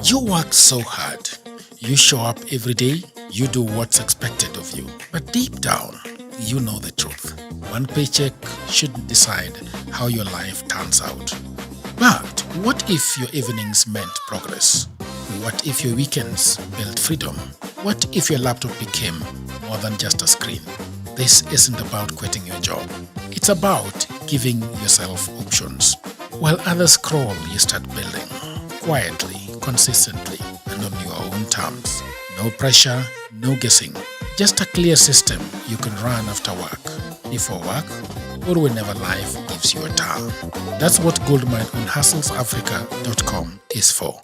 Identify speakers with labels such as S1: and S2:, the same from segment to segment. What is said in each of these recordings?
S1: You work so hard. You show up every day. You do what's expected of you. But deep down, you know the truth. One paycheck shouldn't decide how your life turns out. But what if your evenings meant progress? What if your weekends built freedom? What if your laptop became more than just a screen? This isn't about quitting your job. It's about giving yourself options. While others crawl, you start building. Quietly, consistently, and on your own terms. No pressure, no guessing. Just a clear system you can run after work, before work, or whenever life gives you a turn. That's what Goldmine on hustlesafrica.com is for.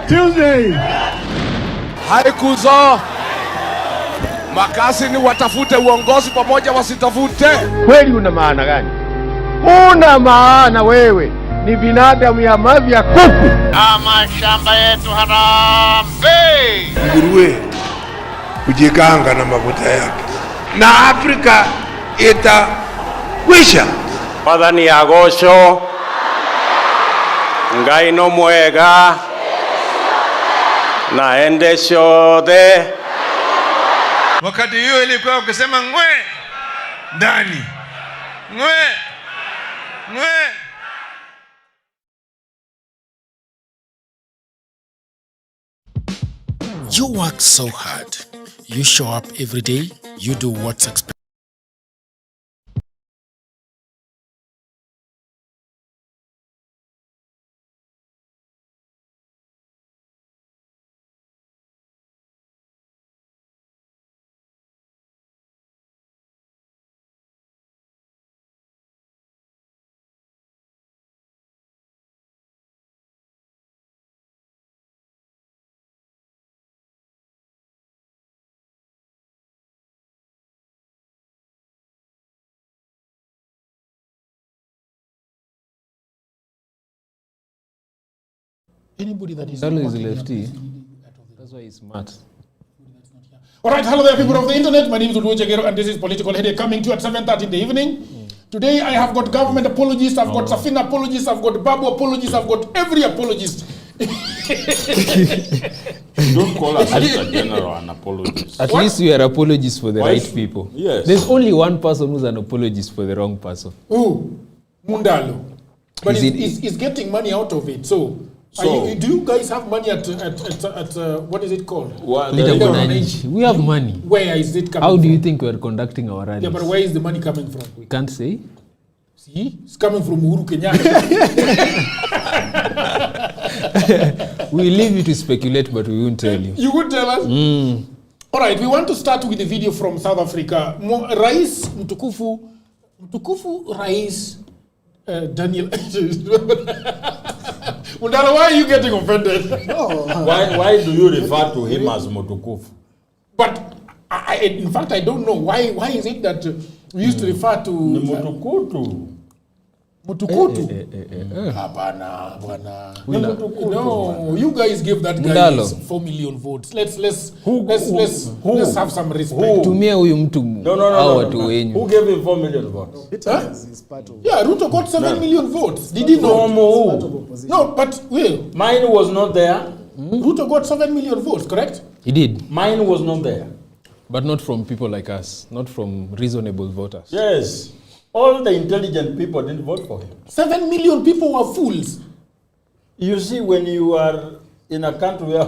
S2: Tuesday. Haikuzo makasi ni watafute uongozi pamoja wasitafute.
S3: Kweli una maana gani? Una maana wewe ni binadamu ya mavi ya kuku.
S4: Mashamba yetu harambe.
S5: Nguruwe kujikanga na mafuta yake na Afrika itakwisha.
S4: Padani agosho ngai no mwega naende shode.
S6: Wakati hiyo ilikuwa ukisema ngwe ndani ngwe.
S1: You work so hard. You show up every day. You do what's expected. Anybody that is
S7: lefty, that's why he's smart.
S8: All right, hello there, people of the internet. My name is Uduo Jagero, and this is Political Headache coming to you at 7:30 in the evening. Today, I have got government apologists, I've got Safina apologists, I've got Babu apologists, I've got every apologist.
S9: Don't call us a general an apologist.
S7: At least we are apologists for the right people.
S9: Yes.
S7: There's only one person who's an apologist for the wrong person.
S8: Who? Mundalo. But he's getting money out of it, so do you guys have money at what is it called?
S7: We have money.
S8: Where is it coming from?
S7: How do you think we're conducting our rallies?
S8: Yeah, but where is the money coming from?
S7: We can't say.
S8: See? It's coming from Uhuru Kenyatta.
S7: We leave you to speculate, but we won't tell you.
S8: You would tell us? All right, we want to start with the video from South Africa. Rais Mtukufu Rais Daniel. Mundalo, why are you getting offended?
S9: No. Why do you refer to him as Mutukufu?
S8: But in fact, I don't know why is it that we used to refer to
S9: Mutukutu.
S8: Mutukutu. Hapana, bwana. No, you guys give that guy 4 million votes. Let's have some respect.
S7: Tumia huyu mtu.
S9: No. Who gave him 4 million votes?
S8: Yeah, Ruto got 7 million votes. Did he not? No, but
S9: mine was not there.
S8: Ruto got 7 million votes, correct?
S7: He did.
S9: Mine was not there.
S7: But not from people like us, not from reasonable voters.
S9: Yes. All the intelligent people didn't vote for him.
S8: 7 million people were fools.
S9: You see, when you are in a country where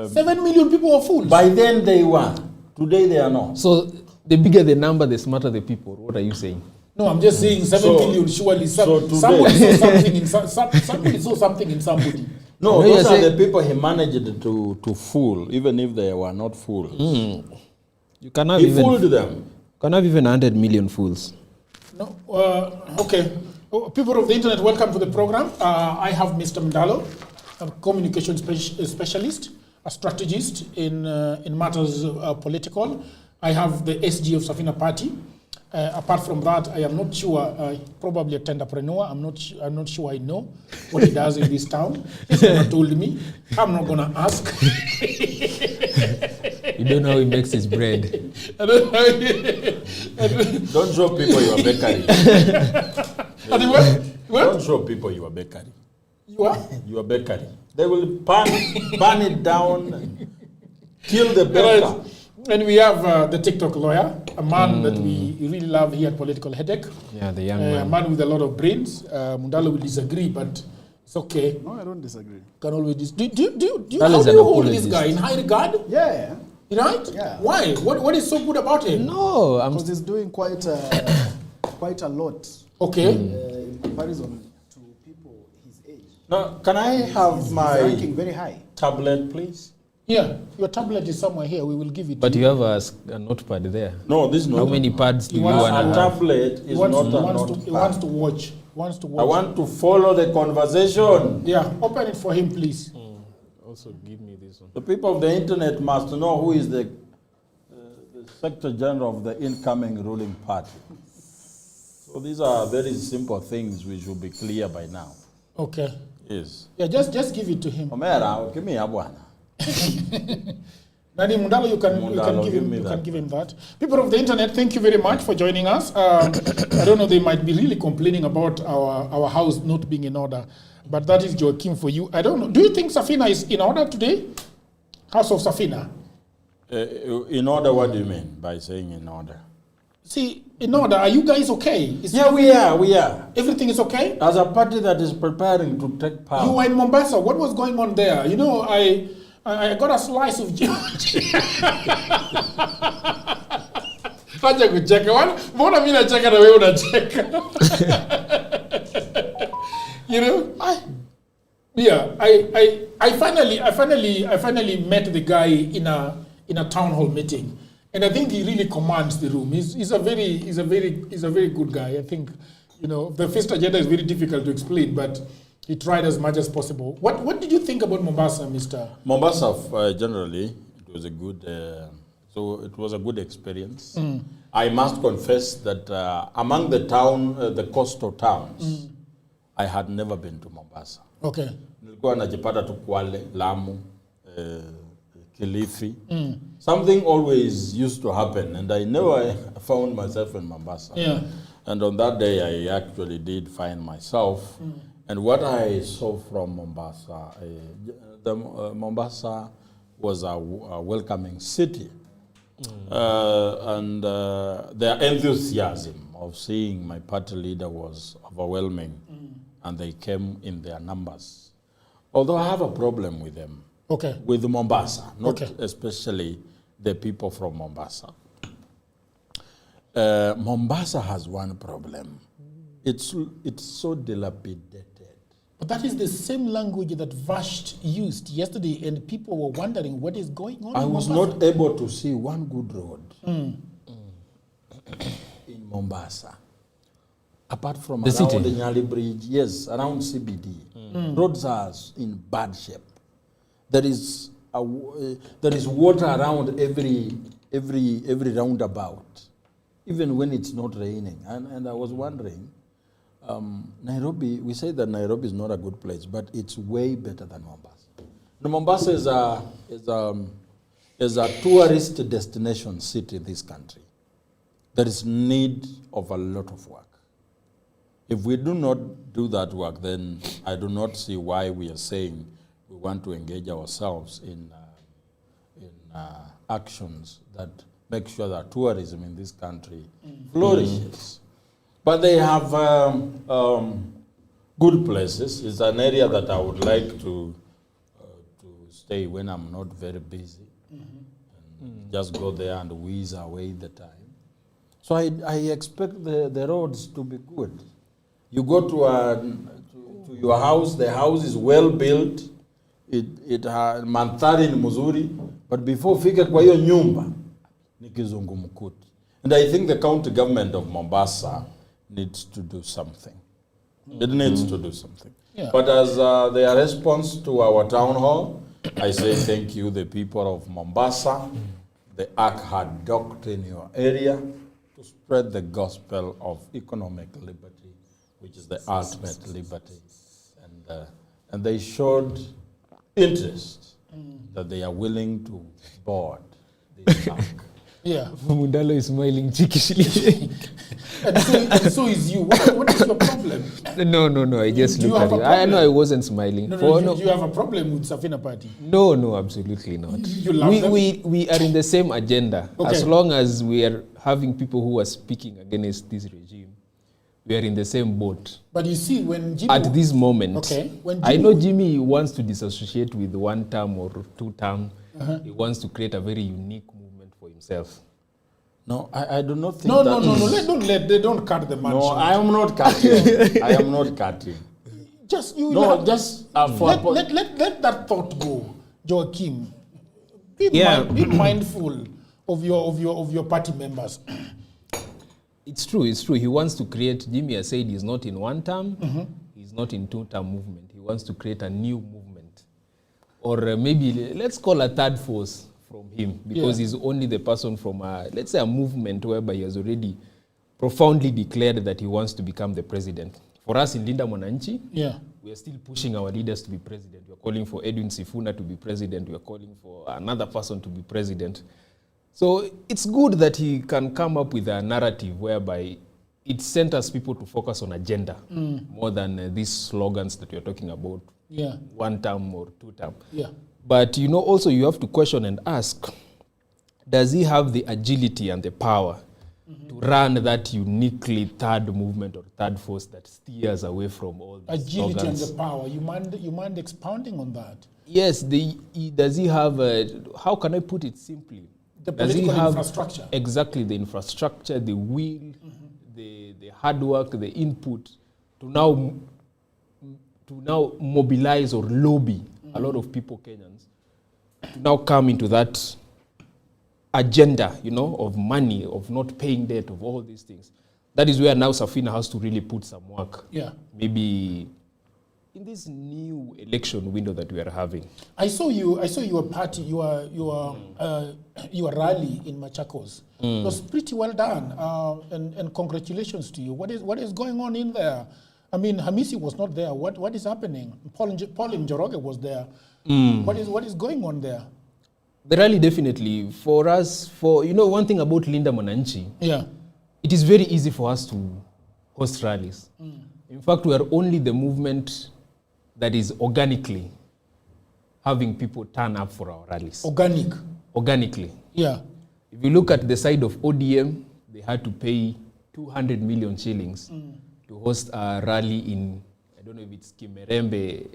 S8: 7 million people were fools.
S9: By then they were. Today they are not.
S7: So the bigger the number, the smarter the people. What are you saying?
S8: No, I'm just saying 7 million surely. Somebody saw something in somebody.
S9: No, those are the people he managed to fool, even if they were not fools.
S7: You cannot
S9: he fooled them.
S7: Can have even 100 million fools.
S8: No, okay. People of the internet, welcome to the program. I have Mr. Mundalo, a communication specialist, a strategist in matters political. I have the SG of Safina Party. Apart from that, I am not sure. Probably a tenderpreneur. I'm not sure I know what he does in this town. He's never told me. I'm not gonna ask.
S7: You don't know how he makes his bread.
S9: Don't show people your bakery. Don't show people your bakery.
S8: What?
S9: Your bakery. They will burn it down, and kill the baker.
S8: And we have the TikTok lawyer, a man that we really love here at Political Headache.
S7: Yeah, the young
S8: A
S7: man.
S8: man with a lot of brains. Mundalo will disagree, but it's okay.
S10: No, I don't disagree.
S8: Can always do you
S7: That
S8: how
S7: is
S8: do
S7: an
S8: you hold this
S7: apologist.
S8: guy in high regard?
S10: Yeah,
S8: Right?
S10: Yeah.
S8: Why? What is so good about him?
S7: No,
S10: because he's doing quite a lot
S8: Okay.
S10: in comparison to people his age.
S9: Now, can I have
S10: He's
S9: my
S10: ranking very high.
S9: tablet, please?
S8: Yeah, your tablet is somewhere here. We will give it
S7: but
S8: to
S7: you have a notepad there.
S9: No, this is not.
S7: How many pads do you
S8: wants-
S7: want
S9: A
S7: to have?
S9: tablet is not a
S8: He
S9: notepad.
S8: wants to watch. Wants to watch.
S9: I want to follow the conversation.
S8: Yeah, open it for him, please.
S7: Also, give me this one.
S9: The people of the internet must know who is the Secretary General of the incoming ruling party. So these are very simple things which will be clear by now.
S8: Okay.
S9: Yes.
S8: Yeah, just give it to him.
S9: Omera, give me a bwana.
S8: Nani Mundalo, you can
S9: Mundalo,
S8: give
S9: give
S8: him
S9: me
S8: you
S9: that.
S8: can give him that. People of the internet, thank you very much for joining us. I don't know, they might be really complaining about our house not being in order, but that is Joaquin for you. I don't know. Do you think Safina is in order today? House of Safina.
S9: In order, what do you mean by saying in order?
S8: See, in order, are you guys okay?
S9: Yeah, we are.
S8: Everything is okay?
S9: As a party that is preparing to take power.
S8: You were in Mombasa. What was going on there? You know, I got a slice of George. Acha kucheka. Mbona mimi nacheka na wewe unacheka? You know? I finally met the guy in a town hall meeting. And I think he really commands the room. He's a very good guy. I think, you know, the first agenda is very difficult to explain, but he tried as much as possible. What did you think about Mombasa, Mr.?
S9: Mombasa, generally, it was a good experience. I must confess that among the coastal towns, I had never been to Mombasa.
S8: Okay.
S9: Nilikuwa najipata tu Kwale, Lamu, Kilifi. Something always used to happen, and I never found myself in Mombasa.
S8: Yeah.
S9: And on that day, I actually did find myself. And what I saw from Mombasa, Mombasa was a welcoming city. And their enthusiasm of seeing my party leader was overwhelming. And they came in their numbers. Although I have a problem with them.
S8: Okay.
S9: With Mombasa, not
S8: Okay.
S9: especially the people from Mombasa. Mombasa has one problem. It's so dilapidated.
S8: But that is the same language that Vasht used yesterday, and people were wondering what is going on.
S9: I
S8: in
S9: was
S8: Mombasa.
S9: not able to see one good road in Mombasa. Apart from
S7: The
S9: around
S7: city?
S9: the Nyali Bridge, yes, around CBD. Roads are in bad shape. There is water around every roundabout, even when it's not raining. And I was wondering, Nairobi, we say that Nairobi is not a good place, but it's way better than Mombasa. Now, Mombasa is a tourist destination city in this country. There is need of a lot of work. If we do not do that work, then I do not see why we are saying we want to engage ourselves in actions that make sure that tourism in this country flourishes. But they have good places. It's an area that I would like to stay when I'm not very busy. And just go there and whiz away the time. So I expect the roads to be good. You go to your house, the house is well built, it has mandhari ni mzuri, but before ufike kwa hiyo nyumba ni kizungumkuti. And I think the county government of Mombasa needs to do something. It needs to do something.
S8: Yeah.
S9: But as their response to our town hall, I say thank you, the people of Mombasa. The ark had docked in your area to spread the gospel of economic liberty, which is the ultimate liberty. And they showed interest that they are willing to board this tank.
S7: Yeah. Mundalo is smiling cheekishly.
S8: and so is you. What is your problem?
S7: No. I just looked at it. I know I wasn't smiling.
S8: No, you have a problem with Safina Party?
S7: No, absolutely not.
S8: You love them?
S7: We are in the same agenda. Okay. As long as we are having people who are speaking against this regime, we are in the same boat.
S8: But you see, when Jimmy...
S7: At this moment,
S8: okay, when
S7: I know Jimmy wants to disassociate with one term or two term. He wants to create a very unique movement for himself.
S9: No, I do not think
S8: No. They don't cut the man.
S9: No, I am not cutting. I am not cutting.
S8: Just you.
S9: No,
S8: let that thought go, Joachim. Be mindful of your party members.
S7: It's true. He wants to create. Jimmy has said he's not in one term. He's not in two-term movement. He wants to create a new movement, or maybe let's call a third force from him, because he's only the person from let's say a movement whereby he has already profoundly declared that he wants to become the president. For us in Linda Mwananchi, we are still pushing our leaders to be president. We are calling for Edwin Sifuna to be president. We are calling for another person to be president. So it's good that he can come up with a narrative whereby it centers people to focus on agenda more than these slogans that we are talking about, one term or two term. But also you have to question and ask, does he have the agility and the power to run that uniquely third movement or third force that steers away from all these
S8: agility
S7: slogans?
S8: And the power? You mind expounding on that?
S7: Yes. Does he have, how can I put it simply?
S8: The political infrastructure.
S7: Exactly, the infrastructure, the will, the hard work, the input to now mobilize or lobby a lot of people, Kenyans, to now come into that agenda, of money, of not paying debt, of all these things. That is where now Safina has to really put some work. Maybe in this new election window that we are having. I saw your party, your rally in Machakos. It was pretty well done, and congratulations to you. What is going on in there? I mean, Hamisi was not there. What is happening? Paul Njoroge was there. What is going on there? The rally, definitely for us. One thing about Linda Mwananchi. It is very easy for us to host rallies. In fact, we are only the movement that is organically having people turn up for our rallies. Organically. If you look at the side of ODM, they had to pay 200 million shillings to host a rally in, I don't know if it's Kimerembe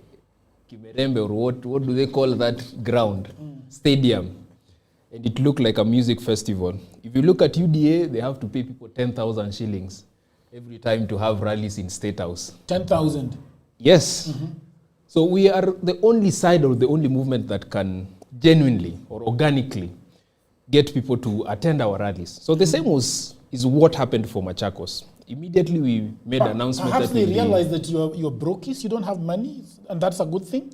S7: or what do they call that ground? Stadium. And it looked like a music festival. If you look at UDA, they have to pay people 10,000 shillings every time to have rallies in State House. 10,000? Yes. So we are the only side or the only movement that can genuinely or organically get people to attend our rallies. So the same is what happened for Machakos. Immediately we made an announcement. Perhaps they realize that you're brokies, you don't have money, and that's a good thing?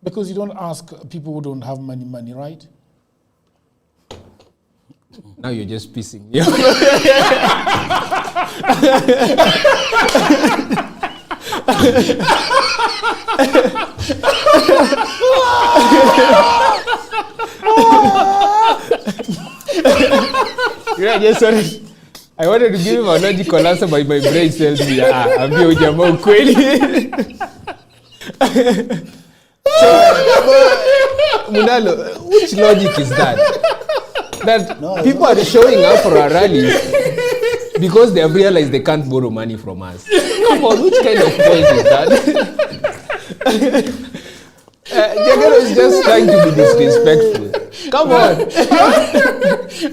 S7: Because you don't ask people who don't have money, right? Now you're just pissing me off. Sorry. I wanted to give him a logical answer, but my brain tells me, ambia ujamaa ukweli. Mundalo, which logic is that? That people are showing up for our rallies because they have realized they can't borrow money from us. Come on, which kind of point is that? Jagero is just trying to be disrespectful. Come on.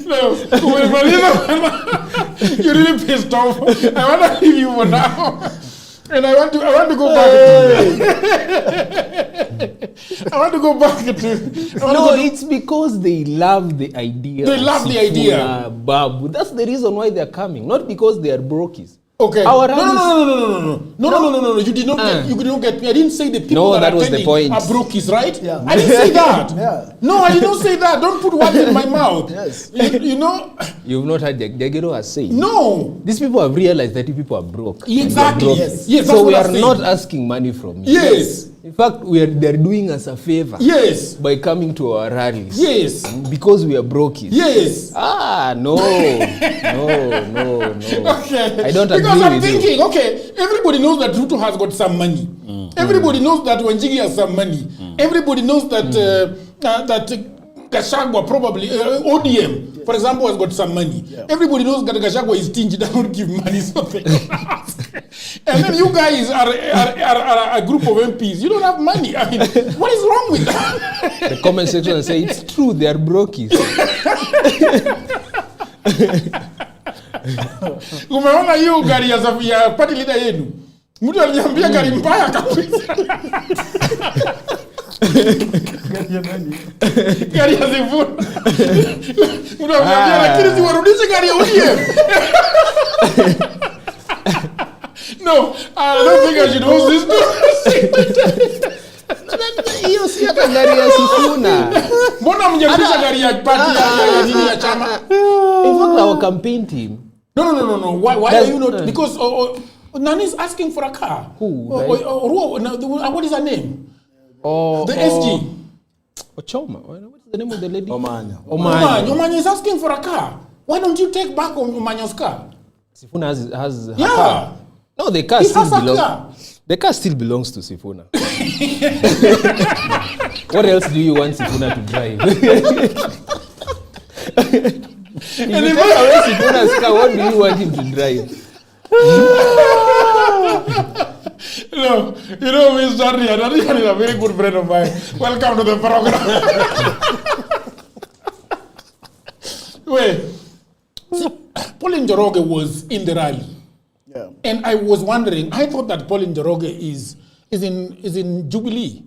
S7: No, you're really pissed off. I want to leave you for now. And I want to go back I want to go back to... it's because they love the idea. They love the idea. Babu. That's the reason why they're coming. Not because they are brokies. Okay.
S11: Our
S7: No. You did not get. You did not get me. I didn't say the people
S11: No,
S7: that
S11: that
S7: are
S11: was the
S7: attending
S11: point.
S7: are brookies, right?
S10: Yeah.
S7: I didn't say that.
S10: Yeah.
S7: No, I did not say that. Don't put words in my mouth.
S10: Yes.
S7: You know.
S11: You've not heard the Gero has said.
S7: No.
S11: These people have realized that people are broke.
S7: Exactly.
S11: Broke.
S7: Yes. Yes. That's
S11: So we
S7: what
S11: are
S7: I'm saying.
S11: not asking money from you.
S7: Yes.
S11: In fact, they're doing us a favor.
S7: Yes.
S11: By coming to our rallies.
S7: Yes.
S11: Because we are brokies.
S7: Yes.
S11: No.
S7: Okay.
S11: I don't
S7: because
S11: agree
S7: I'm
S11: with
S7: thinking,
S11: you.
S7: okay, everybody knows that Ruto has got some money. Everybody knows that Wanjigi has some money. Everybody knows that that Gachagua probably ODM, for example, has got some money. Yeah. Everybody knows that Gachagua is stingy, doesn't give money. Something. And then you guys are a group of MPs. You don't have money. I mean, what is wrong with that?
S11: The comment section say it's true, they are brokies.
S7: Umeona hiyo gari ya party leader yenu? Mtu aliniambia gari mbaya kabisa. Gari ya Sifuna. Mtu aliniambia lakini siwarudishe gari ya ODM. No, I don't think I should host this.
S11: Hiyo si hata gari ya Sifuna.
S7: Mbona mngerudisha gari ya party ya nini ya chama?
S11: In fact, our campaign team.
S7: No. Why are you not? Because Nani is asking for a car.
S11: Who?
S7: What is her name? The SG.
S11: Ochoma. What's the name of the lady?
S7: Omanya is asking for a car. Why don't you take back Omanya's car?
S11: Sifuna has her
S7: Yeah.
S11: car. No, the car
S7: He
S11: still
S7: has a
S11: belongs.
S7: car.
S11: The car still belongs to Sifuna. What else do you want Sifuna to drive? If you take away Sifuna's car, what do you want him to drive?
S7: No, you know, Mr. Rian is a very good friend of mine. Welcome to the program. Wait, Pauline Njoroge was in the rally.
S10: Yeah.
S7: And I was wondering, I thought that Pauline Njoroge is in Jubilee.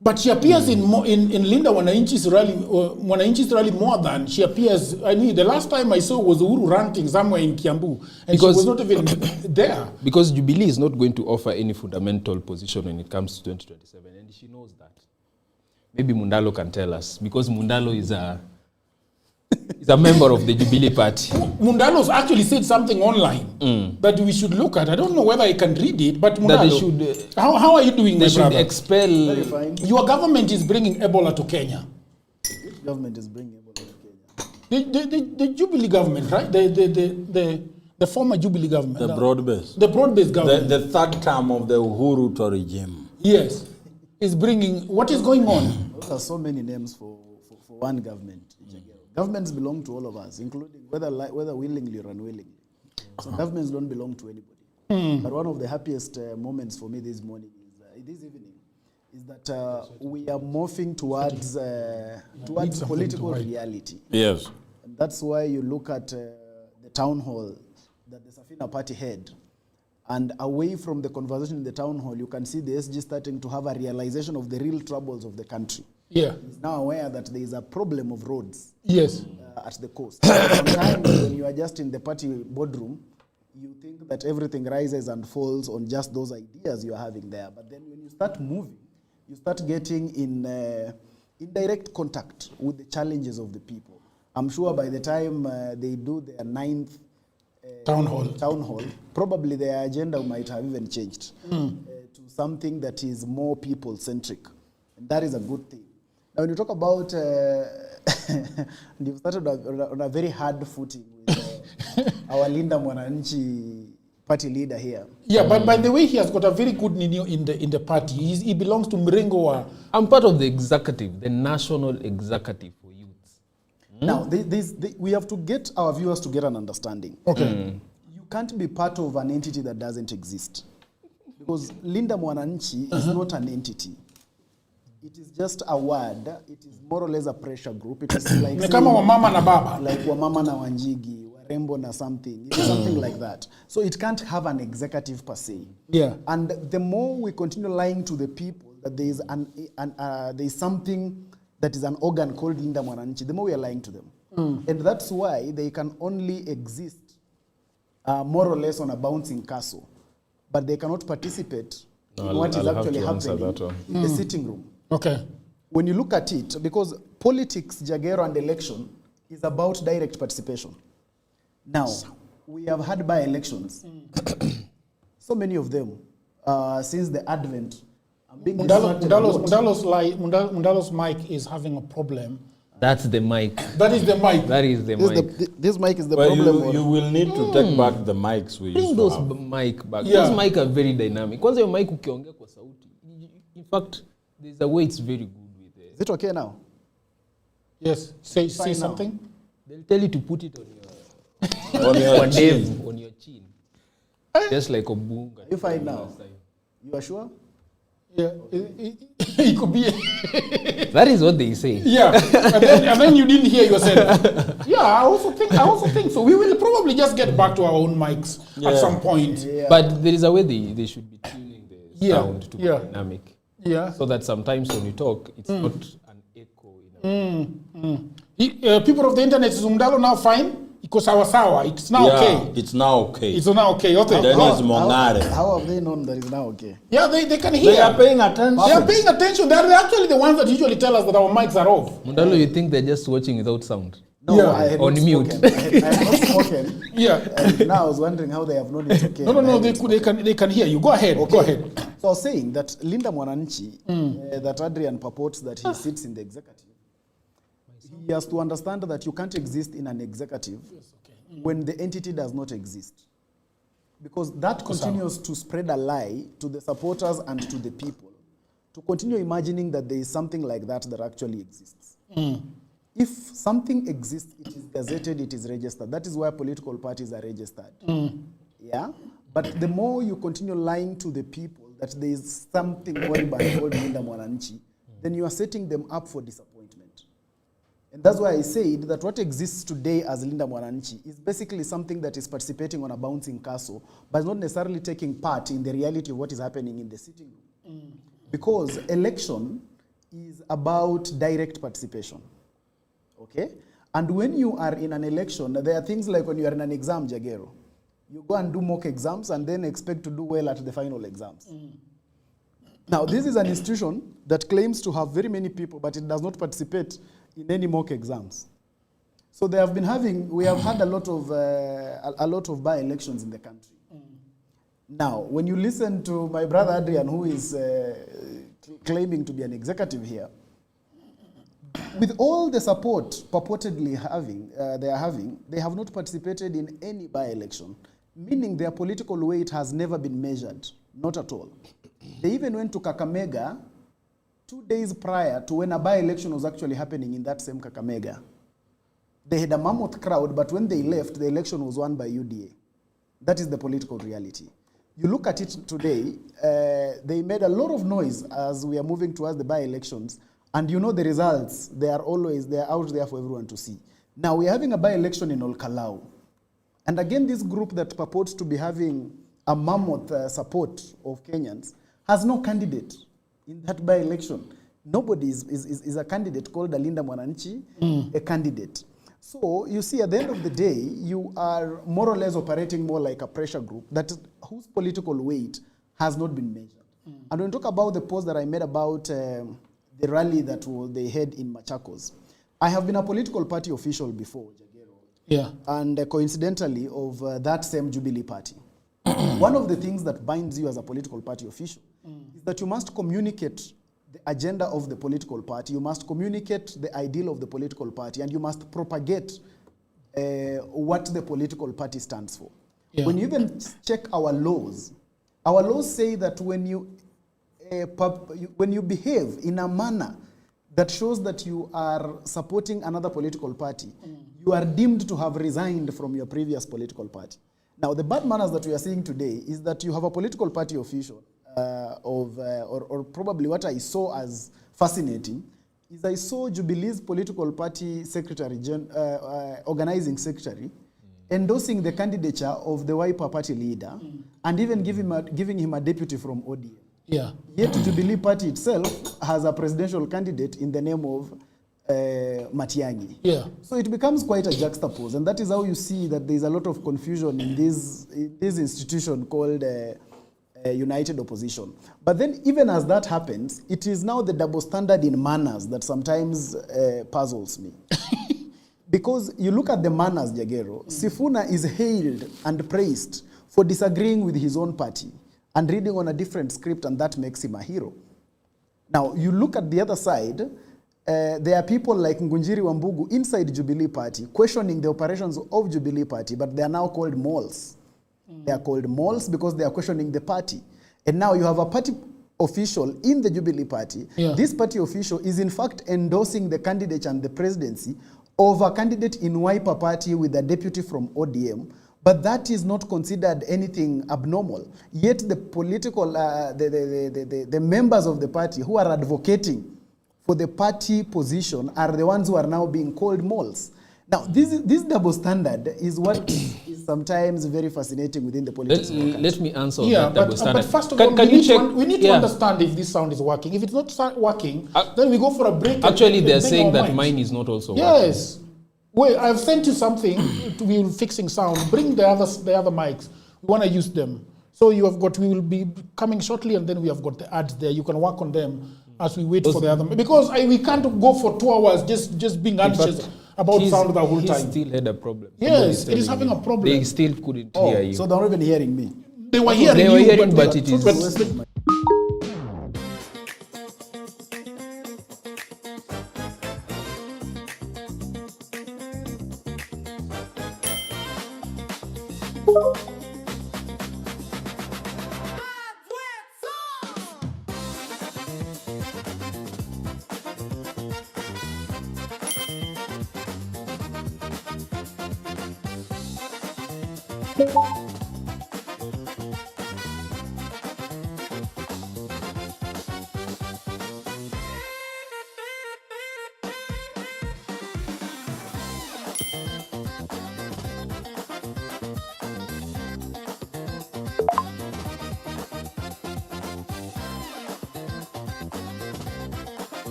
S7: But she appears in Linda Wananchi's rally more than she appears. I mean, the last time I saw was Uhuru ranting somewhere in Kiambu, and she was not even there.
S11: Because Jubilee is not going to offer any fundamental position when it comes to 2027, and she knows that. Maybe Mundalo can tell us, because Mundalo is a member of the Jubilee Party.
S7: Mundalo's actually said something online that we should look at. I don't know whether I can read it, but Mundalo,
S11: they should,
S7: how are you doing,
S11: they
S7: my
S11: should
S7: brother?
S11: expel.
S7: Your government is bringing Ebola to Kenya.
S10: Which government is bringing Ebola to Kenya?
S7: The Jubilee government, right? The former Jubilee government.
S9: The broad-based.
S7: The broad-based government.
S9: The third term of the Uhuru regime.
S7: Yes. Is bringing, what is going on?
S10: There are so many names for one government. Governments belong to all of us, including whether willingly or unwillingly. So governments don't belong to anybody. But one of the happiest moments for me this evening, is that we are morphing towards political reality.
S9: Yes.
S10: And that's why you look at the town hall that the Safina party had, and away from the conversation in the town hall, you can see the SG starting to have a realization of the real troubles of the country.
S7: Yeah.
S10: He's now aware that there is a problem of roads.
S7: Yes.
S10: At the coast. Sometimes when you are just in the party boardroom, you think that everything rises and falls on just those ideas you are having there. But then when you start moving, you start getting in direct contact with the challenges of the people. I'm sure by the time they do their 9th
S7: town hall,
S10: probably their agenda might have even changed to something that is more people-centric. And that is a good thing. Now, when you talk about, you've started on a very hard footing with our Linda Mwananchi party leader here.
S7: Yeah, but by the way, he has got a very good nino in the party. He belongs to Mrengo.
S11: I'm part of the executive, the national executive for youth.
S10: Now, we have to get our viewers to get an understanding.
S7: Okay.
S10: You can't be part of an entity that doesn't exist. Because Linda Mwananchi is not an entity. It is just a word. It is more or less a pressure group. It is like
S7: Wamama na Baba.
S10: Like Wamama na Wanjigi, Warembo na something. It's something like that. So it can't have an executive per se.
S7: Yeah.
S10: And the more we continue lying to the people that there is there is something that is an organ called Linda Mwananchi, the more we are lying to them. And that's why they can only exist more or less on a bouncing castle, but they cannot participate
S11: No,
S10: in what is
S11: I'll have
S10: actually
S11: to answer
S10: happening
S11: that one.
S10: in the sitting room.
S7: Okay.
S10: When you look at it, because politics, Jagero, and election is about direct participation. Now, we have had by-elections, so many of them, since the advent.
S7: Mundalo's mic is having a problem.
S11: That's the mic.
S7: That is the mic.
S11: That is the mic.
S10: This mic is the
S9: Well,
S10: problem.
S9: you will need to take back the mics we
S11: Bring
S9: used
S11: those
S9: to have.
S11: mic back.
S7: Yeah.
S11: Those mic are very dynamic. Kwanza your mic ukiongea kwa sauti. In fact, there's a way it's very good with it.
S10: Is it okay now?
S7: Yes. Say
S10: Fine now.
S7: something.
S11: They'll tell you to put it on your
S9: On your
S11: on
S9: chin.
S11: Dave, on your chin. Just like Obunga.
S10: You fine now? You are sure?
S7: Yeah. It could be.
S11: That is what they say.
S7: Yeah. And then you didn't hear yourself. Yeah, I also think so. We will probably just get back to our own mics at some point.
S10: Yeah.
S11: But there is a way they should be tuning the
S7: Yeah,
S11: sound to be
S7: yeah.
S11: dynamic.
S7: Yeah.
S11: So that sometimes when you talk, it's not an echo.
S7: People of the internet, is Mundalo now fine? Iko sawa. It's now
S9: Yeah,
S7: okay.
S9: it's now okay.
S7: It's now okay. Okay.
S9: Dennis Mongare.
S10: How have they known that it's now okay?
S7: Yeah, they can hear.
S9: They are paying attention.
S7: They are paying attention. They're actually the ones that usually tell us that our mics are off.
S11: Mundalo, you think they're just watching without sound?
S10: No,
S7: Yeah.
S10: I had
S11: On
S10: not
S11: mute.
S10: spoken. I had not spoken.
S7: Yeah.
S10: And now I was wondering how they have known it's okay.
S7: No. They can hear you. Go ahead.
S10: Okay.
S7: Go ahead.
S10: So I was saying that Linda Mwananchi, that Adrian purports that he sits in the executive, he has to understand that you can't exist in an executive when the entity does not exist. Because that continues to spread a lie to the supporters and to the people, to continue imagining that there is something like that actually exists. If something exists, it is gazetted, it is registered. That is why political parties are registered. Yeah? But the more you continue lying to the people that there is something horrible called Linda Mwananchi, then you are setting them up for disappointment. And that's why I said that what exists today as Linda Mwananchi is basically something that is participating on a bouncing castle, but not necessarily taking part in the reality of what is happening in the sitting room. Because election is about direct participation. Okay? And when you are in an election, there are things like when you are in an exam, Jagero, you go and do mock exams and then expect to do well at the final exams. Now, this is an institution that claims to have very many people, but it does not participate in any mock exams. So we have had a lot of by-elections in the country. Now, when you listen to my brother Adrian, who is claiming to be an executive here, with all the support purportedly they have not participated in any by-election, meaning their political weight has never been measured, not at all. They even went to Kakamega 2 days prior to when a by-election was actually happening in that same Kakamega. They had a mammoth crowd, but when they left, the election was won by UDA. That is the political reality. You look at it today, they made a lot of noise as we are moving towards the by-elections, and you know the results, they are out there for everyone to see. Now we're having a by-election in Olkalau. And again, this group that purports to be having a mammoth support of Kenyans has no candidate in that by-election. Nobody is a candidate called Linda Mwananchi, a candidate. So you see, at the end of the day, you are more or less operating more like a pressure group whose political weight has not been measured. And when we talk about the post that I made about the rally that they had in Machakos, I have been a political party official before, Jagero.
S7: Yeah.
S10: And coincidentally of that same Jubilee Party. One of the things that binds you as a political party official is that you must communicate the agenda of the political party, you must communicate the ideal of the political party, and you must propagate what the political party stands for. Yeah. When you even check our laws say that when you behave in a manner that shows that you are supporting another political party, you are deemed to have resigned from your previous political party. Now, the bad manners that we are seeing today is that you have a political party official or probably what I saw as fascinating is I saw Jubilee's political party secretary, organizing secretary, endorsing the candidature of the Wiper party leader and even giving him a deputy from ODM.
S7: Yeah.
S10: Yet Jubilee party itself has a presidential candidate in the name of Matiang'i.
S7: Yeah.
S10: So it becomes quite a juxtapose, and that is how you see that there is a lot of confusion in this institution called United Opposition. But then even as that happens, it is now the double standard in manners that sometimes puzzles me. Because you look at the manners, Jagero, Sifuna is hailed and praised for disagreeing with his own party and reading on a different script, and that makes him a hero. Now, you look at the other side, there are people like Ngunjiri Wambugu inside Jubilee Party questioning the operations of Jubilee Party, but they are now called moles. They are called moles because they are questioning the party. And now you have a party official in the Jubilee Party.
S7: Yeah.
S10: This party official is in fact endorsing the candidate and the presidency of a candidate in Wiper Party with a deputy from ODM. But that is not considered anything abnormal. Yet the political, the members of the party who are advocating for the party position are the ones who are now being called moles. Now, this double standard is what is sometimes very fascinating within the politics of our country.
S11: Let me answer
S7: Yeah,
S11: that double
S7: but
S11: standard.
S7: first of all, we need to
S11: Yeah.
S7: understand if this sound is working. If it's not working, then we go for a break.
S11: Actually,
S7: and
S11: they're
S7: make
S11: saying
S7: our
S11: that
S7: minds.
S11: mine is not also working.
S7: Yes. Wait, I've sent you something. We're fixing sound. Bring the other mics. We want to use them. So you have got. We will be coming shortly, and then we have got the ads there. You can work on them as we wait for the other. Because we can't go for 2 hours just being anxious about sound the whole time.
S11: He still had a problem.
S7: Yes, it is having a problem.
S11: They still couldn't hear you.
S10: So they're not even hearing me.
S7: They were hearing you,
S11: but it is.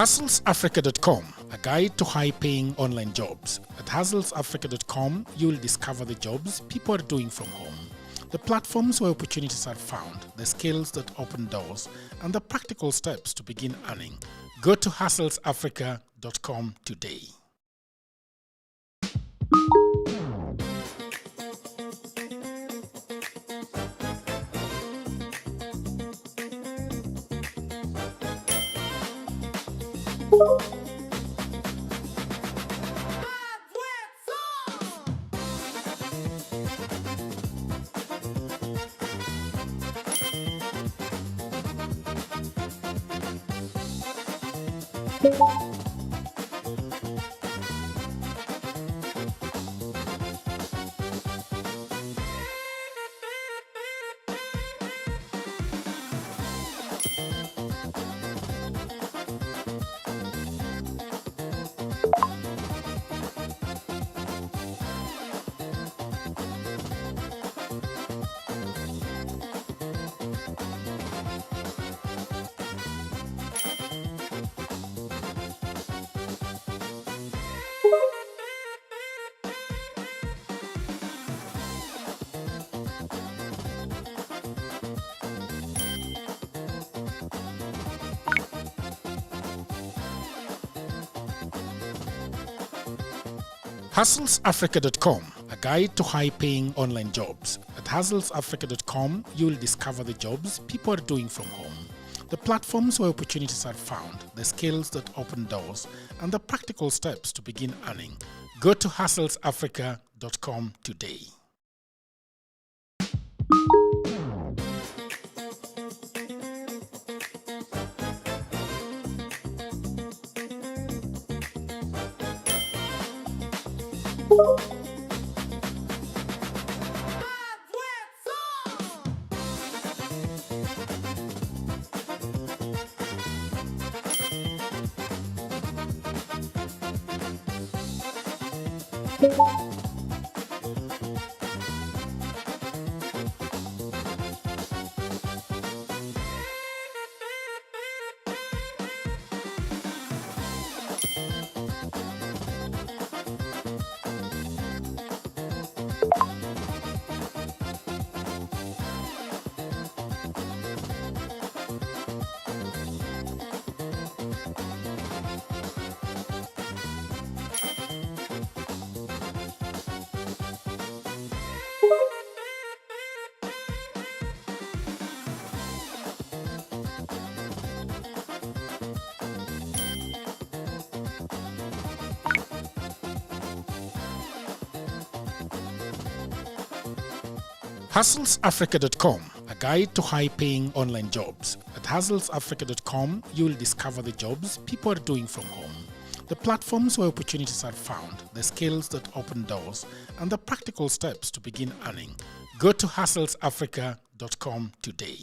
S1: HustlesAfrica.com, a guide to high-paying online jobs. At HustlesAfrica.com, you'll discover the jobs people are doing from home, the platforms where opportunities are found, the skills that open doors, and the practical steps to begin earning. Go to HustlesAfrica.com today. HustlesAfrica.com, a guide to high-paying online jobs. At HustlesAfrica.com, you'll discover the jobs people are doing from home, the platforms where opportunities are found, the skills that open doors, and the practical steps to begin earning. Go to HustlesAfrica.com today. HustlesAfrica.com, a guide to high-paying online jobs. At HustlesAfrica.com, you will discover the jobs people are doing from home, the platforms where opportunities are found, the skills that open doors, and the practical steps to begin earning. Go to HustlesAfrica.com today.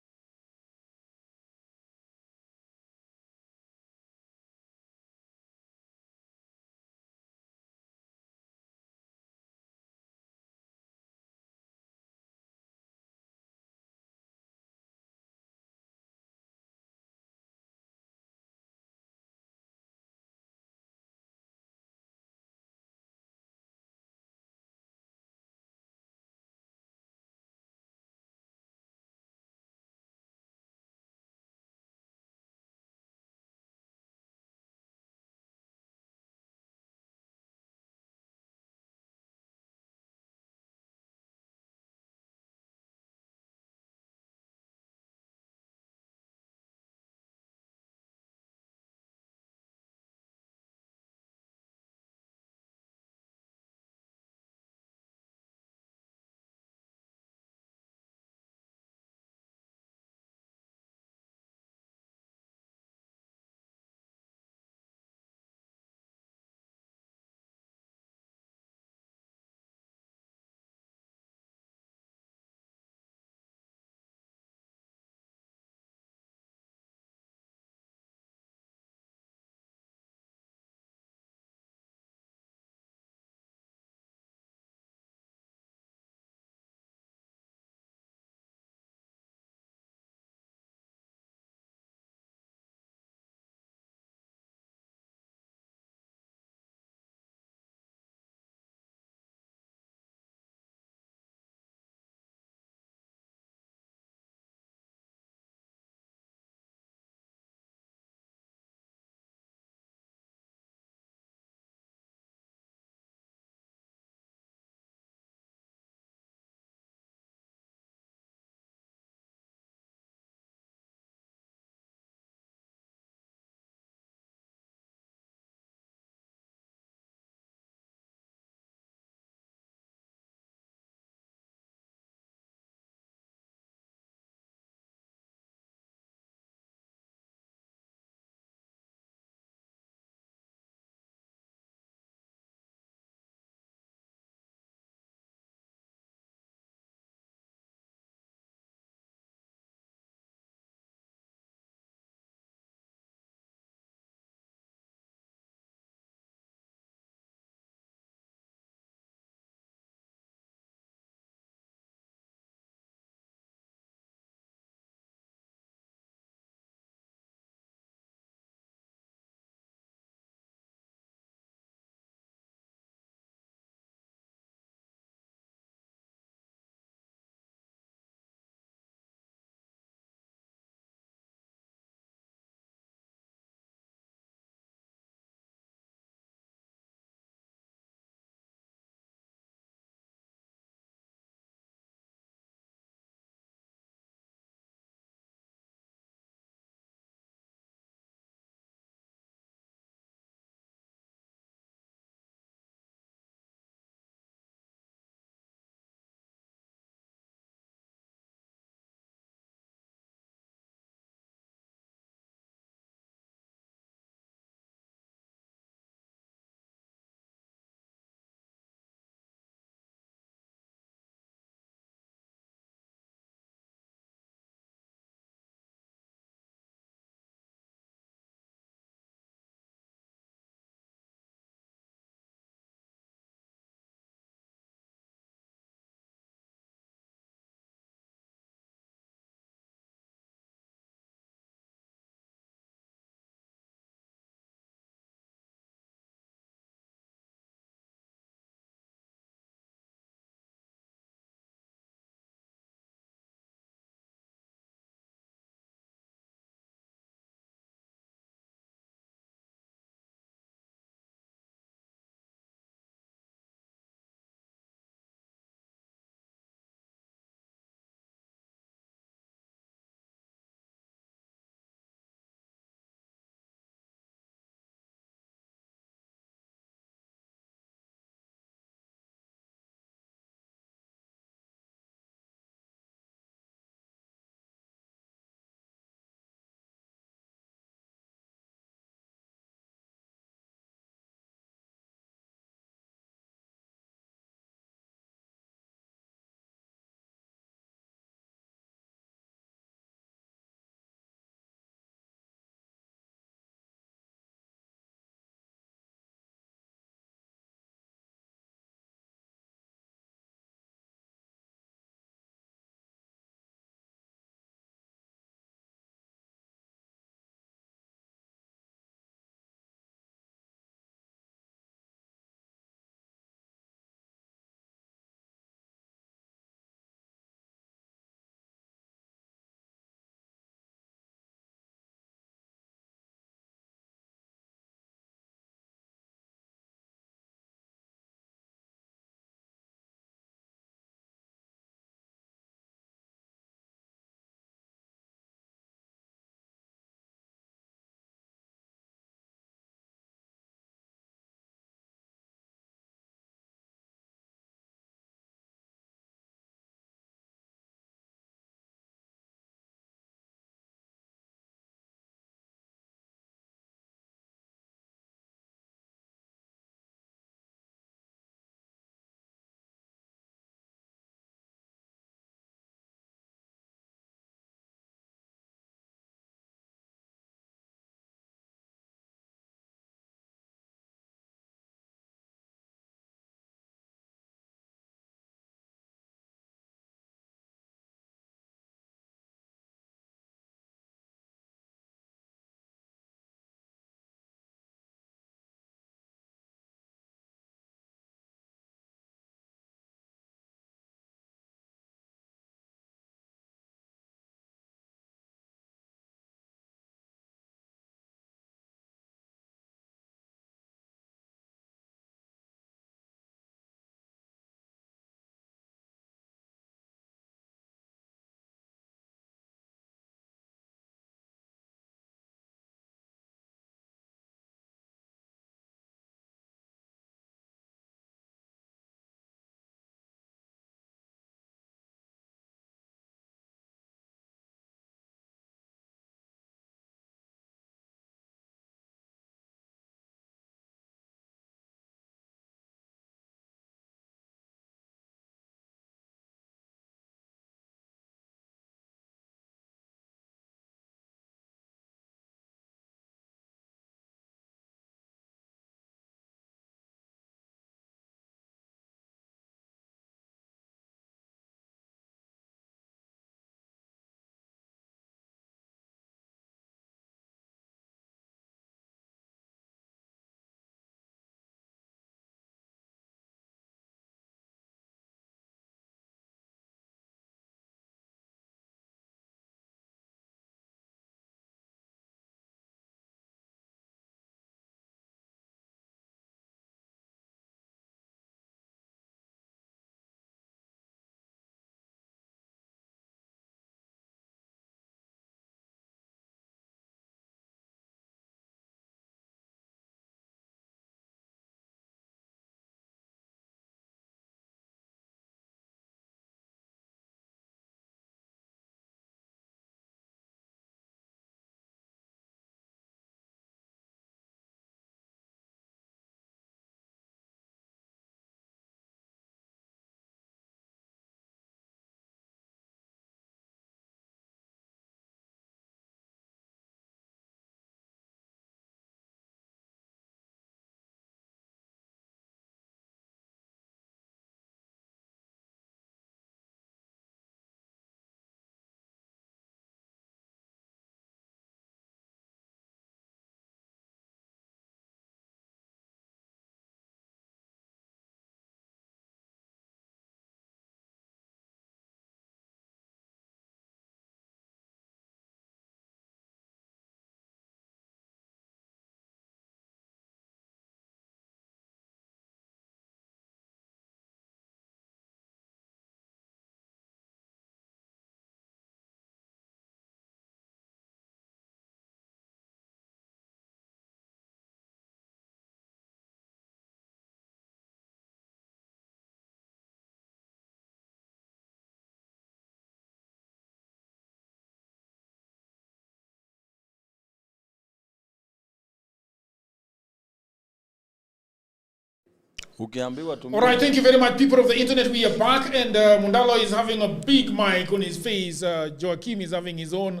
S9: Ukiambiwa tu.
S8: All right, thank you very much, people of the internet. We are back, and Mundalo is having a big mic on his face. Joachim is having his own.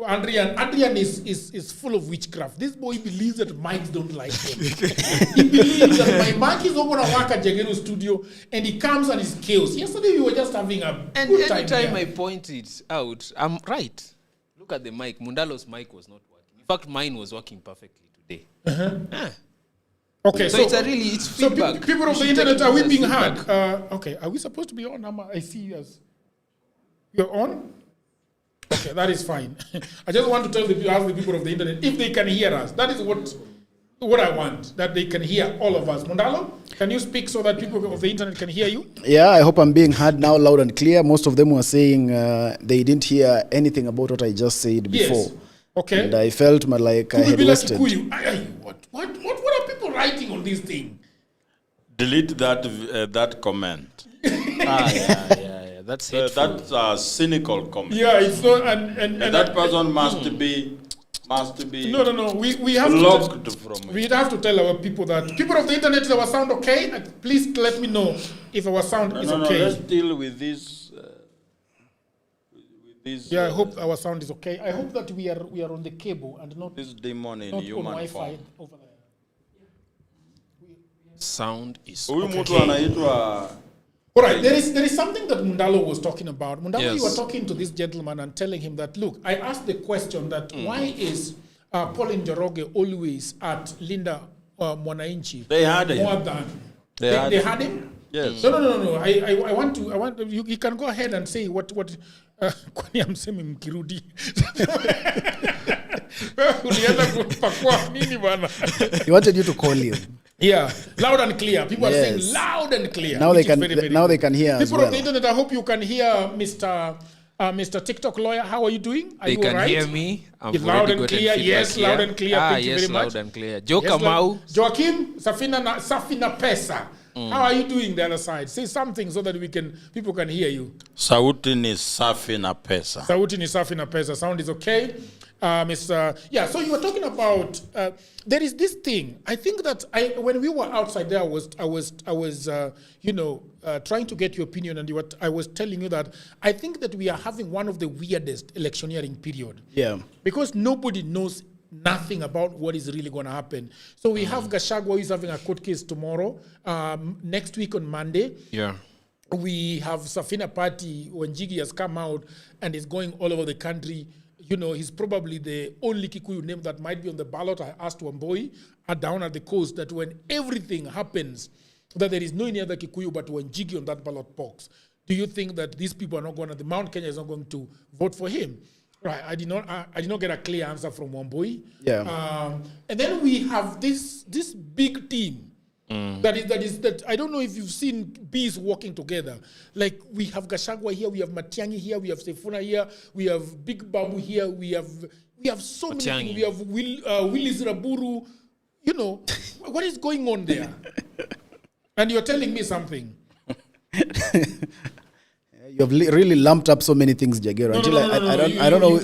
S8: Adrian is full of witchcraft. This boy believes that mics don't like him. He believes that my mic is not going to work at Jagero studio, and he comes and it's chaos. Yesterday we were just having a
S11: and
S8: good time.
S11: anytime I point it out, I'm right. Look at the mic. Mundalo's mic was not working. In fact, mine was working perfectly today.
S8: Okay,
S11: so it's a really it's feedback.
S8: So people of the internet, are we being heard? Okay, are we supposed to be on? I see you as you're on. Okay, that is fine. I just want to ask the people of the internet if they can hear us. That is what I want, that they can hear all of us. Mundalo, can you speak so that people of the internet can hear you?
S10: Yeah, I hope I'm being heard now loud and clear. Most of them were saying they didn't hear anything about what I just said before.
S8: Yes. Okay.
S10: And I felt like I had wasted.
S8: What are people writing on this thing?
S9: Delete that comment.
S11: Yeah. That's hateful.
S9: That's a cynical comment.
S8: Yeah, it's not, and
S9: that person must be.
S8: No. We have we have to tell our people that people of the internet, is our sound okay? Please let me know if our sound is okay.
S9: No, let's deal with this.
S8: Yeah, I hope our sound is okay. I hope that we are on the cable and not
S9: this demon in
S8: not
S9: human
S8: on Wi-Fi
S9: form.
S8: over there.
S11: Sound is
S8: okay. All right, there is something that Mundalo was talking about. Mundalo, yes. You were talking to this gentleman and telling him that, look, I asked the question that why is Pauline Njoroge always at Linda Mwananchi?
S9: They had him.
S8: More than they had him?
S9: Yes.
S8: No. I want you can go ahead and say what kwani amsemi mkirudi.
S10: He wanted you to call him.
S8: Yeah, loud and clear. People are saying loud and clear.
S10: Now they can hear
S8: people
S10: as well.
S8: Of the internet, I hope you can hear Mr. TikTok lawyer. How are you doing? Are
S11: they
S8: you
S11: can
S8: right?
S11: hear me. I've
S8: loud
S11: already
S8: and
S11: gotten
S8: clear.
S11: feedback
S8: Yes,
S11: here.
S8: loud and clear. Thank you very much.
S11: Loud and clear. Joe Kamau.
S8: Joachim, Safina Pesa. How are you doing the other side? Say something so that people can hear you.
S9: Sauti ni safi na pesa.
S8: Sauti ni safi na pesa. Sound is okay. So you were talking about there is this thing. I think that when we were outside there, I was trying to get your opinion, and I was telling you that I think that we are having one of the weirdest electioneering period.
S10: Yeah.
S8: Because nobody knows nothing about what is really going to happen. So we have Gachagua, who is having a court case tomorrow, next week on Monday.
S11: Yeah.
S8: We have Safina Party, Wanjigi has come out and is going all over the country. You know, he's probably the only Kikuyu name that might be on the ballot. I asked Wamboi down at the coast that when everything happens, that there is no any other Kikuyu but Wanjigi on that ballot box. Do you think that these people are not going to, the Mount Kenya is not going to vote for him? Right, I did not get a clear answer from Wamboi.
S10: Yeah.
S8: And then we have this big team. That I don't know if you've seen bees walking together. Like we have Gachagua here, we have Matiang'i here, we have Sifuna here, we have Big Babu here, we have so
S11: Matiang'i.
S8: many. We have Willis Raburu. You know, what is going on there? And you're telling me something.
S10: You have really lumped up so many things, Jagero. I don't know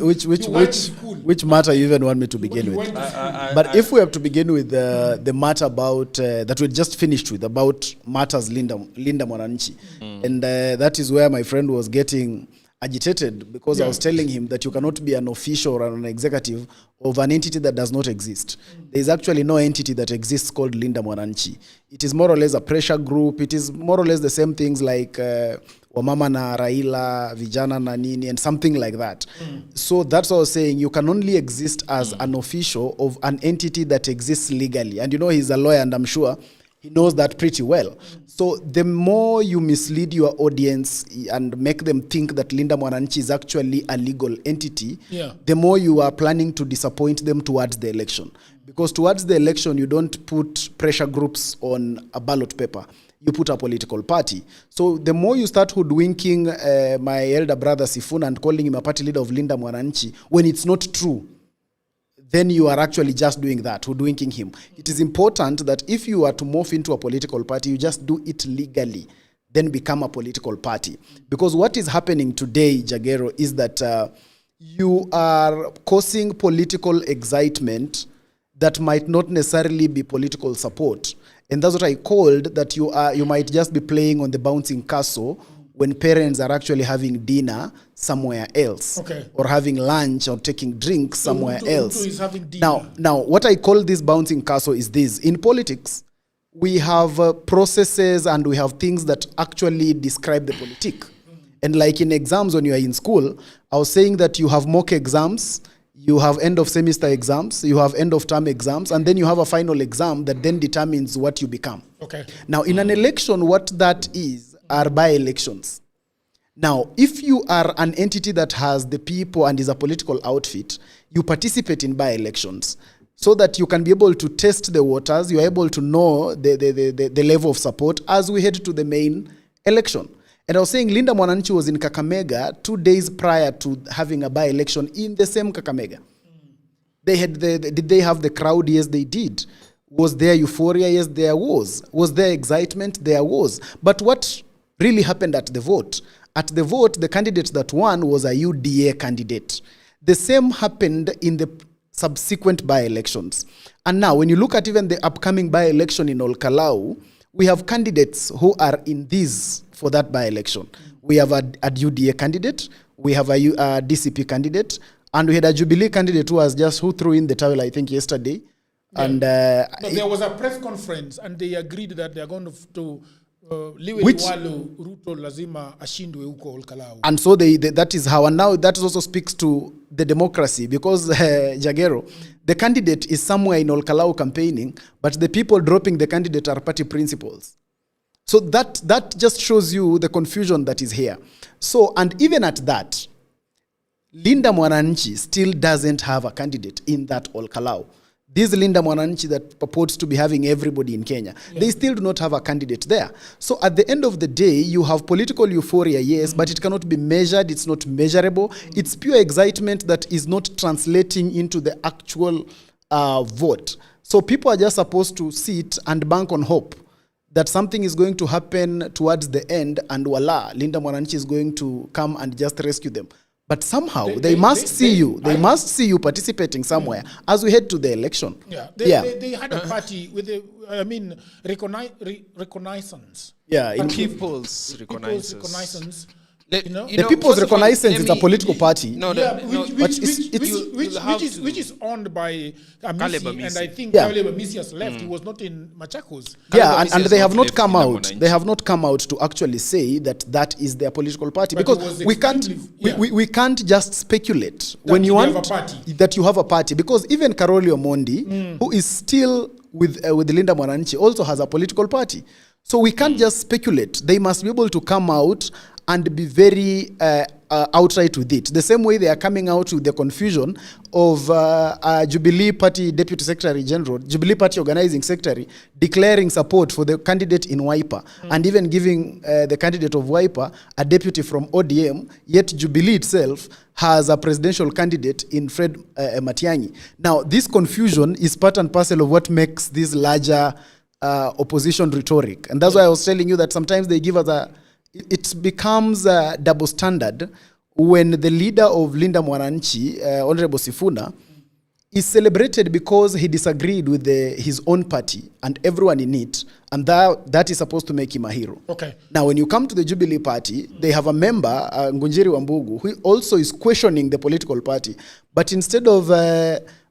S10: which matter you even want me to begin with. But if we have to begin with the matter about that we just finished with, about matters Linda Mwananchi, and that is where my friend was getting agitated because I was telling him that you cannot be an official or an executive of an entity that does not exist. There is actually no entity that exists called Linda Mwananchi. It is more or less a pressure group. It is more or less the same things like Wamama na Raila, Vijana na Nini, and something like that. So that's what I was saying. You can only exist as an official of an entity that exists legally. And you know he's a lawyer, and I'm sure he knows that pretty well. So the more you mislead your audience and make them think that Linda Mwananchi is actually a legal entity, the more you are planning to disappoint them towards the election. Because towards the election, you don't put pressure groups on a ballot paper. You put a political party. So the more you start hoodwinking my elder brother Sifuna and calling him a party leader of Linda Mwananchi, when it's not true, then you are actually just doing that, hoodwinking him. It is important that if you are to morph into a political party, you just do it legally, then become a political party. Because what is happening today, Jagero, is that you are causing political excitement that might not necessarily be political support. And that's what I called that you might just be playing on the bouncing castle when parents are actually having dinner somewhere else, or having lunch or taking drinks somewhere else.
S7: Is having dinner.
S10: Now, what I call this bouncing castle is this. In politics, we have processes and we have things that actually describe the politique. And like in exams when you are in school, I was saying that you have mock exams, you have end of semester exams, you have end of term exams, and then you have a final exam that then determines what you become.
S7: Okay.
S10: Now, in an election, what that is are by-elections. Now, if you are an entity that has the people and is a political outfit, you participate in by-elections so that you can be able to test the waters, you are able to know the level of support as we head to the main election. And I was saying Linda Mwananchi was in Kakamega 2 days prior to having a by-election in the same Kakamega. Did they have the crowd? Yes, they did. Was there euphoria? Yes, there was. Was there excitement? There was. But what really happened at the vote? At the vote, the candidate that won was a UDA candidate. The same happened in the subsequent by-elections. And now, when you look at even the upcoming by-election in Olkalau, we have candidates who are in these for that by-election. We have a UDA candidate, we have a DCP candidate, and we had a Jubilee candidate who threw in the towel, I think, yesterday. Yeah. And
S7: there was a press conference, and they agreed that they are going to Liwe Liwalo Ruto lazima ashindwe huko Olkalau.
S10: And so that is how, and now that also speaks to the democracy, because Jagero, the candidate is somewhere in Olkalau campaigning, but the people dropping the candidate are party principals. So that just shows you the confusion that is here. So, and even at that, Linda Mwananchi still doesn't have a candidate in that Olkalau. This Linda Mwananchi that purports to be having everybody in Kenya, they still do not have a candidate there. So at the end of the day, you have political euphoria, yes, but it cannot be measured, it's not measurable. It's pure excitement that is not translating into the actual vote. So people are just supposed to sit and bank on hope that something is going to happen towards the end, and voila, Linda Mwananchi is going to come and just rescue them. But somehow they must see you participating somewhere as we head to the election.
S7: They had a party with reconnaissance.
S12: People's reconnaissance.
S10: The People's Reconnaissance is a political party.
S7: Which is owned by Amisi, and I think Caleb Amisi has left. He was not in Machakos.
S10: And they have not come out. They have not come out to actually say that is their political party, because we can't just speculate when you want that you have a party, because even Karoli Omondi, who is still with Linda Mwananchi, also has a political party. So we can't just speculate. They must be able to come out and be very outright with it. The same way they are coming out with the confusion of Jubilee Party Deputy Secretary General, Jubilee Party Organizing Secretary, declaring support for the candidate in Wiper, and even giving the candidate of Wiper a deputy from ODM, yet Jubilee itself has a presidential candidate in Fred Matiang'i. Now, this confusion is part and parcel of what makes this larger opposition rhetoric. And that's why I was telling you that sometimes they give us it becomes a double standard when the leader of Linda Mwananchi, Honorable Sifuna, is celebrated because he disagreed with his own party and everyone in it, and that is supposed to make him a hero.
S7: Okay.
S10: Now, when you come to the Jubilee Party, they have a member, Ngunjiri Wambugu, who also is questioning the political party. But instead of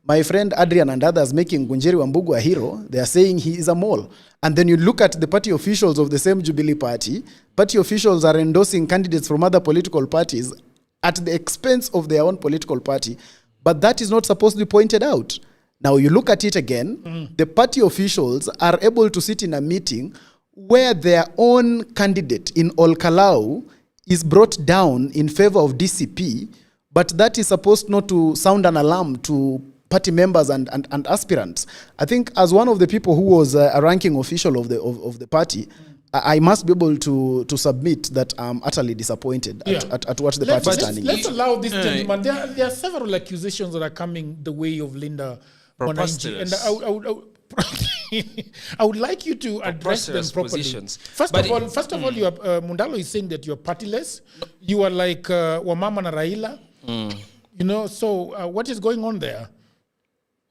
S10: my friend Adrian and others making Ngunjiri Wambugu a hero, they are saying he is a mole. And then you look at the party officials of the same Jubilee Party officials are endorsing candidates from other political parties at the expense of their own political party. But that is not supposed to be pointed out. Now you look at it again, the party officials are able to sit in a meeting where their own candidate in Olkalau is brought down in favor of DCP, but that is supposed not to sound an alarm to party members and aspirants. I think as one of the people who was a ranking official of the party, I must be able to submit that I'm utterly disappointed at what the party is standing.
S7: Let's allow this gentleman. There are several accusations that are coming the way of Linda Mwananchi, and I would like you to address them properly. First of all, Mundalo is saying that you're partyless. You are like Wamama na Raila. So what is going on there?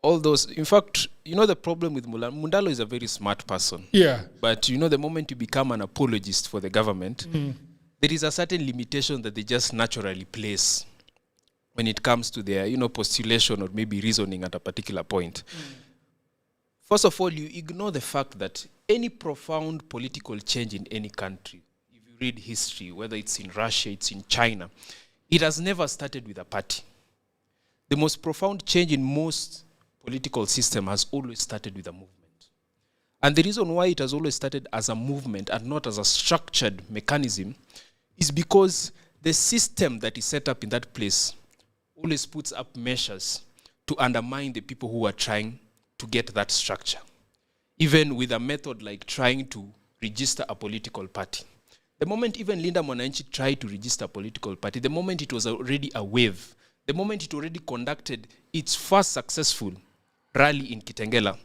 S11: all those. In fact, the problem with Mundalo is a very smart person.
S7: Yeah.
S11: But the moment you become an apologist for the government, there is a certain limitation that they just naturally place when it comes to their, postulation or maybe reasoning at a particular point. First of all, you ignore the fact that any profound political change in any country, if you read history, whether it's in Russia, it's in China, it has never started with a party. The most profound change in most political system has always started with a movement. And the reason why it has always started as a movement and not as a structured mechanism is because the system that is set up in that place always puts up measures to undermine the people who are trying to get that structure. Even with a method like trying to register a political party. The moment even Linda Mwananchi tried to register a political party, the moment it was already a wave, the moment it already conducted its first successful rally in Kitengela,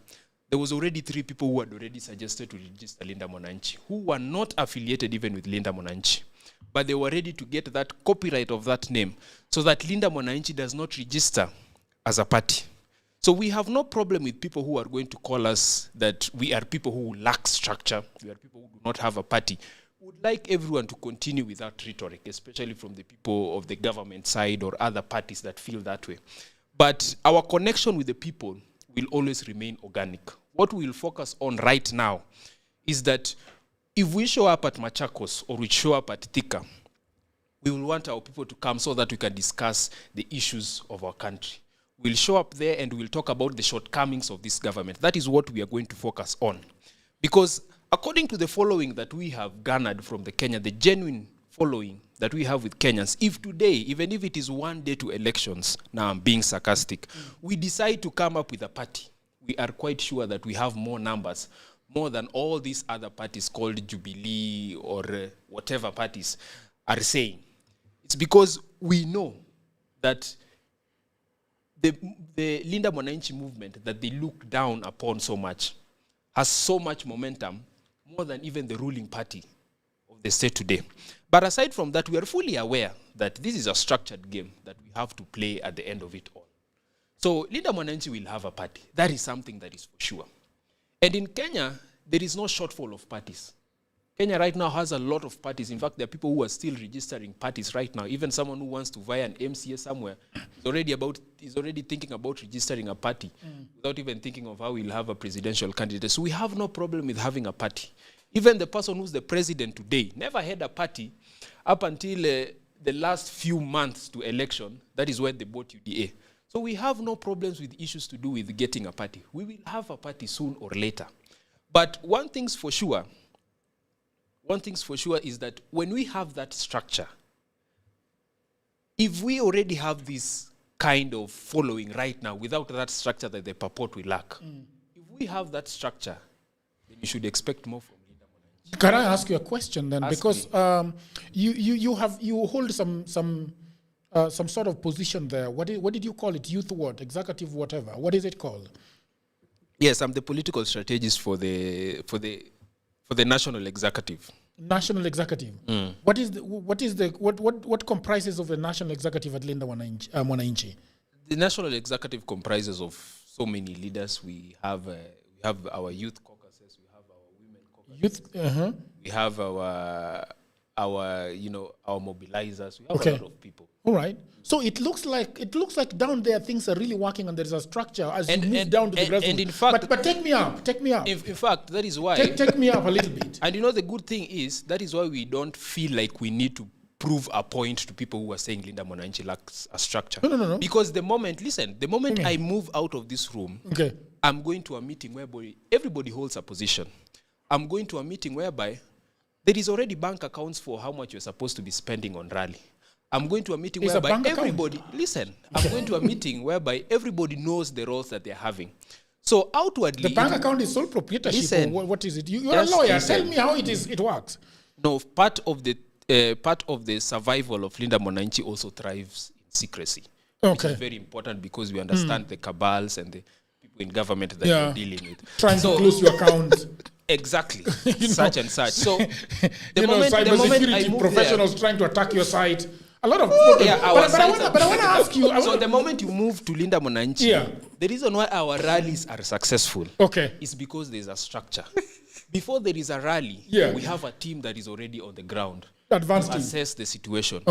S11: there was already 3 people who had already suggested to register Linda Mwananchi, who were not affiliated even with Linda Mwananchi. But they were ready to get that copyright of that name so that Linda Mwananchi does not register as a party. So we have no problem with people who are going to call us that we are people who lack structure, we are people who do not have a party. We would like everyone to continue with that rhetoric, especially from the people of the government side or other parties that feel that way. But our connection with the people will always remain organic. What we will focus on right now is that if we show up at Machakos or we show up at Thika, we will want our people to come so that we can discuss the issues of our country. We'll show up there and we'll talk about the shortcomings of this government. That is what we are going to focus on. Because according to the following that we have garnered from the Kenya, the genuine following that we have with Kenyans, if today, even if it is one day to elections, now I'm being sarcastic, we decide to come up with a party, we are quite sure that we have more numbers, more than all these other parties called Jubilee or whatever parties are saying. It's because we know that the Linda Mwananchi movement that they look down upon so much has so much momentum, more than even the ruling party of the state today. But aside from that, we are fully aware that this is a structured game that we have to play at the end of it all. So Linda Mwananchi will have a party. That is something that is for sure. And in Kenya, there is no shortfall of parties. Kenya right now has a lot of parties. In fact, there are people who are still registering parties right now. Even someone who wants to buy an MCA somewhere is already thinking about registering a party without even thinking of how we'll have a presidential candidate. So we have no problem with having a party. Even the person who's the president today never had a party up until the last few months to election. That is when they bought UDA. So we have no problems with issues to do with getting a party. We will have a party soon or later. But one thing's for sure is that when we have that structure, if we already have this kind of following right now without that structure that the purport we lack, if we have that structure, then you should expect more from Linda Mwananchi.
S7: Can I ask you a question then?
S11: Ask
S7: because you hold some sort of position there. What did you call it? Youth what? Executive whatever. What is it called?
S11: Yes, I'm the political strategist for the national executive.
S7: National executive. What comprises of the national executive at Linda Mwananchi?
S11: The national executive comprises of so many leaders. We have our youth caucuses. We have our women caucuses. We have our mobilizers. We have a lot of people.
S7: All right. So it looks like down there things are really working and there is a structure as you move down to the grassroots.
S11: And in fact,
S7: but take me up.
S11: In fact, that is why.
S7: Take me up a little bit.
S11: And the good thing is that is why we don't feel like we need to prove a point to people who are saying Linda Mwananchi lacks a structure.
S7: No.
S11: Because the moment I move out of this room, I'm going to a meeting whereby everybody holds a position. I'm going to a meeting whereby there is already bank accounts for how much you're supposed to be spending on rally. I'm going to a meeting whereby everybody, I'm going to a meeting whereby everybody knows the roles that they're having. So outwardly...
S7: The bank account is sole proprietorship. What is it? You're a lawyer. Tell me how it works.
S11: No, part of the survival of Linda Mwananchi also thrives in secrecy. Which is very important because we understand the cabals and the people in government that you're dealing with.
S7: Trying to close your account.
S11: Exactly. Such and such. So
S7: cybersecurity professionals trying to attack your site A lot of people.
S11: Yeah,
S7: But I want to ask you.
S11: So the moment you move to Linda Mwananchi, the reason why our rallies are successful is because there's a structure. Before there is a rally, we have a team that is already on the ground.
S7: Advanced
S11: to
S7: team.
S11: assess the situation.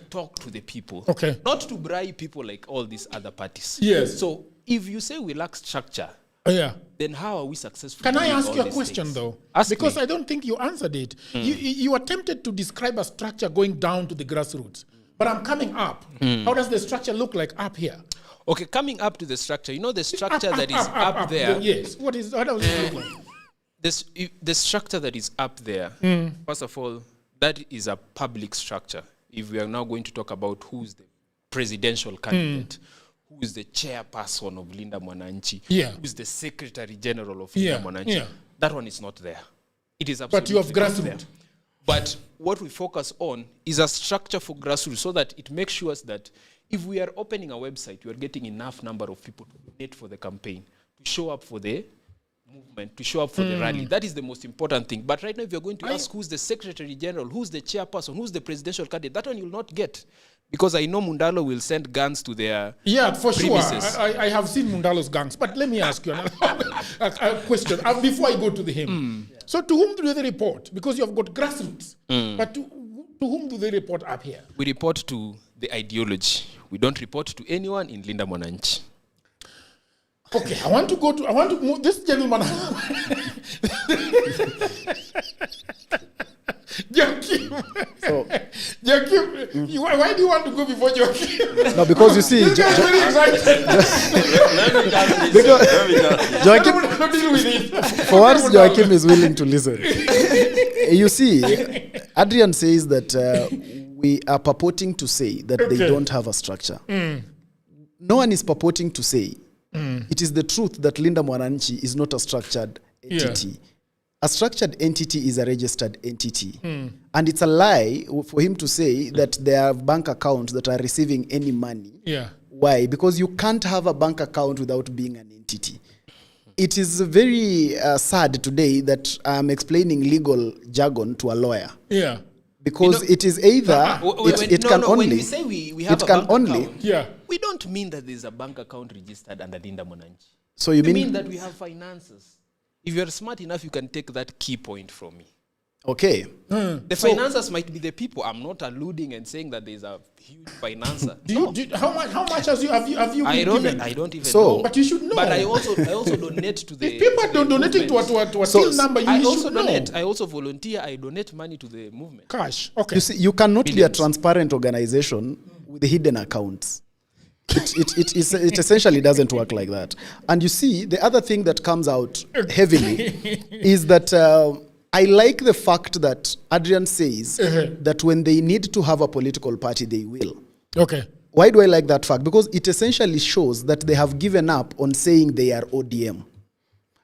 S11: Talk to the people. Not to bribe people like all these other parties.
S7: Yes.
S11: So if you say we lack structure, then how are we successful?
S7: Can I ask you a question though? Because I don't think you answered it. You attempted to describe a structure going down to the grassroots. But I'm coming up. How does the structure look like up here?
S11: Okay, coming up to the structure. You know the structure that is up there?
S7: Yes. How does it look like?
S11: The structure that is up there, first of all, that is a public structure. If we are now going to talk about who's the presidential candidate, who is the chairperson of Linda Mwananchi, who is the secretary general of Linda Mwananchi, that one is not there. It is absolutely
S7: But you have grassroots.
S11: But what we focus on is a structure for grassroots so that it makes sure that if we are opening a website, we are getting enough number of people to donate for the campaign, to show up for the movement, to show up for the rally. That is the most important thing. But right now, if you're going to ask who's the secretary general, who's the chairperson, who's the presidential candidate, that one you'll not get. Because I know Mundalo will send guns to their
S7: for
S11: premises.
S7: Sure. I have seen Mundalo's guns. But let me ask you a question before I go to him. So to whom do they report? Because you have got grassroots. But to whom do they report up here?
S11: We report to the ideology. We don't report to anyone in Linda Mwananchi.
S7: Okay, I want to move this gentleman. Joachim. Joachim, why do you want to go before Joachim?
S10: No, because you see,
S7: very excited.
S10: Joachim, for once, Joachim is willing to listen. You see, Adrian says that we are purporting to say that they don't have a structure. No one is purporting to say. It is the truth that Linda Mwananchi is not a structured entity. A structured entity is a registered entity. And it's a lie for him to say that there are bank accounts that are receiving any money. Why? Because you can't have a bank account without being an entity. It is very sad today that I'm explaining legal jargon to a lawyer. Because it is either
S11: when we say we have a bank account, we don't mean that there's a bank account registered under Linda Mwananchi.
S10: So you
S11: mean that we have finances. If you're smart enough, you can take that key point from me.
S10: Okay.
S11: The financiers might be the people. I'm not alluding and saying that there's a huge financer.
S7: How much have you been given?
S11: I don't even know.
S7: But you should know.
S11: But I also donate to the.
S7: If people are donating to a still number, you should
S11: donate.
S7: know.
S11: I also volunteer. I donate money to the movement.
S7: Cash. Okay.
S10: You see, you cannot be a transparent organization with hidden accounts. It essentially doesn't work like that. And you see, the other thing that comes out heavily is that I like the fact that Adrian says that when they need to have a political party, they will.
S7: Okay.
S10: Why do I like that fact? Because it essentially shows that they have given up on saying they are ODM.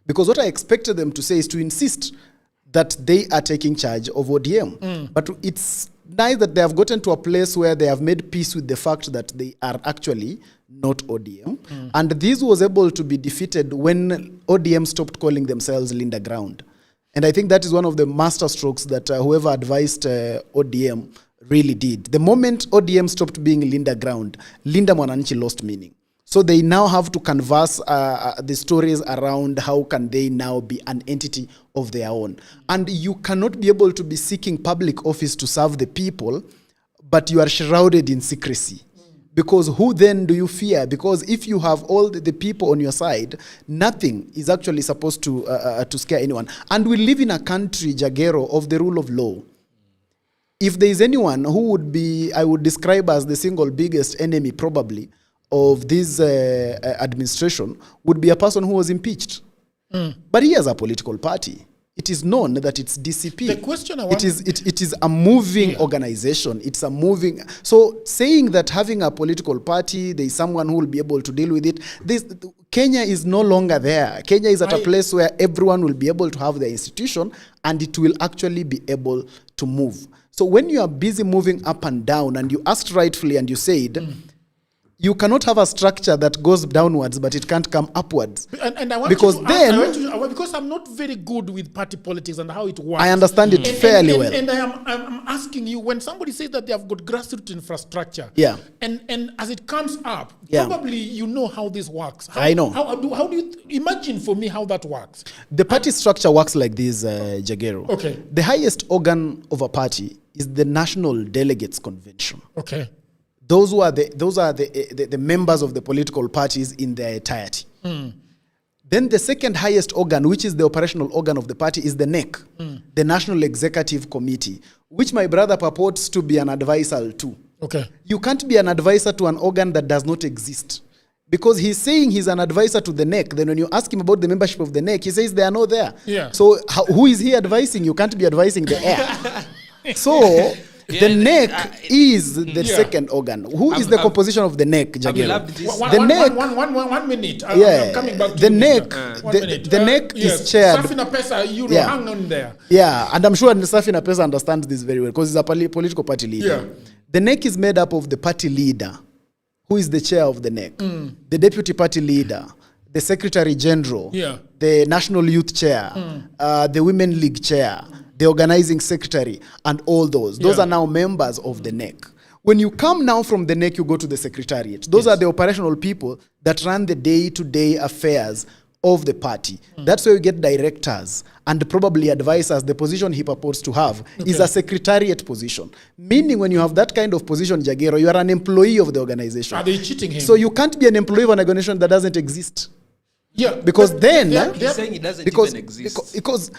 S10: Because what I expected them to say is to insist that they are taking charge of ODM. But it's nice that they have gotten to a place where they have made peace with the fact that they are actually not ODM. And this was able to be defeated when ODM stopped calling themselves Linda Ground. And I think that is one of the master strokes that whoever advised ODM really did. The moment ODM stopped being Linda Ground, Linda Mwananchi lost meaning. So they now have to canvas the stories around how can they now be an entity of their own. And you cannot be able to be seeking public office to serve the people, but you are shrouded in secrecy. Because who then do you fear? Because if you have all the people on your side, nothing is actually supposed to scare anyone. And we live in a country, Jagero, of the rule of law. If there is anyone who would be, I would describe as the single biggest enemy probably of this administration, would be a person who was impeached. But he has a political party. It is known that it's DCP.
S7: The question I want
S10: it is a moving organization. It's a moving. So saying that having a political party, there is someone who will be able to deal with it. Kenya is no longer there. Kenya is at a place where everyone will be able to have their institution and it will actually be able to move. So when you are busy moving up and down, and you asked rightfully and you said, you cannot have a structure that goes downwards, but it can't come upwards.
S7: And I want
S10: because
S7: to,
S10: then,
S7: because I'm not very good with party politics and how it works.
S10: I understand it fairly well.
S7: And I'm asking you, when somebody says that they have got grassroots infrastructure,
S10: yeah,
S7: and as it comes up,
S10: yeah,
S7: probably you know how this works.
S10: I know.
S7: How do you imagine for me how that works?
S10: The party structure works like this, Jagero.
S7: Okay.
S10: The highest organ of a party is the National Delegates Convention.
S7: Okay.
S10: Those are the members of the political parties in their entirety. Then the second highest organ, which is the operational organ of the party, is the NEC, the National Executive Committee, which my brother purports to be an advisor to.
S7: Okay.
S10: You can't be an advisor to an organ that does not exist. Because he's saying he's an advisor to the NEC. Then when you ask him about the membership of the NEC, he says they are not there.
S7: Yeah.
S10: So who is he advising? You can't be advising the air. So the NEC is the second organ. Who is the composition of the NEC, Jagero?
S7: The NEC. One minute. I'm coming back to
S10: the
S7: you,
S10: NEC. The NEC
S7: yes.
S10: is chaired.
S7: Safina Pesa, hang on there.
S10: Yeah, and I'm sure Safina Pesa understands this very well because he's a political party leader.
S7: Yeah.
S10: The NEC is made up of the party leader, who is the chair of the NEC, the deputy party leader, the secretary general, the national youth chair, the women league chair, the organizing secretary, and all those. Those are now members of the NEC. When you come now from the NEC, you go to the secretariat. Those are the operational people that run the day-to-day affairs of the party. That's where you get directors and probably advisors. The position he purports to have is a secretariat position. Meaning when you have that kind of position, Jagero, you are an employee of the organization.
S7: Are they cheating him?
S10: So you can't be an employee of an organization that doesn't exist.
S7: Yeah,
S10: because then
S12: he's saying it doesn't even exist.
S10: Because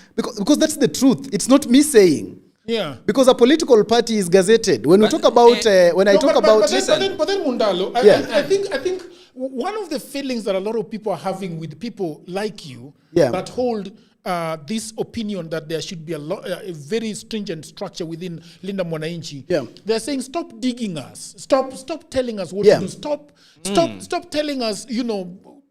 S10: that's the truth. It's not me saying.
S7: Yeah.
S10: Because a political party is gazetted. When we talk about
S7: But then Mundalo, I think one of the feelings that a lot of people are having with people like you that hold this opinion that there should be a very stringent structure within Linda Mwananchi. They're saying stop digging us. Stop telling us what to do. Stop telling us,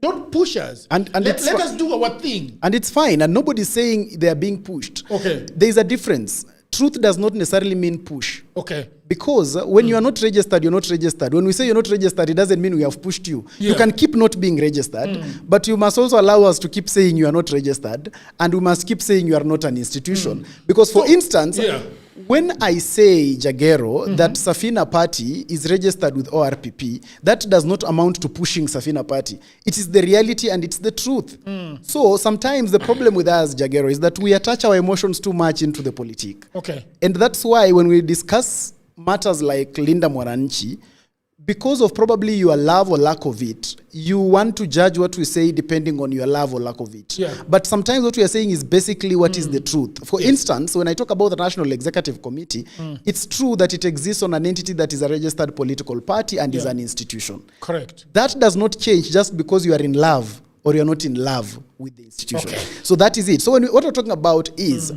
S7: don't push us. And let us do our thing.
S10: And it's fine. And nobody's saying they are being pushed.
S7: Okay.
S10: There's a difference. Truth does not necessarily mean push.
S7: Okay.
S10: Because when you are not registered, you're not registered. When we say you're not registered, it doesn't mean we have pushed you. You can keep not being registered, but you must also allow us to keep saying you are not registered, and we must keep saying you are not an institution. Because for instance, when I say, Jagero, that Safina Party is registered with ORPP, that does not amount to pushing Safina Party. It is the reality and it's the truth. So sometimes the problem with us, Jagero, is that we attach our emotions too much into the politique.
S7: Okay.
S10: And that's why when we discuss matters like Linda Mwananchi, because of probably your love or lack of it, you want to judge what we say depending on your love or lack of it. But sometimes what we are saying is basically what is the truth. For instance, when I talk about the National Executive Committee, it's true that it exists on an entity that is a registered political party and is an institution.
S7: Correct.
S10: That does not change just because you are in love or you're not in love with the institution. Okay. So that is it. So what we're talking about is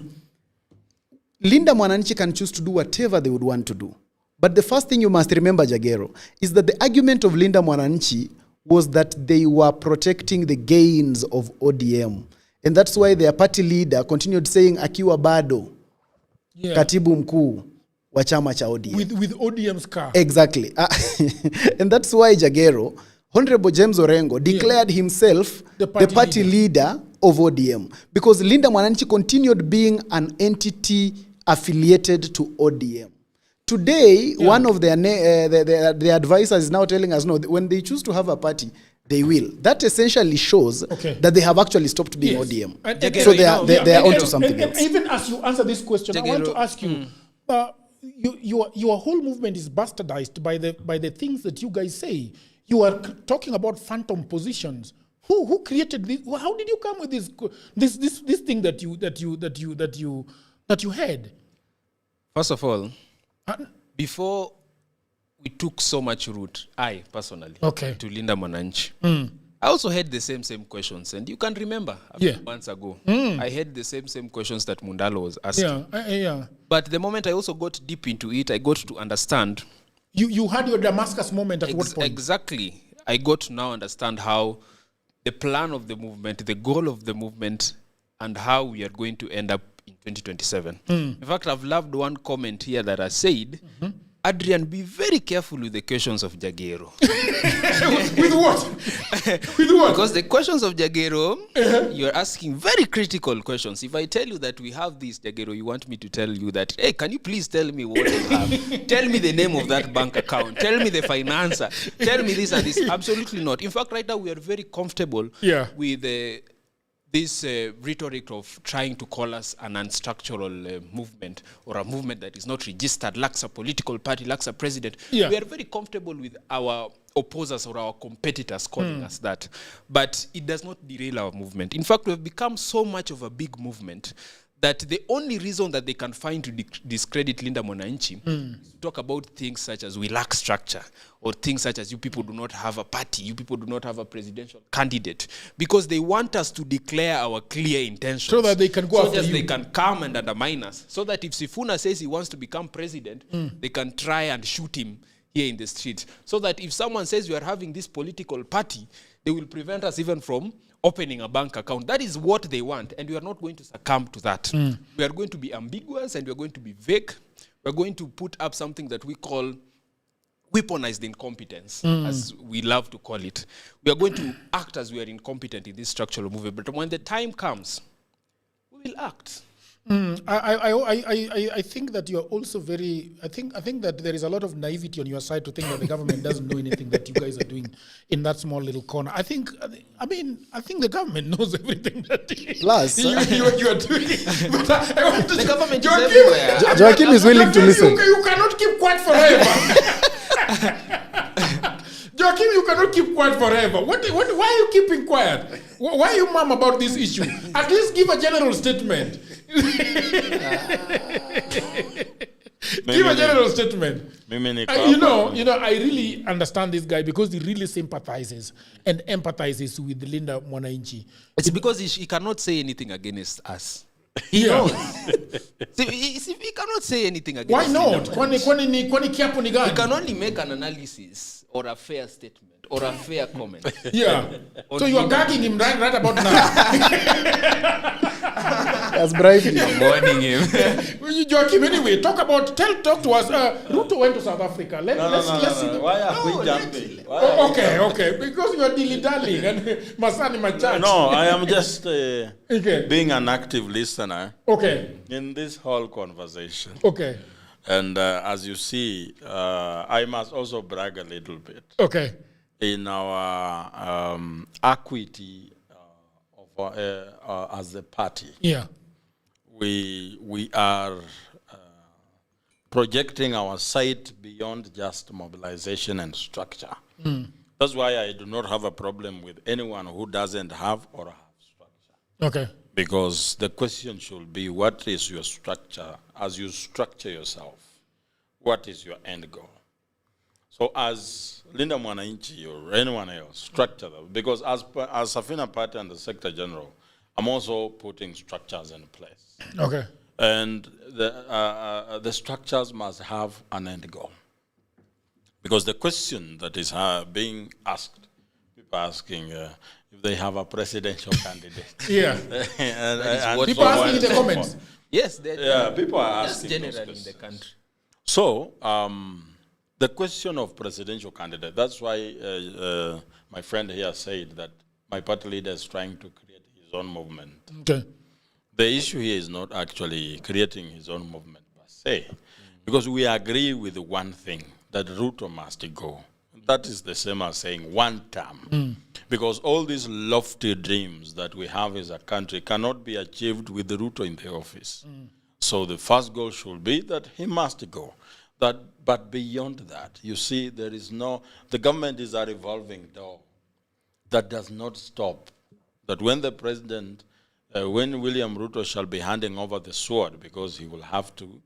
S10: Linda Mwananchi can choose to do whatever they would want to do. But the first thing you must remember, Jagero, is that the argument of Linda Mwananchi was that they were protecting the gains of ODM. And that's why their party leader continued saying, akiwa bado, katibu mkuu wa chama cha ODM.
S7: With ODM's car.
S10: Exactly. And that's why, Jagero, Honorable James Orengo declared himself the party leader of ODM. Because Linda Mwananchi continued being an entity affiliated to ODM. Today, one of their advisors is now telling us, no, when they choose to have a party, they will. That essentially shows that they have actually stopped being ODM. So they are onto something else.
S7: Even as you answer this question, I want to ask you, your whole movement is bastardized by the things that you guys say. You are talking about phantom positions. Who created this? How did you come with this thing that you had?
S11: First of all, before we took so much route, I personally, to Linda Mwananchi, I also had the same questions. And you can remember a few months ago, I had the same questions that Mundalo was asking. But the moment I also got deep into it, I got to understand.
S7: You had your Damascus moment at what point?
S11: Exactly. I got to now understand how the plan of the movement, the goal of the movement, and how we are going to end up in 2027. In fact, I've loved one comment here that I said,
S12: Adrian, be very careful with the questions of Jagero.
S8: With what? With what?
S12: Because the questions of Jagero, you're asking very critical questions. If I tell you that we have this, Jagero, you want me to tell you that, hey, can you please tell me what you have? Tell me the name of that bank account. Tell me the financer. Tell me this and this. Absolutely not. In fact, right now we are very comfortable with this rhetoric of trying to call us an unstructural movement or a movement that is not registered, lacks a political party, lacks a president. We are very comfortable with our opposers or our competitors calling us that. But it does not derail our movement. In fact, we have become so much of a big movement that the only reason that they can find to discredit Linda Mwananchi is to talk about things such as we lack structure, or things such as you people do not have a party, you people do not have a presidential candidate, because they want us to declare our clear intentions.
S8: So that they can go after you.
S12: So that they can come and undermine us. So that if Sifuna says he wants to become president, they can try and shoot him here in the street. So that if someone says we are having this political party, they will prevent us even from opening a bank account. That is what they want, and we are not going to succumb to that. We are going to be ambiguous, and we are going to be vague. We are going to put up something that we call weaponized incompetence, as we love to call it. We are going to act as we are incompetent in this structural movement, but when the time comes, we will act.
S8: I think that you are also very. I think that there is a lot of naivety on your side to think that the government doesn't know anything that you guys are doing in that small little corner. I think the government knows everything that
S10: Plus,
S8: you are doing. But I want to
S12: the government is
S8: Joachim,
S12: everywhere.
S10: Joachim is willing to listen.
S8: You cannot keep quiet forever. Joachim, you cannot keep quiet forever. Why are you keeping quiet? Why are you mum about this issue? At least give a general statement. Give a general statement. You know, I really understand this guy because he really sympathizes and empathizes with Linda Mwananchi.
S12: It's because he cannot say anything against us. He knows. He cannot say anything against us.
S8: Why not? He
S12: can only make an analysis or a fair statement or a fair comment.
S8: Yeah. So you are gagging him right about now.
S10: That's bribing.
S12: I'm warning him.
S8: Joachim, anyway, talk to us. Ruto went to South Africa. Let's see.
S9: Why are we jumping?
S8: Okay. Because you are dilly-dallying and Masani Machach.
S9: No, I am just being an active listener.
S8: Okay.
S9: In this whole conversation.
S8: Okay.
S9: And as you see, I must also brag a little bit.
S8: Okay.
S9: In our equity as a party.
S8: Yeah.
S9: We are projecting our sight beyond just mobilization and structure. That's why I do not have a problem with anyone who doesn't have or have structure.
S8: Okay.
S9: Because the question should be, what is your structure as you structure yourself? What is your end goal? So as Linda Mwananchi or anyone else, structure them. Because as Safina Party and the Secretary General, I'm also putting structures in place.
S8: Okay.
S9: And the structures must have an end goal. Because the question that is being asked, people asking if they have a presidential candidate.
S8: Yeah.
S9: and
S8: people
S9: so
S8: asking in the comments.
S12: Yes.
S9: People are asking
S12: generally in the country.
S9: So, the question of presidential candidate, that's why my friend here said that my party leader is trying to create his own movement.
S8: Okay.
S9: The issue here is not actually creating his own movement per se, because we agree with one thing, that Ruto must go. That is the same as saying one term. Because all these lofty dreams that we have as a country cannot be achieved with Ruto in the office. So the first goal should be that he must go. But beyond that, you see, the government is a revolving door that does not stop. That when the president, when William Ruto shall be handing over the sword, because he will have to,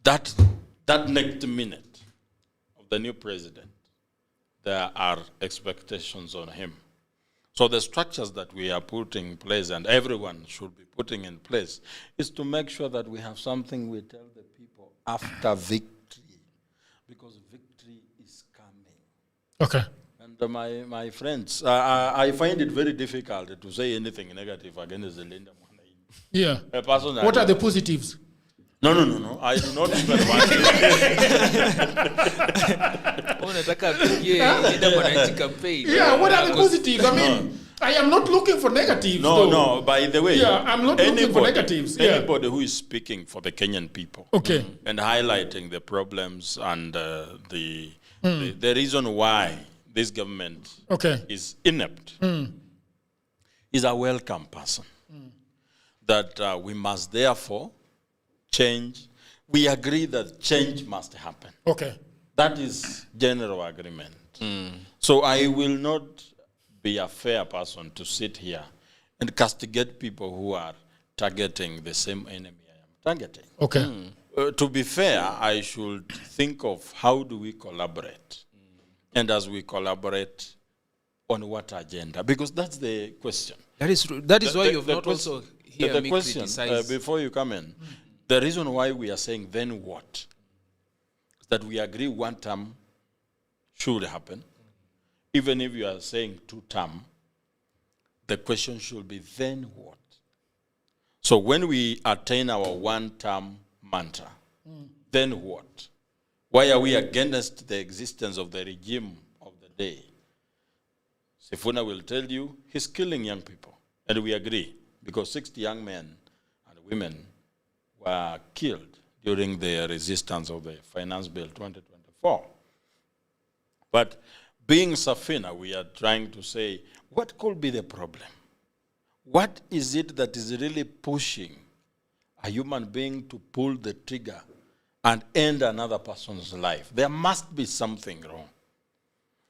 S9: that next minute of the new president, there are expectations on him. So the structures that we are putting in place, and everyone should be putting in place, is to make sure that we have something we tell the people after victory, because victory is coming.
S8: Okay.
S9: And my friends, I find it very difficult to say anything negative against Linda Mwananchi.
S8: Yeah.
S9: Personally,
S8: what are the positives?
S9: No. I do not even want to.
S12: Unataka apigie Linda Mwananchi campaign.
S8: Yeah, what are the positives? I mean, I am not looking for negatives.
S9: No. By the way,
S8: yeah, I'm not looking for negatives. Yeah.
S9: Anybody who is speaking for the Kenyan people,
S8: okay,
S9: and highlighting the problems and the reason why this government is inept, is a welcome person. That we must therefore change. We agree that change must happen.
S8: Okay.
S9: That is general agreement. So I will not be a fair person to sit here and castigate people who are targeting the same enemy I am targeting.
S8: Okay.
S9: To be fair, I should think of how do we collaborate. And as we collaborate, on what agenda? Because that's the question.
S12: That is true. That is why you've not also heard me criticize.
S9: Before you come in, the reason why we are saying then what? Is that we agree one term should happen. Even if you are saying 2 term, the question should be then what? So when we attain our 1 term mantra, then what? Why are we against the existence of the regime of the day? Sifuna will tell you he's killing young people. And we agree, because 60 young men and women were killed during the resistance of the Finance Bill 2024. But being Safina, we are trying to say, what could be the problem? What is it that is really pushing a human being to pull the trigger and end another person's life? There must be something wrong.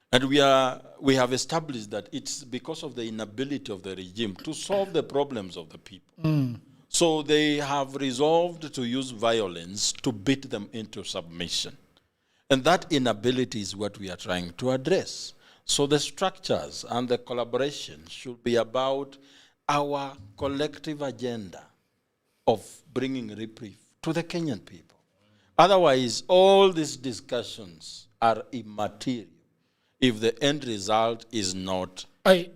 S9: And we have established that it's because of the inability of the regime to solve the problems of the people. So they have resolved to use violence to beat them into submission. And that inability is what we are trying to address. So the structures and the collaboration should be about our collective agenda of bringing reprieve to the Kenyan people. Otherwise, all these discussions are immaterial if the end result is not.
S8: I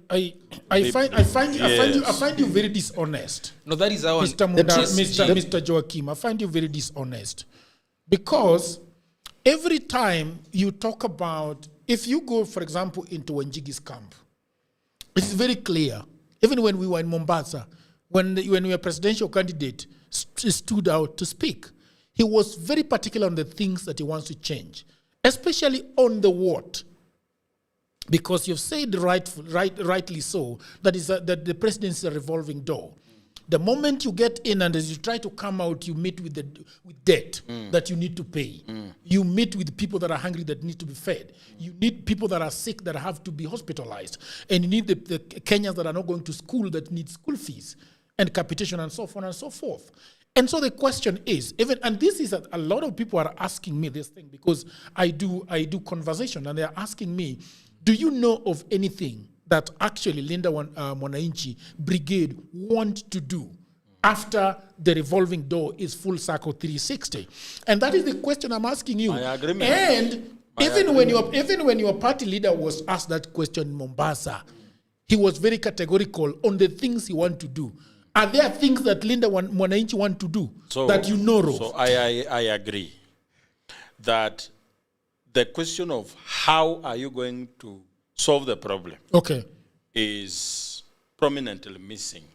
S8: find you very dishonest.
S12: No, that is our
S8: Mr. Joachim. I find you very dishonest, because every time you talk about, if you go, for example, into Wanjigi's camp, it's very clear. Even when we were in Mombasa, when your presidential candidate stood out to speak, he was very particular on the things that he wants to change, especially on the what. Because you've said rightly so, that the presidency is a revolving door. The moment you get in and as you try to come out, you meet with debt that you need to pay. You meet with people that are hungry that need to be fed. You need people that are sick that have to be hospitalized. And you need the Kenyans that are not going to school that need school fees and capitation and so on and so forth. And so the question is, and this is a lot of people are asking me this thing, because I do conversation and they're asking me, do you know of anything that actually Linda Mwananchi Brigade want to do after the revolving door is full circle 360? And that is the question I'm asking you.
S9: I agree.
S8: And even when your party leader was asked that question in Mombasa, he was very categorical on the things he want to do. Are there things that Linda Mwananchi want to do that you know of?
S9: So I agree that the question of how are you going to solve the problem is prominently missing.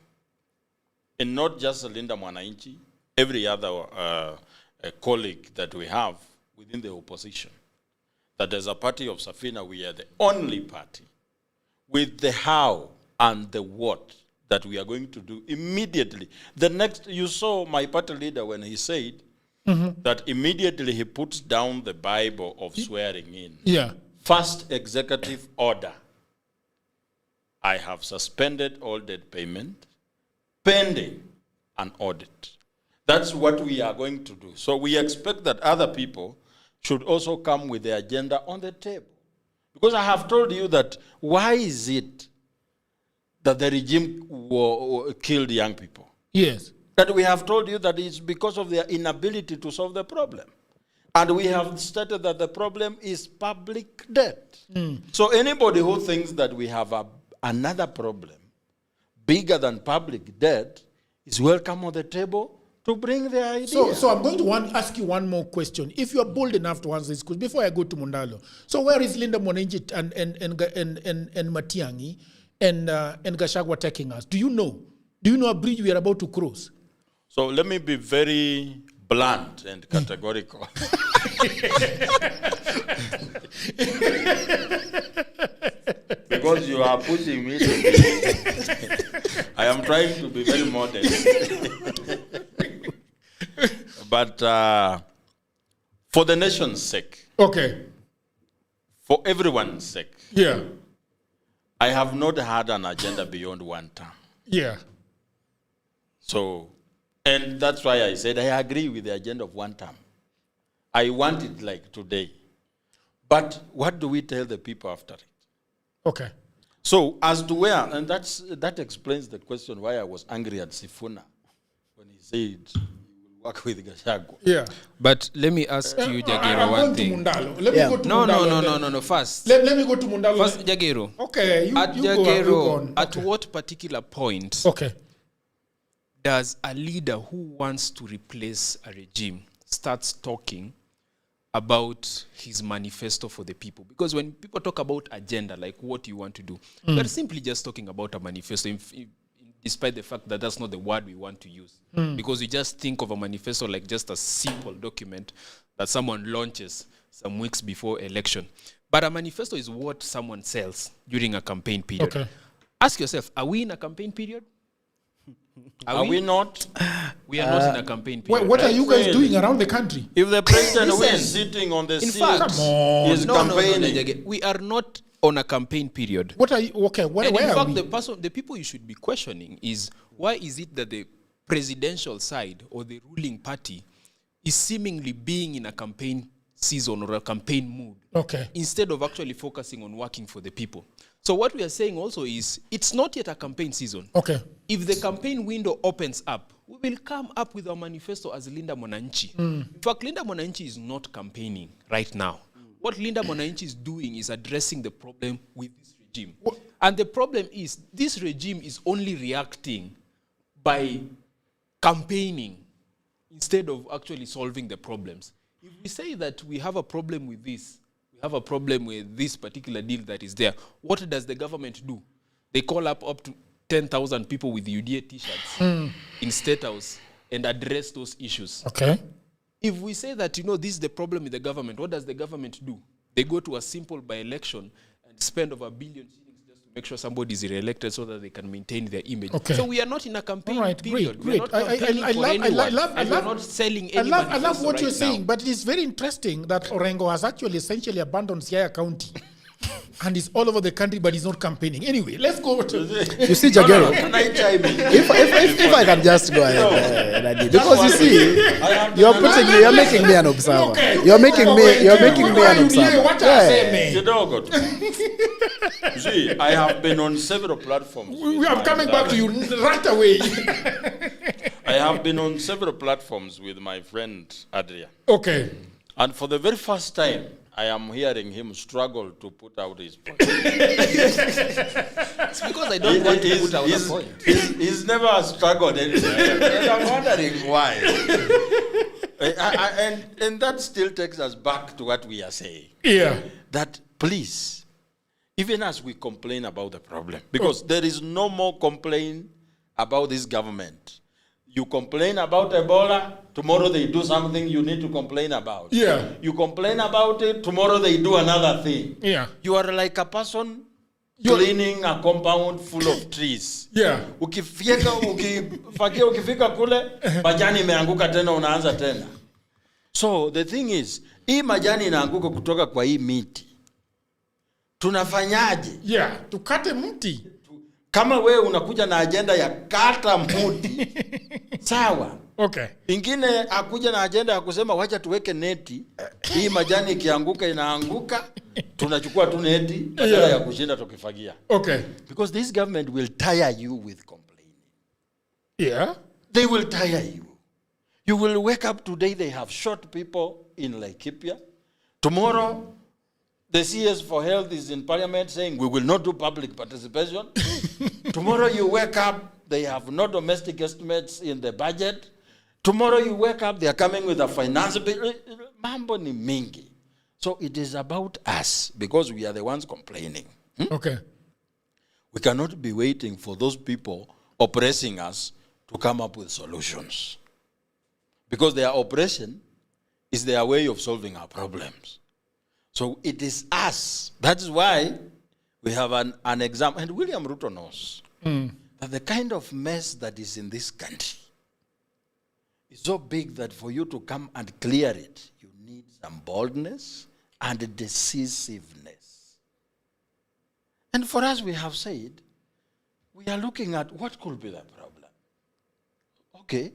S9: And not just Linda Mwananchi, every other colleague that we have within the opposition. That as a party of Safina, we are the only party with the how and the what that we are going to do immediately. You saw my party leader when he said that immediately he puts down the Bible of swearing in.
S8: Yeah.
S9: First executive order. I have suspended all debt payment pending an audit. That's what we are going to do. So we expect that other people should also come with the agenda on the table. Because I have told you that why is it that the regime killed young people?
S8: Yes.
S9: That we have told you that it's because of their inability to solve the problem. And we have stated that the problem is public debt. So anybody who thinks that we have another problem bigger than public debt is welcome on the table to bring the idea.
S7: So I'm going to ask you one more question. If you are bold enough to answer this, because before I go to Mundalo, so where is Linda Mwananchi and Matiang'i and Gachagua taking us? Do you know? Do you know a bridge we are about to cross?
S9: So let me be very blunt and categorical. Because you are pushing me to be, I am trying to be very modest. But for the nation's sake,
S7: okay,
S9: for everyone's sake,
S7: yeah,
S9: I have not had an agenda beyond one term.
S7: Yeah.
S9: So, and that's why I said I agree with the agenda of one term. I want it like today. But what do we tell the people after it?
S7: Okay.
S9: So as to where, and that explains the question why I was angry at Sifuna when he said he will work with Gachagua.
S7: Yeah.
S12: But let me ask you, Jagero, one thing.
S7: Let me go to Mundalo.
S12: No. First.
S7: Let me go to Mundalo.
S12: First, Jagero.
S7: Okay,
S12: at
S7: you
S12: Jagero,
S7: go on.
S12: at what particular point does a leader who wants to replace a regime starts talking about his manifesto for the people? Because when people talk about agenda, like what you want to do, they're simply just talking about a manifesto, despite the fact that that's not the word we want to use. Because we just think of a manifesto like just a simple document that someone launches some weeks before election. But a manifesto is what someone sells during a campaign period.
S7: Okay.
S12: Ask yourself, are we in a campaign period?
S9: Are we not?
S12: We are not in a campaign period.
S7: What are you guys doing around the country?
S9: If the president who
S12: Listen,
S9: is sitting on the
S12: in
S9: seat
S12: fact,
S9: is campaigning.
S12: No, we are not on a campaign period.
S7: What are you? Okay, where
S12: in
S7: are
S12: fact,
S7: we?
S12: the people you should be questioning is why is it that the presidential side or the ruling party is seemingly being in a campaign season or a campaign mood, instead of actually focusing on working for the people. So what we are saying also is it's not yet a campaign season.
S7: Okay.
S12: If the campaign window opens up, we will come up with our manifesto as Linda Mwananchi. In fact, Linda Mwananchi is not campaigning right now. What Linda Mwananchi is doing is addressing the problem with this regime. And the problem is this regime is only reacting by campaigning instead of actually solving the problems. If we say that we have a problem with this, we have a problem with this particular deal that is there, what does the government do? They call up to 10,000 people with UDA t-shirts in State House and address those issues.
S7: Okay.
S12: If we say that, this is the problem with the government, what does the government do? They go to a simple by-election and spend over $1 billion just to make sure somebody is re-elected so that they can maintain their image.
S7: Okay.
S12: So we are not in a campaign period.
S7: Great.
S12: We're not selling any
S7: I love what you're
S12: right
S7: saying,
S12: now.
S7: but it's very interesting that Orengo has actually essentially abandoned Siaya County. And he's all over the country, but he's not campaigning. Anyway, let's go to...
S10: You see, Jagero,
S9: Can I chime in?
S10: if I can just go ahead, Nadi, because you see, you're making me an observer. You're making me an observer.
S9: Kidogo tu. See, I have been on several platforms.
S7: We are coming back to you right away.
S9: I have been on several platforms with my friend Adrian.
S7: Okay.
S9: And for the very first time, I am hearing him struggle to put out his point.
S12: It's because I don't want to put out a point.
S9: He's never struggled anywhere. And I'm wondering why. And that still takes us back to what we are saying.
S7: Yeah.
S9: That please, even as we complain about the problem, because there is no more complaint about this government. You complain about Ebola, tomorrow they do something you need to complain about.
S7: Yeah.
S9: You complain about it, tomorrow they do another thing.
S7: Yeah.
S9: You are like a person cleaning a compound full of trees.
S7: Yeah.
S9: Ukifika kule, majani imeanguka tena unaanza tena. So the thing is, hii majani inaanguka kutoka kwa hii miti. Tunafanyaje?
S7: Yeah, tukate mti.
S9: Kama wewe unakuja na agenda ya kata mti, sawa.
S7: Okay.
S9: Ingine akuja na agenda ya kusema wacha tuweke neti, hii majani ikianguka inaanguka, tunachukua tu neti badala ya kushinda tukifagia.
S7: Okay.
S9: Because this government will tire you with complaining.
S7: Yeah.
S9: They will tire you. You will wake up today, they have shot people in Laikipia. Tomorrow, the CS for Health is in Parliament saying we will not do public participation. Tomorrow you wake up, they have no domestic estimates in the budget. Tomorrow you wake up, they are coming with a finance bill. Mambo ni mingi. So it is about us because we are the ones complaining.
S7: Okay.
S9: We cannot be waiting for those people oppressing us to come up with solutions. Because their oppression is their way of solving our problems. So it is us. That is why we have an example. And William Ruto knows that the kind of mess that is in this country is so big that for you to come and clear it, you need some boldness and decisiveness. And for us, we have said, we are looking at what could be the problem. Okay,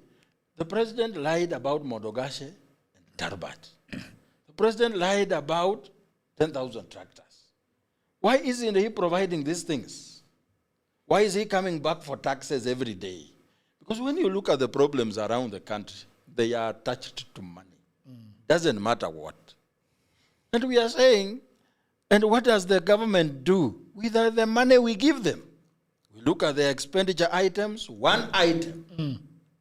S9: the president lied about Modogashe and Darbat. The president lied about 10,000 tractors. Why isn't he providing these things? Why is he coming back for taxes every day? Because when you look at the problems around the country, they are attached to money. Doesn't matter what. And we are saying, and what does the government do with the money we give them? We look at the expenditure items, one item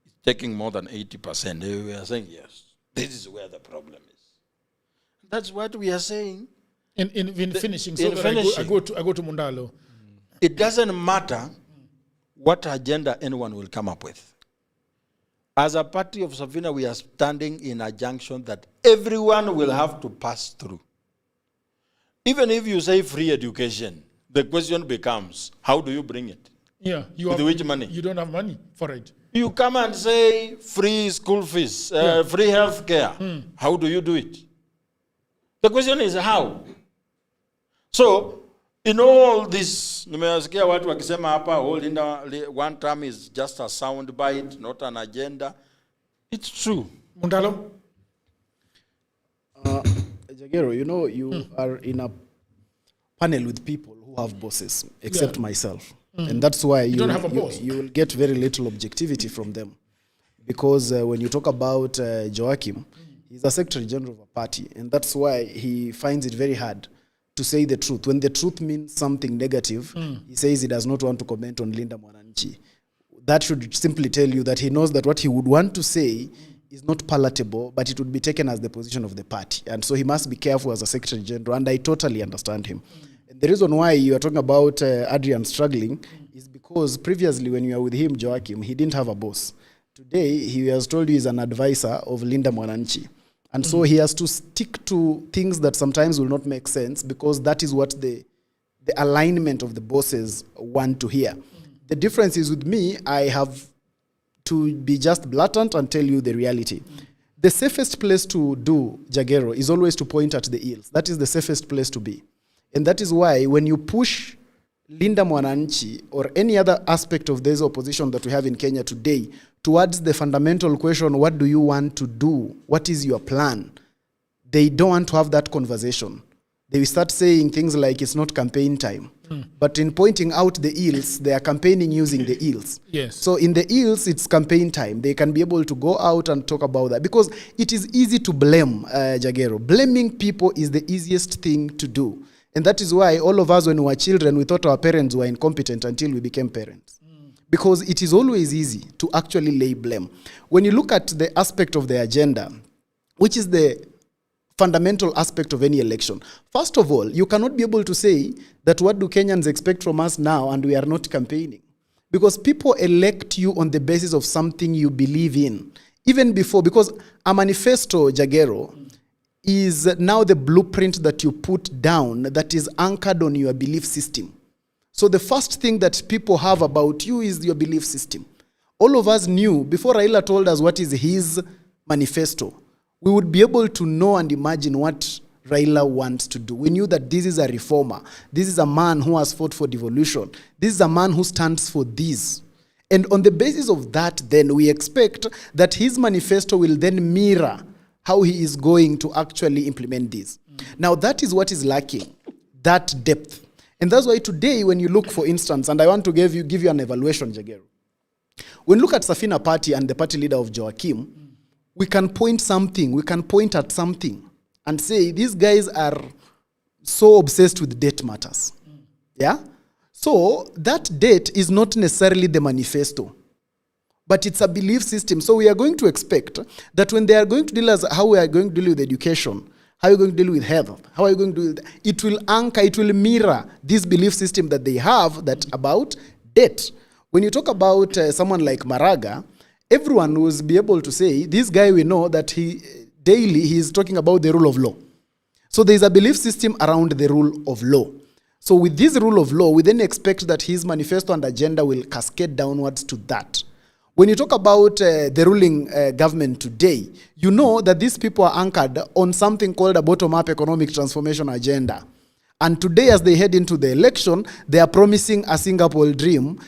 S9: is taking more than 80%. We are saying, yes, this is where the problem is. That's what we are saying.
S7: In finishing, so
S9: in
S7: that
S9: finishing,
S7: I go to Mundalo.
S9: It doesn't matter what agenda anyone will come up with. As a party of Safina, we are standing in a junction that everyone will have to pass through. Even if you say free education, the question becomes, how do you bring it?
S7: Yeah,
S9: with which money?
S7: You don't have money for it.
S9: You come and say free school fees, free health care. How do you do it? The question is how. So, in all this, nimesikia watu wakisema hapa, one term is just a sound bite, not an agenda. It's true.
S7: Mundalo?
S10: Jagero, you know, you are in a panel with people who have bosses, except myself. And that's why you
S7: don't have a boss.
S10: You will get very little objectivity from them. Because when you talk about Joachim, he's a secretary general of a party. And that's why he finds it very hard to say the truth. When the truth means something negative, he says he does not want to comment on Linda Mwananchi. That should simply tell you that he knows that what he would want to say is not palatable, but it would be taken as the position of the party. And so he must be careful as a secretary general, and I totally understand him. And the reason why you are talking about Adrian struggling is because previously when you were with him, Joachim, he didn't have a boss. Today, he has told you he's an advisor of Linda Mwananchi. And so he has to stick to things that sometimes will not make sense because that is what the alignment of the bosses want to hear. The difference is with me, I have to be just blatant and tell you the reality. The safest place to do, Jagero, is always to point at the ills. That is the safest place to be. And that is why when you push Linda Mwananchi or any other aspect of this opposition that we have in Kenya today towards the fundamental question, what do you want to do? What is your plan? They don't want to have that conversation. They will start saying things like it's not campaign time. But in pointing out the ills, they are campaigning using the ills.
S7: Yes.
S10: So in the ills, it's campaign time. They can be able to go out and talk about that because it is easy to blame, Jagero. Blaming people is the easiest thing to do. And that is why all of us, when we were children, we thought our parents were incompetent until we became parents. Because it is always easy to actually lay blame. When you look at the aspect of the agenda, which is the fundamental aspect of any election, first of all, you cannot be able to say that what do Kenyans expect from us now and we are not campaigning. Because people elect you on the basis of something you believe in. Even before, because a manifesto, Jagero, is now the blueprint that you put down that is anchored on your belief system. So the first thing that people have about you is your belief system. All of us knew, before Raila told us what is his manifesto, we would be able to know and imagine what Raila wants to do. We knew that this is a reformer. This is a man who has fought for devolution. This is a man who stands for this. And on the basis of that, then we expect that his manifesto will then mirror how he is going to actually implement this. Now, that is what is lacking, that depth. And that's why today, when you look, for instance, and I want to give you an evaluation, Jagero. When you look at Safina Party and the party leader of Joachim, we can point at something and say, these guys are so obsessed with debt matters. Yeah? So, that debt is not necessarily the manifesto. but it's a belief system. So we are going to expect that when they are going to deal as how we are going to deal with education, how are you going to deal with health, how are you going to deal with, it will anchor, it will mirror this belief system that they have that about debt. When you talk about someone like Maraga, everyone will be able to say, this guy, we know that he is talking about the rule of law. So there is a belief system around the rule of law. So with this rule of law, we then expect that his manifesto and agenda will cascade downwards to that. When you talk about the ruling government today, you know that these people are anchored on something called a bottom-up economic transformation agenda. And today, as they head into the election, they are promising a Singapore dream.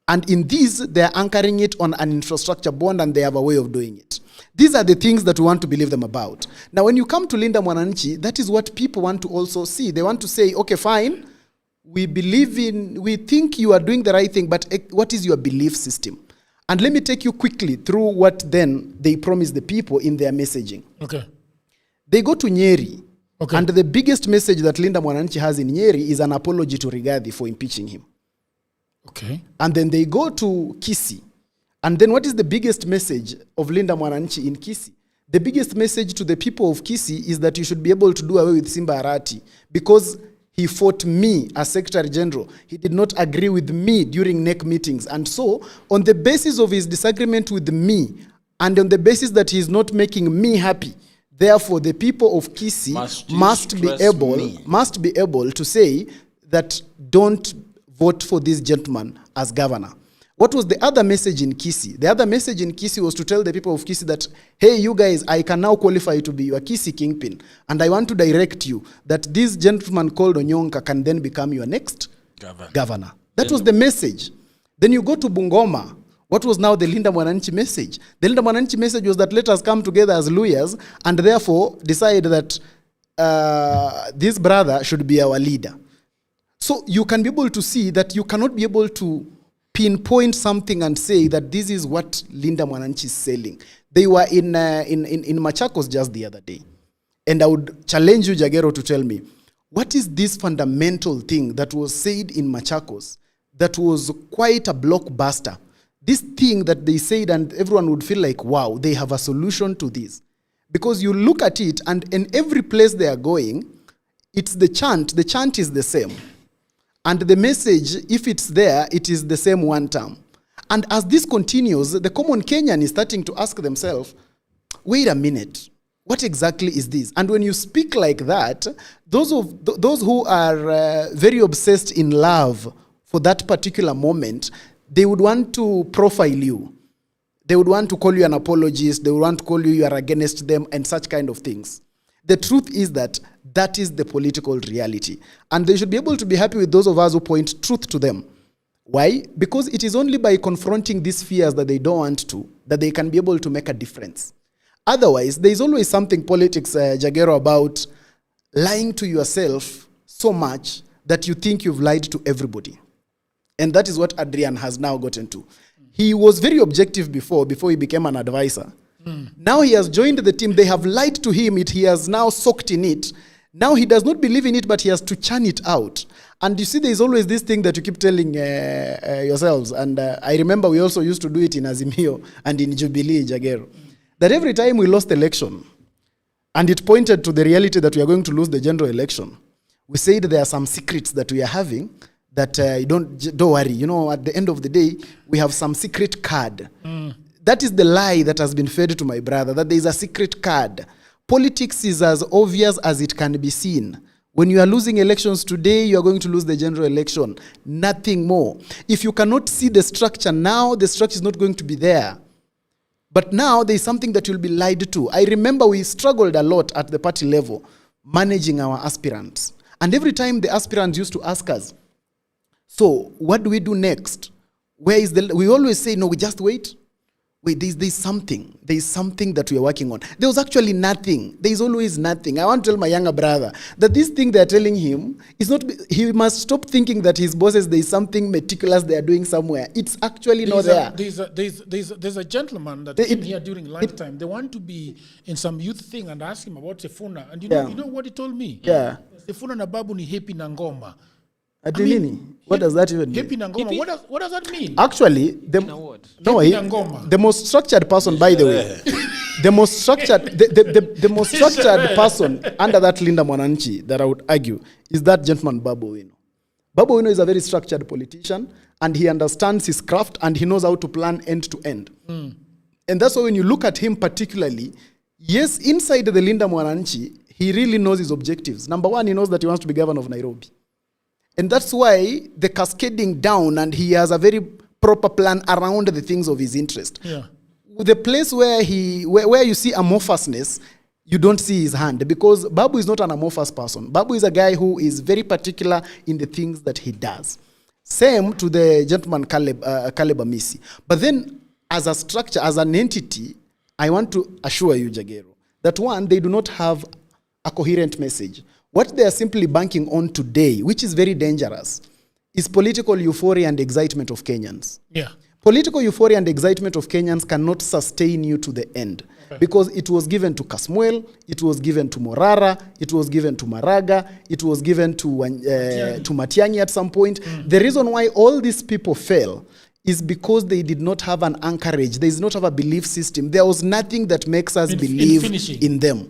S10: And in this, they are anchoring it on an infrastructure bond, and they have a way of doing it. These are the things that we want to believe them about. Now, when you come to Linda Mwananchi, that is what people want to also see. They want to say, okay, fine, we think you are doing the right thing, but what is your belief system? And let me take you quickly through what then they promise the people in their messaging.
S7: Okay.
S10: They go to Nyeri,
S7: okay,
S10: and the biggest message that Linda Mwananchi has in Nyeri is an apology to Rigathi for impeaching him.
S7: Okay.
S10: And then they go to Kisii. And then what is the biggest message of Linda Mwananchi in Kisii? The biggest message to the people of Kisii is that you should be able to do away with Simba Arati because he fought me as Secretary General. He did not agree with me during NEC meetings. And so, on the basis of his disagreement with me, and on the basis that he is not making me happy, therefore the people of Kisii must be able to say that don't vote for this gentleman as governor. What was the other message in Kisii? The other message in Kisii was to tell the people of Kisii that, hey, you guys, I can now qualify to be your Kisii kingpin. And I want to direct you that this gentleman called Onyonka can then become your next governor. That was the message. Then you go to Bungoma. What was now the Linda Mwananchi message? The Linda Mwananchi message was that let us come together as lawyers and therefore decide that this brother should be our leader. So you can be able to see that you cannot be able to pinpoint something and say that this is what Linda Mwananchi is selling. They were in Machakos just the other day. And I would challenge you, Jagero, to tell me, what is this fundamental thing that was said in Machakos that was quite a blockbuster? This thing that they said and everyone would feel like, wow, they have a solution to this. Because you look at it and in every place they are going, it's the chant is the same. And the message, if it's there, it is the same one term. And as this continues, the common Kenyan is starting to ask themselves, wait a minute, what exactly is this? And when you speak like that, those who are very obsessed in love for that particular moment, they would want to profile you. They would want to call you an apologist. They would want to call you are against them and such kind of things. The truth is that that is the political reality. And they should be able to be happy with those of us who point truth to them. Why? Because it is only by confronting these fears that they don't want to, that they can be able to make a difference. Otherwise, there is always something politics, Jagero, about lying to yourself so much that you think you've lied to everybody. And that is what Adrian has now gotten to. He was very objective before he became an advisor. Now he has joined the team. They have lied to him. He has now soaked in it. Now he does not believe in it, but he has to churn it out. And you see, there is always this thing that you keep telling yourselves. And I remember we also used to do it in Azimio and in Jubilee, Jagero. That every time we lost election, and it pointed to the reality that we are going to lose the general election, we said there are some secrets that we are having that don't worry. You know, at the end of the day, we have some secret card. That is the lie that has been fed to my brother, that there is a secret card. Politics is as obvious as it can be seen. When you are losing elections today, you are going to lose the general election. Nothing more. If you cannot see the structure now, the structure is not going to be there. But now there is something that you'll be lied to. I remember we struggled a lot at the party level, managing our aspirants. And every time the aspirants used to ask us, so what do we do next? We always say, no, we just wait. Wait, there's something. There's something that we are working on. There was actually nothing. There is always nothing. I want to tell my younger brother that this thing they're telling him is not, he must stop thinking that his bosses, there is something meticulous they are doing somewhere. It's actually not there.
S7: There's a gentleman that came here during lunchtime. They want to be in some youth thing and ask him about Sifuna. And you know what he told me?
S10: Yeah.
S7: Sifuna na babu ni happy na ngoma.
S10: What does that even mean?
S7: Happy na ngoma. What does that mean?
S10: Actually, No, the most structured person, by the way, the most structured person under that Linda Mwananchi that I would argue is that gentleman Babu Owino. Babu Owino is a very structured politician, and he understands his craft, and he knows how to plan end to end. And that's why when you look at him particularly, yes, inside the Linda Mwananchi, he really knows his objectives. Number one, he knows that he wants to be governor of Nairobi. And that's why the cascading down, and he has a very proper plan around the things of his interest.
S7: Yeah.
S10: The place where you see amorphousness, you don't see his hand, because Babu is not an amorphous person. Babu is a guy who is very particular in the things that he does. Same to the gentleman Caleb Amisi. But then as a structure, as an entity, I want to assure you, Jagero, that one, they do not have a coherent message. What they are simply banking on today, which is very dangerous, is political euphoria and excitement of Kenyans.
S7: Yeah.
S10: Political euphoria and excitement of Kenyans cannot sustain you to the end. Okay. Because it was given to Kasmuel, it was given to Morara, it was given to Maraga, it was given to Matiang'i at some point. The reason why all these people fell is because they did not have an anchorage. They did not have a belief system. There was nothing that makes us believe in them.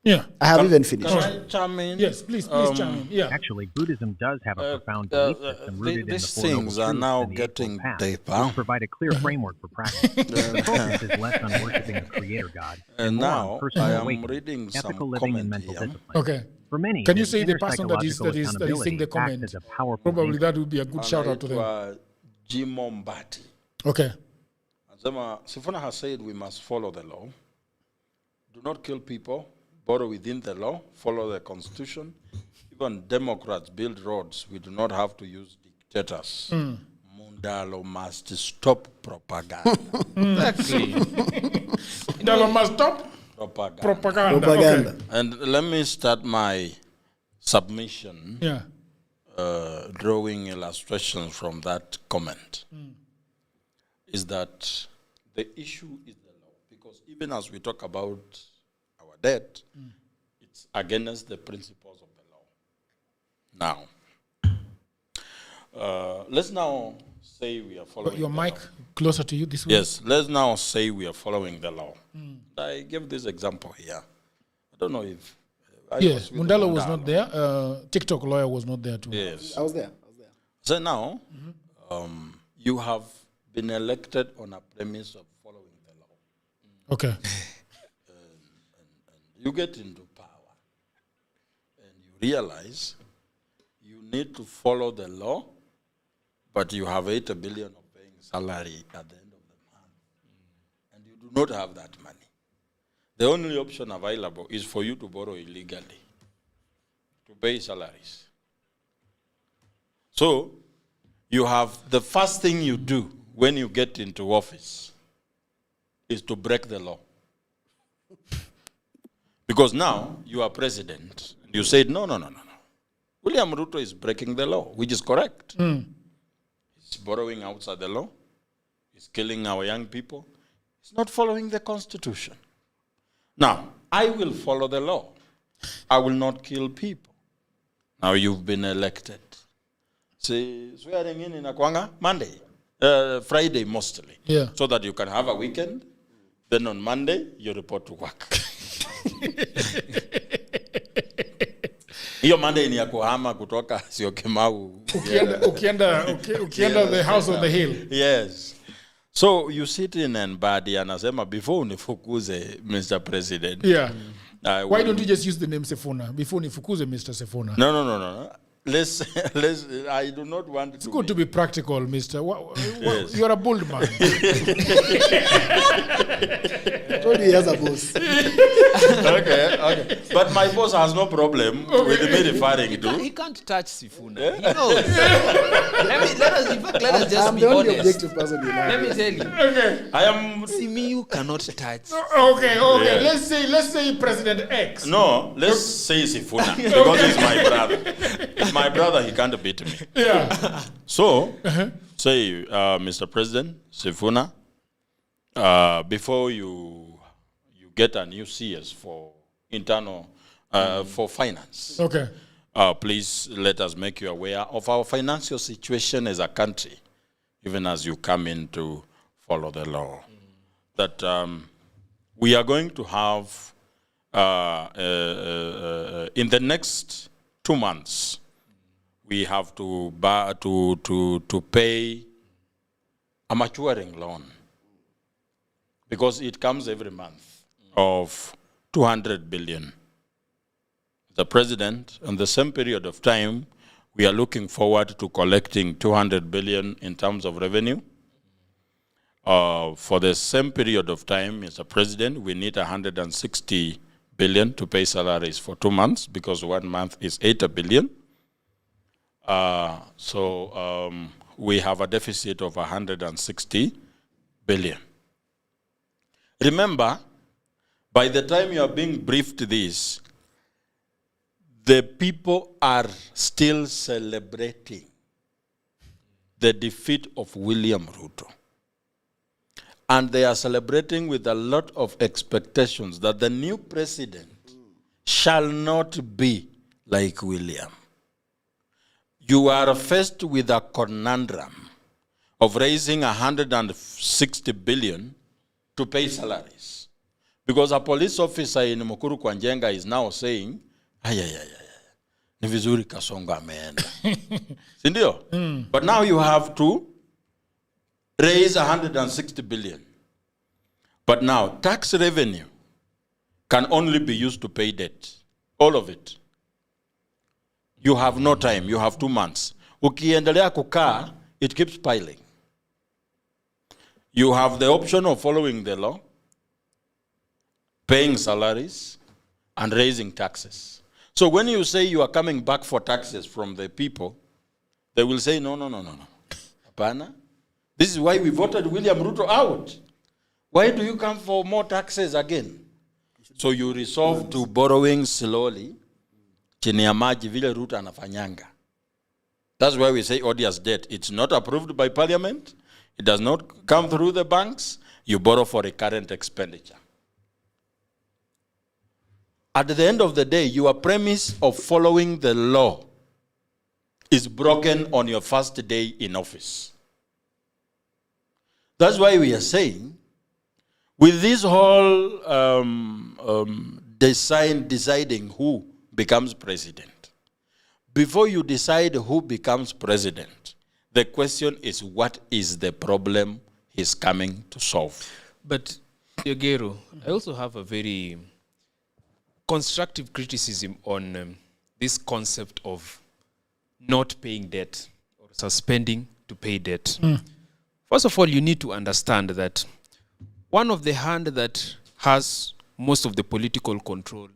S7: Yeah.
S10: I have even finished.
S9: Can I chime in?
S7: Yes, please chime in. Yeah.
S13: Actually, Buddhism does have a profound belief system rooted in the
S9: these
S13: Four Noble
S9: things are
S13: Truths
S9: now
S13: and the
S9: getting
S13: Eightfold Path,
S9: deeper.
S13: which provide a clear framework for practice. The focus is less on worshiping a creator God
S9: And
S13: more on
S9: now
S13: personal
S9: I am
S13: awakening,
S9: reading some
S13: ethical living, and
S9: comment
S13: mental
S9: here.
S13: discipline.
S7: Okay.
S13: For many,
S7: Can you
S13: this
S7: say the
S13: inner
S7: person that is
S13: psychological
S7: saying the
S13: accountability
S7: comment?
S13: acts as a powerful
S7: Probably
S13: anchor.
S7: that would be a good shout out to them.
S9: Anaitwa Jimo Mbati.
S7: Okay.
S9: Anasema, Sifuna has said we must follow the law. Do not kill people. Borrow within the law. Follow the constitution. Even Democrats build roads. We do not have to use dictators. Mundalo must stop propaganda.
S7: Exactly. Mundalo must stop propaganda. Okay.
S9: And let me start my submission.
S7: Yeah.
S9: Drawing illustrations from that comment. Is that the issue is the law. Because even as we talk about our debt, it's against the principles of the law. Now, let's now say we are following
S7: your
S9: the
S7: mic
S9: law.
S7: closer to you this way.
S9: Yes, let's now say we are following the law. I give this example here. I don't know if...
S7: Yes, Mundalo was not there. TikTok lawyer was not there too.
S9: Yes.
S10: I was there.
S9: So now, you have been elected on a premise of following the law.
S7: Okay.
S9: And you get into power and you realize you need to follow the law, but you have 8 billion of paying salary at the end of the month. And you do not have that money. The only option available is for you to borrow illegally to pay salaries. So, you have the first thing you do when you get into office is to break the law. Because now you are president. And you said, no. William Ruto is breaking the law, which is correct. He's borrowing outside the law. He's killing our young people. He's not following the Constitution. Now, I will follow the law. I will not kill people. Now you've been elected. See, swearing in inakuanga Monday, Friday mostly.
S7: Yeah.
S9: So that you can have a weekend. Then on Monday, you report to work. Hiyo Monday ni ya kuhama kutoka Syokimau.
S7: Ukienda the house on the hill.
S9: Yes. So you sit in and Badi anasema before unifukuze Mr. President.
S7: Yeah. Why don't you just use the name Sifuna before unifukuze Mr. Sifuna?
S9: No. Let's I do not want
S7: it's good to be practical, Mr.
S9: Yes.
S7: You're a bold man.
S10: Told you he has a boss.
S9: Okay. But my boss has no problem with me referring to.
S12: He can't touch Sifuna. He knows. let us just
S10: I'm
S12: be
S10: the only
S12: honest.
S10: objective person you know.
S12: Let me tell you.
S7: Okay.
S9: I am.
S12: Simiyu cannot touch.
S7: Okay.
S9: Yeah.
S7: Let's say President X.
S9: No, let's say Sifuna because he's my brother. He's my brother. He can't beat me.
S7: Yeah.
S9: So say, Mr. President Sifuna, before you get a new CS for internal for finance.
S7: Okay.
S9: Please let us make you aware of our financial situation as a country, even as you come into follow the law. That we are going to have, in the next 2 months, we have to pay a maturing loan, because it comes every month, of 200 billion. The president, in the same period of time, we are looking forward to collecting 200 billion in terms of revenue. For the same period of time, Mr. President, we need 160 billion to pay salaries for 2 months, because 1 month is 80 billion. We have a deficit of 160 billion. Remember, by the time you are being briefed this, the people are still celebrating the defeat of William Ruto. And they are celebrating with a lot of expectations that the new president shall not be like William. You are faced with a conundrum of raising 160 billion to pay salaries. Because a police officer in Mukuru Kwanjenga is now saying, ni vizuri Kasongo ameenda. Sindio? But now you have to raise 160 billion. But now, tax revenue can only be used to pay debt. All of it. You have no time. You have 2 months. Ukiendelea kukaa, it keeps piling. You have the option of following the law, paying salaries, and raising taxes. So when you say you are coming back for taxes from the people, they will say, no. Apana. This is why we voted William Ruto out. Why do you come for more taxes again? So you resolve to borrowing slowly, chini ya maji vile Ruto anafanyanga. That's why we say odious debt. It's not approved by parliament. It does not come through the banks. You borrow for recurrent expenditure. At the end of the day, your premise of following the law is broken on your first day in office. That's why we are saying, with this whole deciding who becomes president, before you decide who becomes president, the question is, what is the problem he's coming to solve?
S12: But, Yogero, I also have a very constructive criticism on this concept of not paying debt or suspending to pay debt. First of all, you need to understand that one of the hand that has most of the political control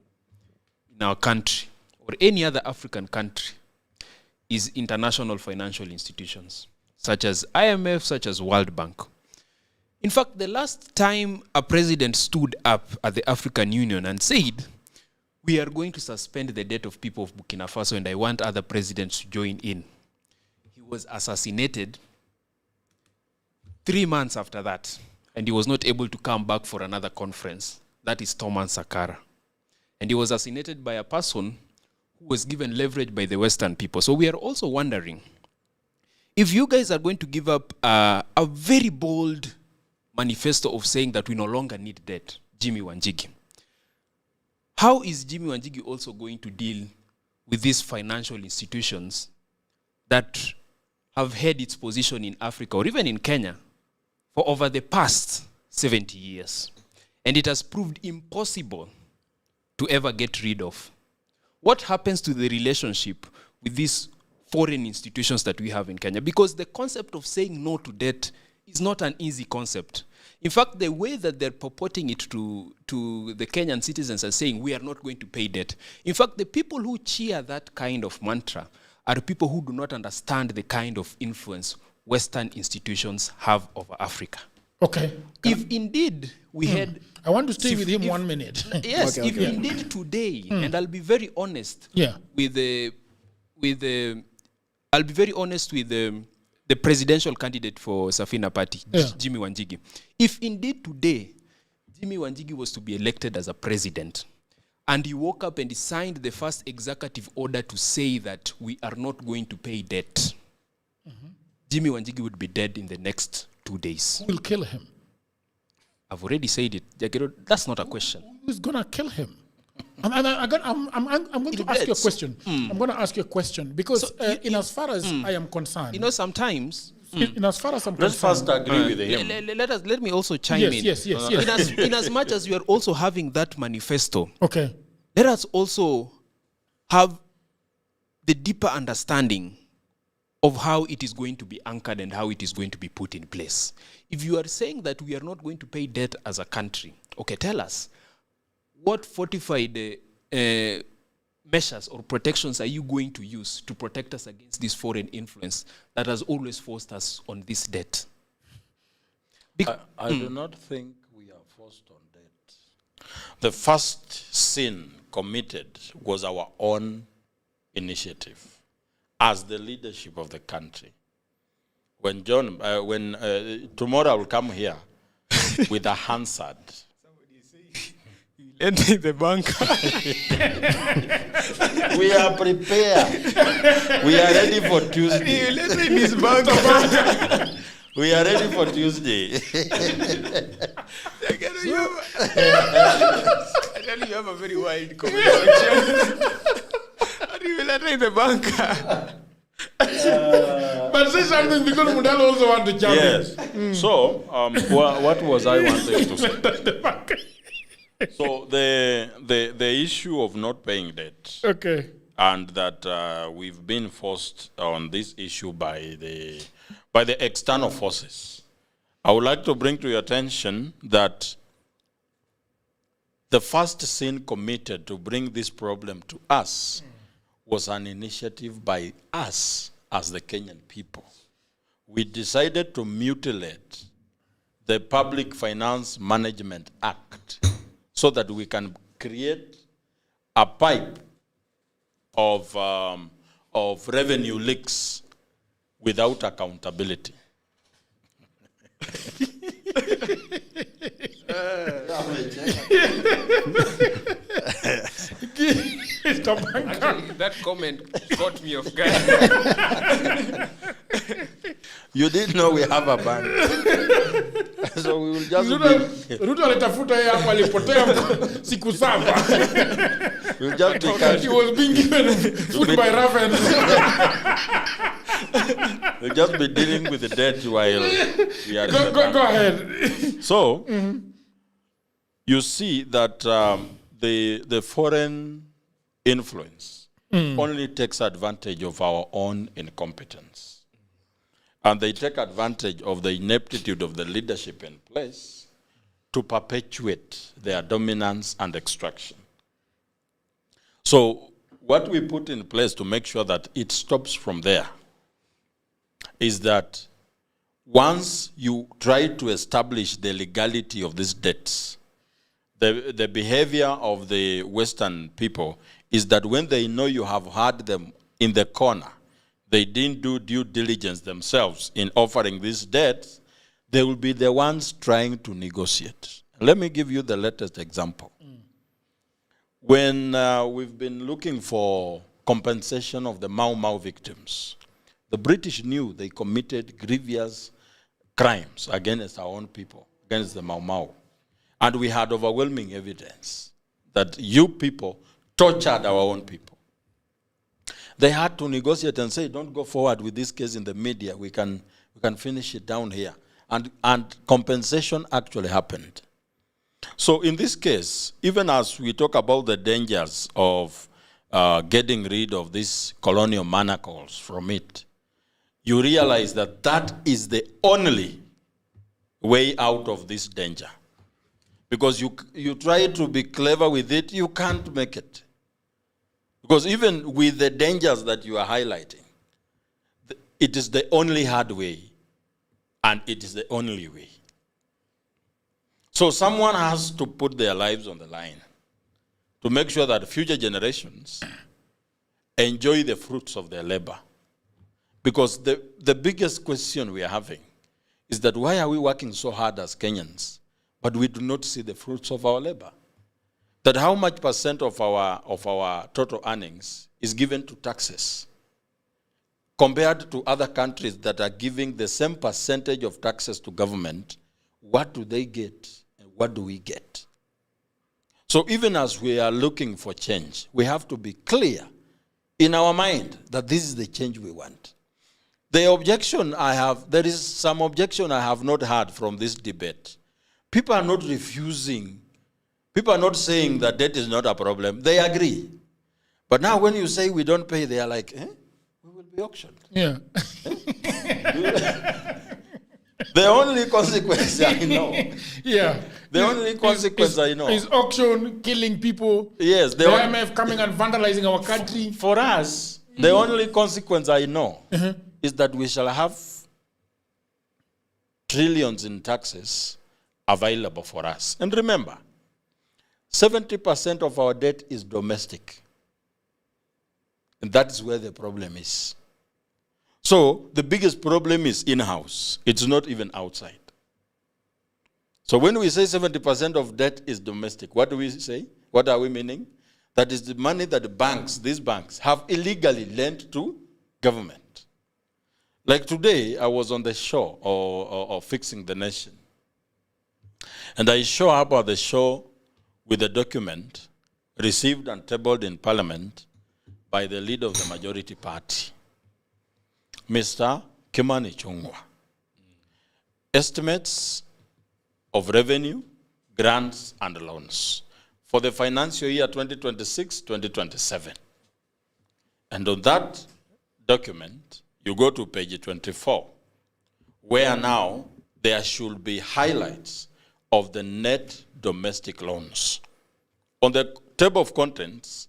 S12: in our country or any other African country is international financial institutions, such as IMF, such as World Bank. In fact, the last time a president stood up at the African Union and said, we are going to suspend the debt of people of Burkina Faso and I want other presidents to join in, he was assassinated 3 months after that, and he was not able to come back for another conference. That is Thomas Sankara. And he was assassinated by a person who was given leverage by the Western people. So we are also wondering, if you guys are going to give up a very bold manifesto of saying that we no longer need debt, Jimmy Wanjigi, how is Jimmy Wanjigi also going to deal with these financial institutions that have held its position in Africa or even in Kenya for over the past 70 years? And it has proved impossible to ever get rid of. What happens to the relationship with these foreign institutions that we have in Kenya? Because the concept of saying no to debt is not an easy concept. In fact, the way that they're purporting it to the Kenyan citizens and saying we are not going to pay debt. In fact, the people who cheer that kind of mantra are people who do not understand the kind of influence Western institutions have over Africa.
S7: Okay.
S12: If indeed we had...
S7: I want to stay with him 1 minute.
S12: Yes, if indeed today, and I'll be very honest with the presidential candidate for Safina Party, Jimmy Wanjigi. If indeed today Jimmy Wanjigi was to be elected as a president, and he woke up and he signed the first executive order to say that we are not going to pay debt, Jimmy Wanjigi would be dead in the next 2 days.
S7: Who will kill him?
S12: I've already said it. Jagero, that's not a question.
S7: Who's gonna kill him? I'm going to ask you a question. I'm going to ask you a question because in as far as I am concerned,
S12: You know, sometimes...
S7: in as far as I'm
S9: Let's
S7: concerned,
S9: first agree with him.
S12: Let me also chime in.
S7: Yes.
S12: In as much as we are also having that manifesto,
S7: Okay.
S12: let us also have the deeper understanding of how it is going to be anchored and how it is going to be put in place. If you are saying that we are not going to pay debt as a country, okay, tell us, what fortified measures or protections are you going to use to protect us against this foreign influence that has always forced us on this debt?
S9: I do not think we are forced on debt. The first sin committed was our own initiative as the leadership of the country. When tomorrow I will come here with a Hansard.
S12: Enter the bunker.
S9: We are prepared. We are ready for Tuesday. We are ready for Tuesday.
S12: I tell you have a very wild comment section. And you will enter the bunker.
S7: But say something because Mundalo also want to jump in.
S9: Yes. So, what was I wanting to say? So the issue of not paying debt,
S7: Okay.
S9: and that we've been forced on this issue by the external forces. I would like to bring to your attention that the first sin committed to bring this problem to us was an initiative by us as the Kenyan people. We decided to mutilate the Public Finance Management Act so that we can create a pipe of revenue leaks without accountability.
S12: Actually, that comment caught me off guard.
S9: You didn't know we have a bank. So we will just
S7: Ruto alitafuta yeye hapo alipotea siku 7.
S9: We'll just be
S7: He was being given food by ravens.
S9: We'll just be dealing with the debt while we are
S7: Go ahead.
S9: So, you see that the foreign influence only takes advantage of our own incompetence. And they take advantage of the ineptitude of the leadership in place to perpetuate their dominance and extraction. So what we put in place to make sure that it stops from there is that once you try to establish the legality of these debts, the behavior of the Western people is that when they know you have had them in the corner, they didn't do due diligence themselves in offering these debts, they will be the ones trying to negotiate. Let me give you the latest example. When we've been looking for compensation of the Mau Mau victims, the British knew they committed grievous crimes against our own people, against the Mau Mau. And we had overwhelming evidence that you people tortured our own people. They had to negotiate and say, don't go forward with this case in the media. We can finish it down here. And compensation actually happened. So in this case, even as we talk about the dangers of getting rid of these colonial manacles from it, you realize that that is the only way out of this danger. Because you try to be clever with it, you can't make it. Because even with the dangers that you are highlighting, it is the only hard way, and it is the only way. So someone has to put their lives on the line to make sure that future generations enjoy the fruits of their labor. Because the biggest question we are having is that why are we working so hard as Kenyans, but we do not see the fruits of our labor? That how much % of our total earnings is given to taxes? compared to other countries that are giving the same percentage of taxes to government, what do they get and what do we get? So even as we are looking for change, we have to be clear in our mind that this is the change we want. The objection I have, there is some objection I have not heard from this debate. People are not refusing. People are not saying that debt is not a problem. They agree. But now when you say we don't pay, they are like, we will be auctioned.
S7: Yeah.
S9: The only consequence I know.
S7: Yeah.
S9: The only consequence I know.
S7: Is auction, killing people.
S9: Yes.
S7: The IMF coming and vandalizing our country.
S9: For us, the only consequence I know is that we shall have trillions in taxes available for us. And remember, 70% of our debt is domestic. And that is where the problem is. So the biggest problem is in-house. It's not even outside. So when we say 70% of debt is domestic, what do we say? What are we meaning? That is the money that the banks, these banks, have illegally lent to government. Like today, I was on the show of Fixing the Nation. And I show up at the show with a document received and tabled in Parliament by the leader of the majority party, Mr. Kimani Ichung'wah. Estimates of revenue, grants, and loans for the financial year 2026-2027. And on that document, you go to page 24, where now there should be highlights of the net domestic loans. On the table of contents,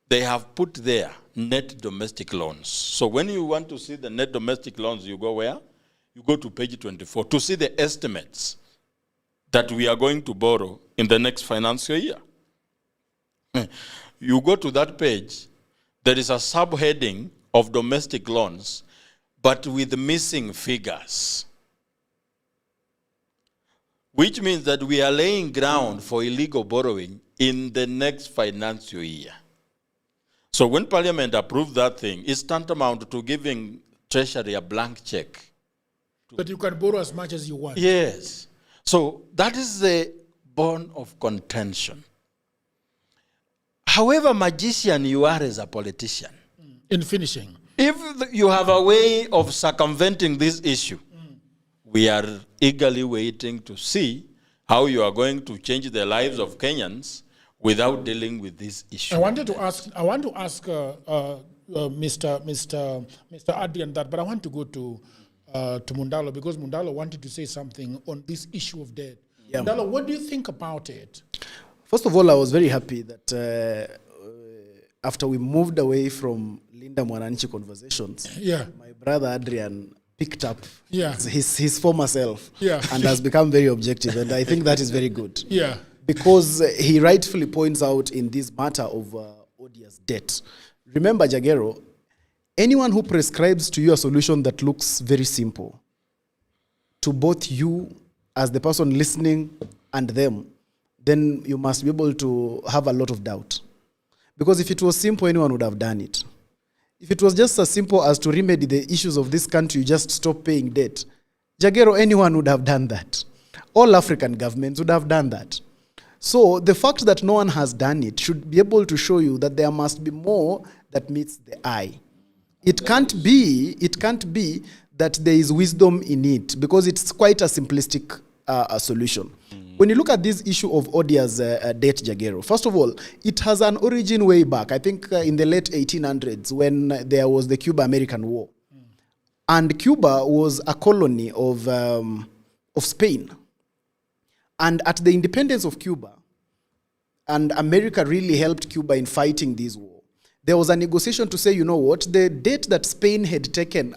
S9: they have put there net domestic loans. So when you want to see the net domestic loans, you go where? You go to page 24 to see the estimates that we are going to borrow in the next financial year. You go to that page, there is a subheading of domestic loans, but with missing figures, which means that we are laying ground for illegal borrowing in the next financial year. So when Parliament approved that thing, it's tantamount to giving Treasury a blank check.
S7: That you can borrow as much as you want.
S9: Yes. So that is the bone of contention. However magician you are as a politician,
S7: in finishing,
S9: if you have a way of circumventing this issue, we are eagerly waiting to see how you are going to change the lives of Kenyans without dealing with this issue.
S7: I want to ask Mr. Adrian that, but I want to go to Mundalo, because Mundalo wanted to say something on this issue of debt. Yeah. Mundalo, what do you think about it?
S10: First of all, I was very happy that after we moved away from Linda Mwananchi conversations, my brother Adrian picked up his former self and has become very objective, and I think that is very good.
S7: Yeah.
S10: Because he rightfully points out in this matter of odious debt. Remember, Jagero, anyone who prescribes to you a solution that looks very simple to both you as the person listening and them, then you must be able to have a lot of doubt. Because if it was simple, anyone would have done it. If it was just as simple as to remedy the issues of this country, you just stop paying debt, Jagero, anyone would have done that. All African governments would have done that. So the fact that no one has done it should be able to show you that there must be more that meets the eye. It can't be that there is wisdom in it, because it's quite a simplistic solution. When you look at this issue of odious debt, Jagero, first of all, it has an origin way back, I think in the late 1800s, when there was the Cuba-American War. And Cuba was a colony of Spain. And at the independence of Cuba, and America really helped Cuba in fighting this war, there was a negotiation to say, you know what, the debt that Spain had taken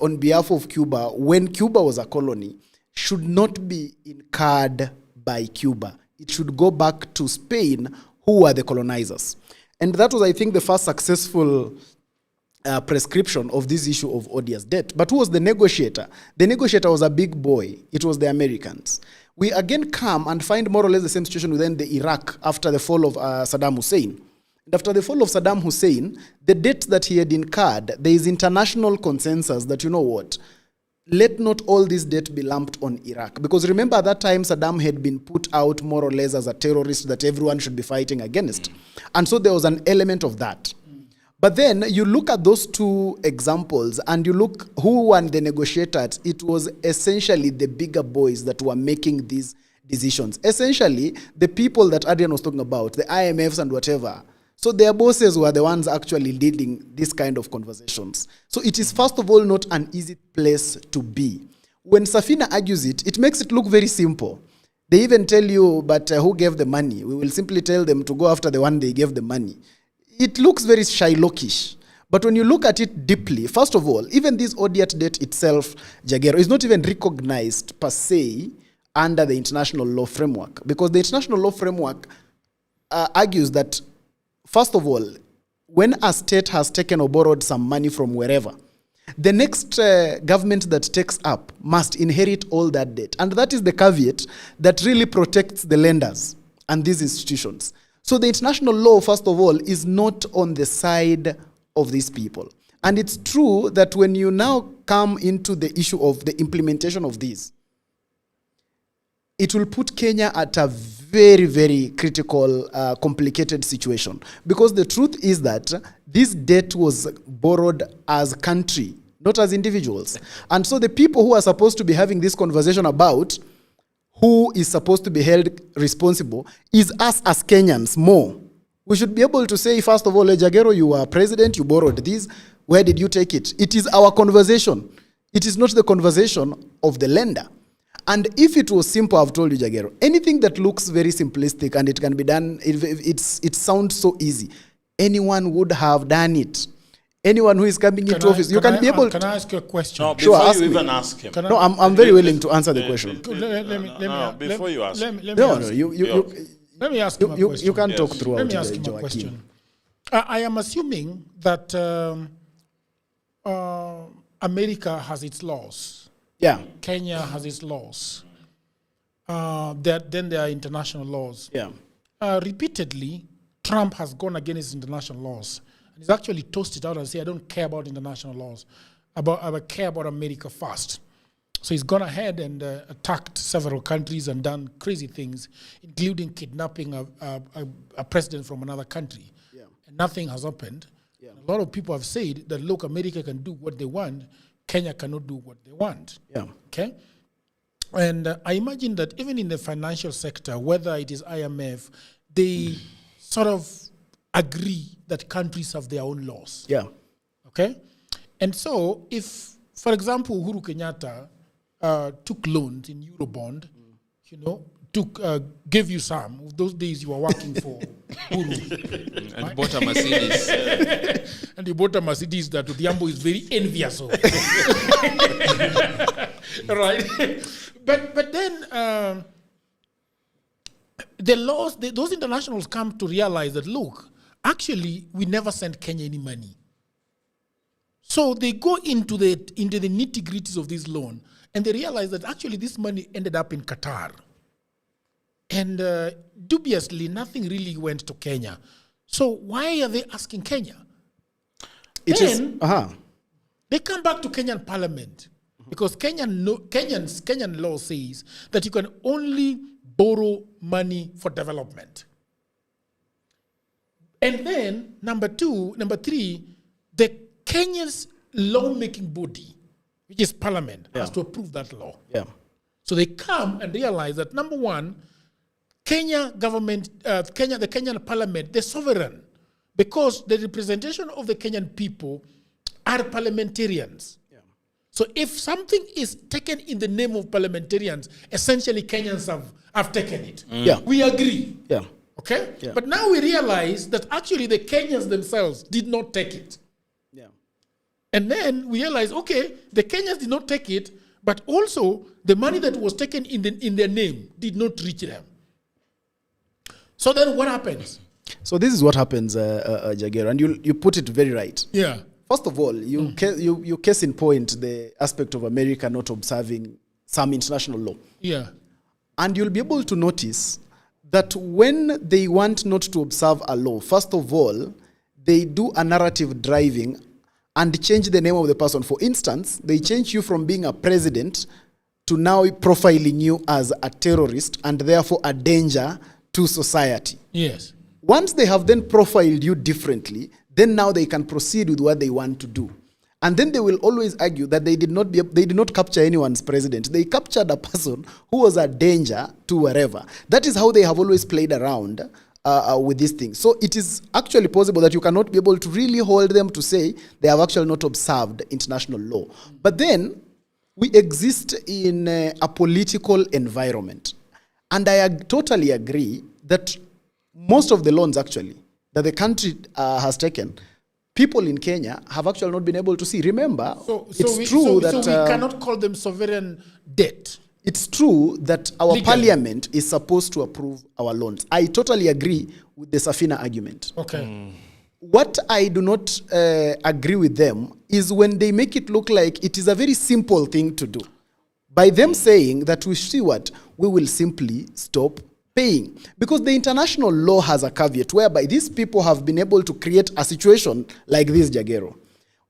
S10: on behalf of Cuba when Cuba was a colony should not be incurred by Cuba. It should go back to Spain, who were the colonizers. And that was, I think, the first successful prescription of this issue of odious debt. But who was the negotiator? The negotiator was a big boy. It was the Americans. We again come and find more or less the same situation within the Iraq after the fall of Saddam Hussein. And after the fall of Saddam Hussein, the debt that he had incurred, there is international consensus that, you know what, let not all this debt be lumped on Iraq. Because remember, at that time, Saddam had been put out more or less as a terrorist that everyone should be fighting against. And so there was an element of that. But then you look at those two examples and you look who won the negotiators. It was essentially the bigger boys that were making these decisions. Essentially, the people that Adrian was talking about, the IMFs and whatever. So their bosses were the ones actually leading this kind of conversations. So it is, first of all, not an easy place to be. When Safina argues it, it makes it look very simple. They even tell you, but who gave the money? We will simply tell them to go after the one they gave the money. It looks very Shylockish. But when you look at it deeply, first of all, even this odiate debt itself, Jagero, is not even recognized per se under the international law framework. Because the international law framework argues that, first of all, when a state has taken or borrowed some money from wherever, the next government that takes up must inherit all that debt. And that is the caveat that really protects the lenders and these institutions. So the international law, first of all, is not on the side of these people. And it's true that when you now come into the issue of the implementation of these, it will put Kenya at a very, very critical, complicated situation. Because the truth is that this debt was borrowed as a country, not as individuals. And so the people who are supposed to be having this conversation about who is supposed to be held responsible is us as Kenyans more. We should be able to say, first of all, Jagero, you are president, you borrowed this, where did you take it? It is our conversation. It is not the conversation of the lender. And if it was simple, I've told you, Jagero, anything that looks very simplistic and it can be done, it sounds so easy. Anyone would have done it. Anyone who is coming into office, you can be able to...
S7: Can I ask you a question?
S9: No, before you even ask him.
S10: No, I'm very willing to answer the question.
S9: Before you ask him.
S7: Let me ask him a question.
S10: You can talk throughout.
S7: Let me ask him a question. I am assuming that America has its laws.
S10: Yeah.
S7: Kenya has its laws. Then there are international laws.
S10: Yeah.
S7: Repeatedly, Trump has gone against international laws. And he's actually tossed it out and said, I don't care about international laws. I care about America first. So he's gone ahead and attacked several countries and done crazy things, including kidnapping a president from another country.
S10: Yeah.
S7: And nothing has happened. Yeah. A lot of people have said that, look, America can do what they want, Kenya cannot do what they want.
S10: Yeah.
S7: Okay? And I imagine that even in the financial sector, whether it is IMF, they sort of agree that countries have their own laws.
S10: Yeah.
S7: Okay? And so if, for example, Uhuru Kenyatta took loans in Eurobond, gave you some. Those days you were working for Uhuru.
S12: And bought a Mercedes.
S7: And you bought a Mercedes that Odhiambo is very envious of. Right? But then the laws, those internationals come to realize that, look, actually, we never sent Kenya any money. So they go into the nitty-gritties of this loan, and they realize that actually this money ended up in Qatar. And dubiously, nothing really went to Kenya. So why are they asking Kenya? Then they come back to Kenyan parliament, because Kenyan law says that you can only borrow money for development. And then, number three, the Kenya's lawmaking body, which is parliament, has to approve that law.
S10: Yeah.
S7: So they come and realize that, number one, Kenya government, the Kenyan parliament, they're sovereign, because the representation of the Kenyan people are parliamentarians. Yeah. So if something is taken in the name of parliamentarians, essentially Kenyans have taken it.
S10: Yeah.
S7: We agree.
S10: Yeah.
S7: Okay?
S10: Yeah.
S7: But now we realize that actually the Kenyans themselves did not take it.
S10: Yeah.
S7: And then we realize, okay, the Kenyans did not take it, but also the money that was taken in their name did not reach them. So then what happens?
S10: So this is what happens, Jagero, and you put it very right.
S7: Yeah.
S10: First of all, you case in point the aspect of America not observing some international law.
S7: Yeah.
S10: And you'll be able to notice that when they want not to observe a law, first of all, they do a narrative driving and change the name of the person. For instance, they change you from being a president to now profiling you as a terrorist and therefore a danger to society.
S7: Yes.
S10: Once they have then profiled you differently, then now they can proceed with what they want to do. And then they will always argue that they did not capture anyone's president. They captured a person who was a danger to wherever. That is how they have always played around with these things. So it is actually possible that you cannot be able to really hold them to say they have actually not observed international law. But then we exist in a political environment. And I totally agree that most of the loans actually that the country has taken, people in Kenya have actually not been able to see. Remember, it's true that...
S7: So we cannot call them sovereign debt.
S10: It's true that our parliament is supposed to approve our loans. I totally agree with the Safina argument.
S7: Okay.
S10: What I do not agree with them is when they make it look like it is a very simple thing to do. By them saying that we see what, we will simply stop paying. Because the international law has a caveat whereby these people have been able to create a situation like this, Jagero,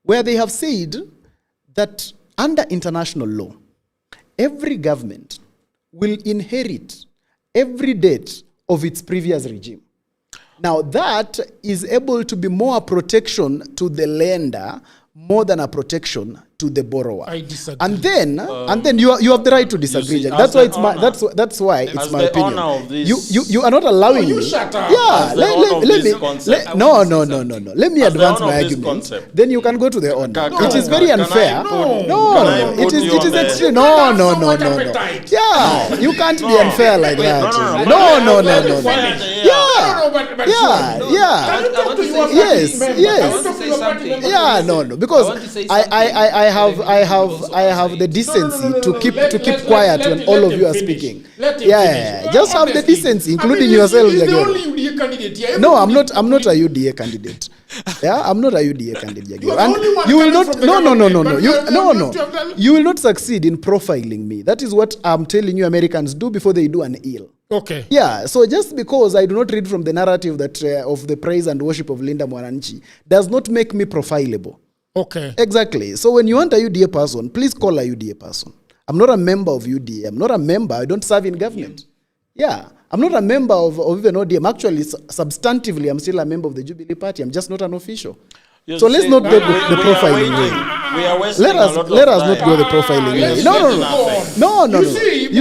S10: where they have said that under international law, every government will inherit every debt of its previous regime. Now that is able to be more a protection to the lender more than a protection to the borrower.
S7: I disagree.
S10: And then you have the right to disagree.
S9: see,
S10: That's why it's my that's why it's my opinion. You are not allowing me.
S7: Shut up.
S10: Yeah, let me. No. Let me
S9: As the
S10: advance
S9: owner
S10: my
S9: of this
S10: argument.
S9: concept.
S10: Then you can go to the owner.
S9: Can
S10: It is
S9: I-
S10: very
S9: can I
S10: unfair.
S9: put-
S10: No.
S9: can I put
S10: It
S9: you on
S10: is
S9: the-
S10: extreme. No. Yeah, you can't be unfair like that. No. Yeah. Yeah, no, because I have the decency to keep quiet when all of you are speaking. Yeah. Just have the decency, including yourself.
S7: He's the
S10: Jagero.
S7: only UDA candidate here.
S10: No, I'm not a UDA candidate. Yeah, I'm not a UDA candidate.
S7: You are
S10: And
S7: the only one
S10: you will
S7: coming
S10: not.
S7: from the
S10: No.
S7: government, but
S10: You will not succeed in profiling me. That is what I'm telling you. Americans do before they do an ill.
S7: Okay.
S10: Yeah, so just because I do not read from the narrative that of the praise and worship of Linda Mwananchi does not make me profilable.
S7: Okay.
S10: Exactly. So when you want a UDA person, please call a UDA person. I'm not a member of UDA. I'm not a member. I don't serve in government. Yeah. I'm not a member of even ODM. Actually, substantively, I'm still a member of the Jubilee Party. I'm just not an official. So let's not go the profiling way.
S9: We are wasting
S10: Let us not go the profiling way. No. You see,
S7: you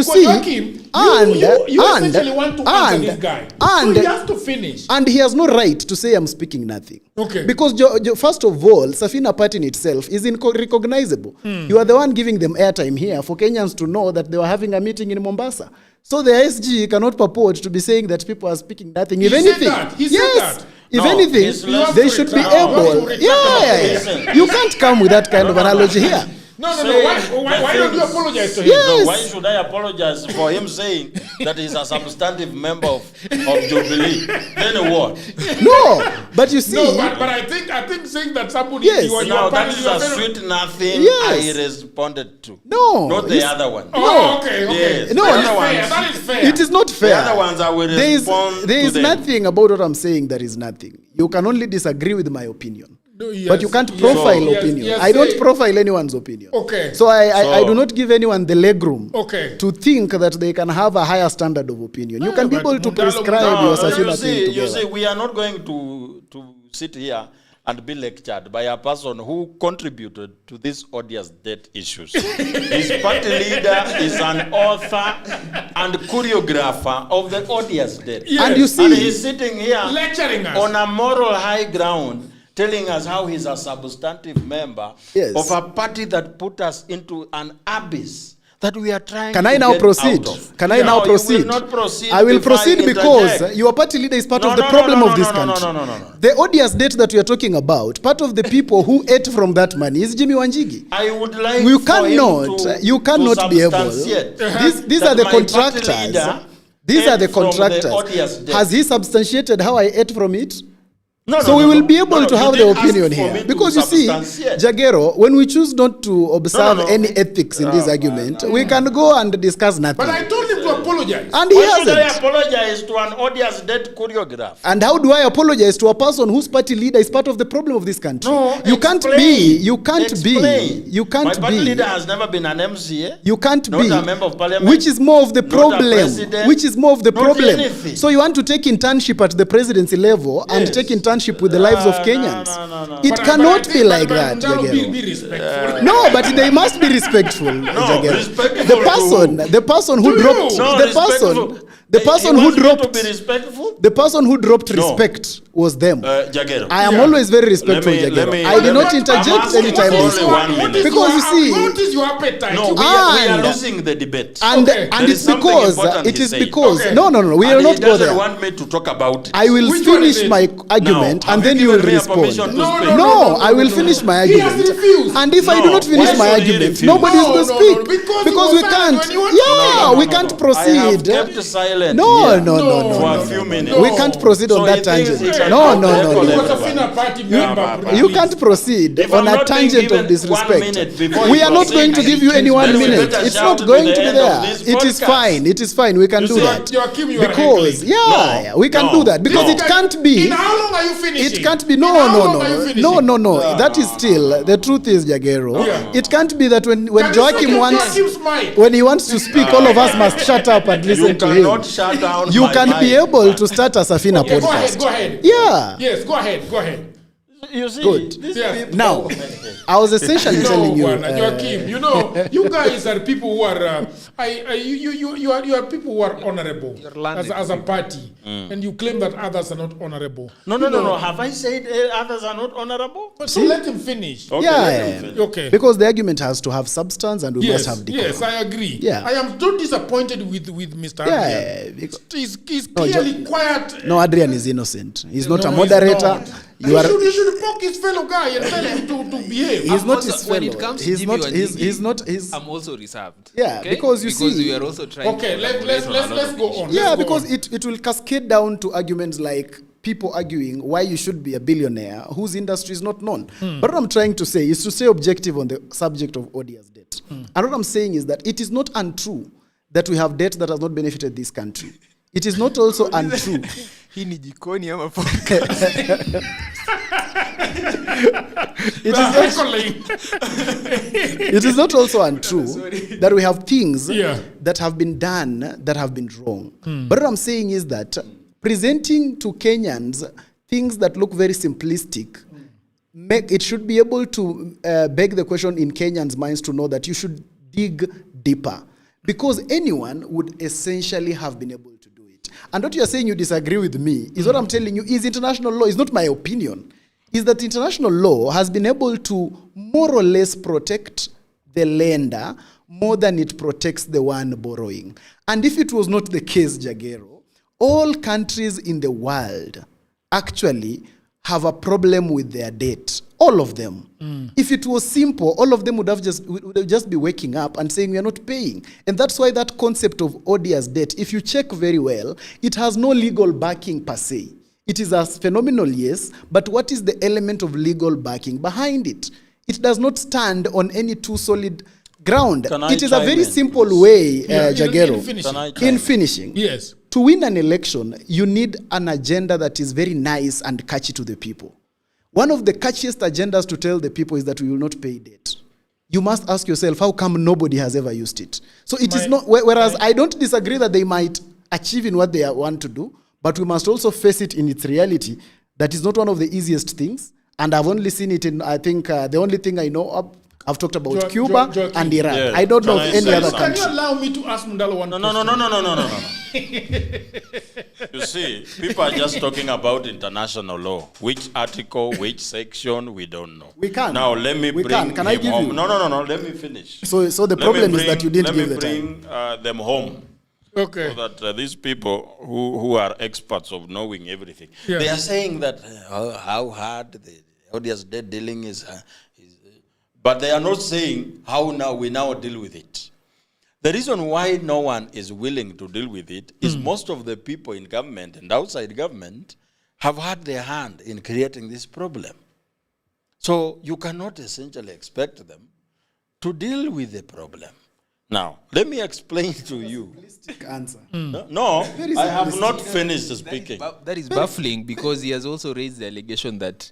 S7: essentially want to answer this guy. So he has to finish.
S10: And he has no right to say I'm speaking nothing.
S7: Okay.
S10: Because first of all, Safina Party in itself is recognizable. You are the one giving them airtime here for Kenyans to know that they were having a meeting in Mombasa. So the SG cannot purport to be saying that people are speaking nothing. If anything, yes. If anything, they should be able. Yeah. You can't come with that kind of analogy here.
S7: No. Why don't you apologize to him?
S10: Yes.
S9: So why should I apologize for him saying that he's a substantive member of Jubilee? Then what?
S10: No, but you see.
S7: No, but I think saying that somebody
S10: Yes.
S7: you are
S9: No, that
S7: part
S9: is
S7: of
S9: a
S7: your
S9: sweet nothing
S10: Yes.
S9: I responded to.
S10: No.
S9: Not the other one.
S7: Oh, okay.
S9: Yes.
S10: No,
S9: the other
S10: it's
S9: ones,
S7: That is fair.
S10: It is not fair.
S9: The other ones I will respond
S10: there
S9: to
S10: is
S9: them.
S10: nothing about what I'm saying that is nothing. You can only disagree with my opinion.
S7: No, yes,
S10: But you can't
S7: yes,
S10: profile
S7: yes,
S10: opinion.
S7: yes,
S10: I don't
S7: say-
S10: profile anyone's opinion.
S7: Okay.
S10: So I do not give anyone the leg room
S7: Okay.
S10: to think that they can have a higher standard of opinion. You
S7: Yeah,
S10: can be
S7: but
S10: able to
S7: Mundalo-
S10: prescribe
S9: No,
S10: your
S9: you
S10: Safina thing
S9: see,
S10: together.
S9: we are not going to sit here and be lectured by a person who contributed to these odious debt issues. His party leader is an author and choreographer of the odious debt.
S7: Yes.
S10: And you see,
S9: And he's sitting here
S7: Lecturing us.
S9: on a moral high ground, telling us how he's a substantive member
S10: Yes.
S9: of a party that put us into an abyss that we are trying
S10: can
S9: to
S10: I now
S9: get
S10: proceed?
S9: out of.
S10: Can I now
S9: No,
S10: proceed?
S9: You will not proceed.
S10: I will
S9: if
S10: proceed because
S9: interject.
S10: your party leader is part
S9: No,
S10: of the
S9: no,
S10: problem
S9: no,
S10: of this
S9: no, no,
S10: country.
S9: no.
S10: The odious debt that we are talking about, part of the people who ate from that money is Jimmy Wanjigi.
S9: I would like
S10: You
S9: for him
S10: you cannot be able.
S9: substantiate
S10: These
S9: that
S10: are the
S9: my party
S10: contractors.
S9: leader
S10: These are the
S9: ate from the
S10: contractors.
S9: odious debt.
S10: Has he substantiated how I ate from it?
S9: No,
S10: So
S9: no,
S10: we
S9: no,
S10: will
S9: no.
S10: be able
S9: No,
S10: to
S9: you
S10: have the
S9: didn't ask
S10: opinion
S9: for me
S10: here.
S9: to
S10: Because you see,
S9: substantiate.
S10: Jagero, when we choose not to observe
S9: No.
S10: any ethics in this argument, we can go and discuss nothing.
S7: But I told him to
S8: apologize?
S10: And he
S9: Why should I
S10: hasn't.
S9: apologize to an odious dead choreograph?
S10: And how do I apologize to a person whose party leader is part of the problem of this country?
S9: No,
S10: you
S9: explain.
S10: can't be. You can't
S9: Explain.
S10: be. You
S9: My
S10: can't
S9: party
S10: be.
S9: leader has never been an MCA.
S10: You can't
S9: not
S10: be.
S9: a member of parliament.
S10: Which is more of the
S9: not a
S10: problem.
S9: president,
S10: Which is more of the
S9: not
S10: problem.
S9: anything.
S10: So you want to take internship at the presidency level and
S9: Yes.
S10: take internship with the lives of Kenyans. It
S8: But I
S10: cannot be
S8: think-
S10: like
S8: but
S10: that,
S8: Ndalo,
S10: Jagero.
S8: be respectful.
S10: No, but they must be respectful, Jagero.
S9: respectful
S10: The person who
S8: To
S10: dropped
S8: you.
S9: No,
S10: the
S9: respectful.
S10: person the person
S9: He
S10: who
S9: wants me
S10: dropped
S9: to be respectful.
S10: the person who dropped
S9: No.
S10: respect was them.
S9: Jagero.
S10: I am always very respectful,
S9: Let
S10: Jagero.
S9: me-
S10: I did not
S9: I'm
S10: interject
S9: asking
S10: anytime
S9: for
S10: this
S9: only 1 minute.
S10: because you see,
S8: What is your appetite?
S9: No,
S8: You-
S9: we are
S10: And-
S9: losing the debate.
S10: and
S8: Okay.
S10: and
S9: There
S10: it's
S9: is something
S10: because
S9: important
S10: it
S9: he
S10: is
S9: said.
S10: because
S8: Okay.
S10: no, we will
S9: And
S10: not
S9: he
S10: go
S9: doesn't
S10: there.
S9: want me to talk about it.
S10: I will
S8: Which one is
S10: finish
S8: it?
S10: my argument
S9: Now,
S10: and
S9: have
S10: then
S9: you
S10: you will
S9: given me a
S10: respond.
S9: permission to
S8: No,
S9: speak?
S8: no,
S10: No, I will finish my
S8: He has
S10: argument.
S8: refused.
S10: And if I do
S9: No,
S10: not finish
S9: why
S10: my
S9: should he
S10: argument,
S9: refuse?
S10: nobody is
S8: No,
S10: going to
S8: no,
S10: speak
S8: no, because
S10: because
S8: you
S10: we
S8: were
S10: can't.
S8: silent when you were
S10: Yeah,
S8: talking.
S10: we can't
S9: I have
S10: proceed.
S9: kept silent
S10: No,
S9: here
S10: no,
S9: for
S10: no,
S9: a few minutes.
S10: We can't proceed
S9: So
S10: on
S9: he
S10: that
S9: thinks
S10: tangent.
S9: it's an
S10: No,
S9: outlet
S10: no,
S9: for
S10: no,
S8: He was
S10: no.
S8: a
S9: everybody.
S8: FINA party
S9: Yeah,
S8: member.
S9: but-
S10: You can't proceed
S9: If
S10: on
S9: I'm
S10: a
S9: not being
S10: tangent
S9: given
S10: of disrespect.
S9: 1 minute before
S10: We
S9: you
S10: are not going to
S9: proceed,
S10: give you any 1
S9: then we
S10: minute.
S9: better
S10: It's
S9: shout
S10: not going
S9: the
S10: to be
S9: end of
S10: there.
S9: this
S10: It is
S9: podcast.
S10: fine. It is fine. We can do
S9: see,
S10: that.
S8: Joachim, you are
S10: Because,
S8: heckling.
S10: yeah, we can do that. Because it can't be.
S8: In how long are you finishing?
S10: It can't be.
S8: In
S10: No,
S8: how
S10: no,
S8: long are you
S10: no.
S8: finishing?
S10: No. That is still. The truth is, Jagero,
S8: Yeah.
S10: it can't be that when
S8: Can you
S10: Joachim
S8: second
S10: wants.
S8: Joachim's mic?
S10: When he wants to speak, all of us must shut up and listen
S9: You
S10: to him.
S9: cannot shut down
S10: You
S9: my
S10: can be
S9: mic.
S10: able to start a Safina
S8: Okay,
S10: podcast.
S8: go ahead.
S10: Yeah.
S8: Yes, go ahead.
S9: You see,
S10: Good.
S9: these
S8: Yes.
S9: people-
S10: Now, I was essentially telling you.
S8: Bwana, Joachim, you know, you guys are people who are, you are people who are honorable as a party, and you claim that others are not honorable.
S9: No. Have I said others are not honorable?
S8: So let him finish.
S9: Okay,
S10: Yeah,
S9: let
S10: yeah,
S9: him
S10: yeah.
S9: finish.
S8: Okay.
S10: Because the argument has to have substance and we must have decorum.
S8: Yes, I agree.
S10: Yeah.
S8: I am so disappointed with Mr.
S10: Yeah,
S8: Adrian.
S10: yeah, because-
S8: He's
S10: No,
S8: clearly quiet.
S10: No, Adrian is innocent. He's not
S8: No,
S10: a
S8: he's
S10: moderator.
S8: not. You should poke his fellow guy and tell him to behave.
S10: He's not
S12: Also,
S10: his
S12: when
S10: fellow.
S12: it comes to
S10: He's
S12: Jimmy
S10: not.
S12: Wanjigi,
S10: He's not. He's.
S12: I'm also reserved.
S10: Yeah,
S12: okay?
S10: because you see-
S12: we are also trying.
S8: Okay,
S12: to
S8: let's
S12: collaborate on a lot
S8: let's
S12: of
S8: go
S12: issues.
S8: on.
S10: Yeah,
S8: Let's go
S10: because
S8: on.
S10: it will cascade down to arguments like people arguing why you should be a billionaire whose industry is not known. But what I'm trying to say is to stay objective on the subject of odious debt. And what I'm saying is that it is not untrue that we have debt that has not benefited this country. It is not also untrue.
S12: Hii ni jikoni ama
S10: It is it is not also untrue that we have things that have been done that have been wrong. But what I'm saying is that presenting to Kenyans things that look very simplistic, it should be able to beg the question in Kenyans' minds to know that you should dig deeper. Because anyone would essentially have been able to do it. And what you are saying you disagree with me is what I'm telling you is international law. It's not my opinion. Is that international law has been able to more or less protect the lender more than it protects the one borrowing. And if it was not the case, Jagero, all countries in the world actually have a problem with their debt. All of them. If it was simple, all of them would have just be waking up and saying we are not paying. And that's why that concept of odious debt, if you check very well, it has no legal backing per se. It is as phenomenal, yes, but what is the element of legal backing behind it? It does not stand on any too solid ground. It is a very simple way, Jagero. In finishing.
S8: Yes.
S10: To win an election, you need an agenda that is very nice and catchy to the people. One of the catchiest agendas to tell the people is that we will not pay debt. You must ask yourself, how come nobody has ever used it? So it is not, whereas I don't disagree that they might achieve in what they want to do, but we must also face it in its reality. That is not one of the easiest things. And I've only seen it in, I think, the only thing I know of, I've talked about Cuba and Iran.
S9: Yeah.
S10: I don't know of any other
S8: Can
S10: country.
S8: you allow me to ask Mundalo one question?
S9: No. You see, people are just talking about international law. Which article, which section, we don't know.
S10: We can.
S9: Now let me
S10: We
S9: bring
S10: can I
S9: him
S10: give
S9: home.
S10: you?
S9: No. Let me finish.
S10: So the
S9: Let me
S10: problem is
S9: bring-
S10: that you didn't give the
S9: Let
S10: time.
S9: me bring them home.
S8: Okay.
S9: So that these people who are experts of knowing everything,
S8: Yeah.
S9: they are saying that how hard the odious debt dealing is, but they are not saying how now we now deal with it. The reason why no one is willing to deal with it is most of the people in government and outside government have had their hand in creating this problem. So you cannot essentially expect them to deal with the problem. Now, let me explain to you.
S10: Answer.
S9: No,
S10: Very
S9: I have
S10: simplistic.
S9: not finished speaking.
S12: That is baffling because he has also raised the allegation that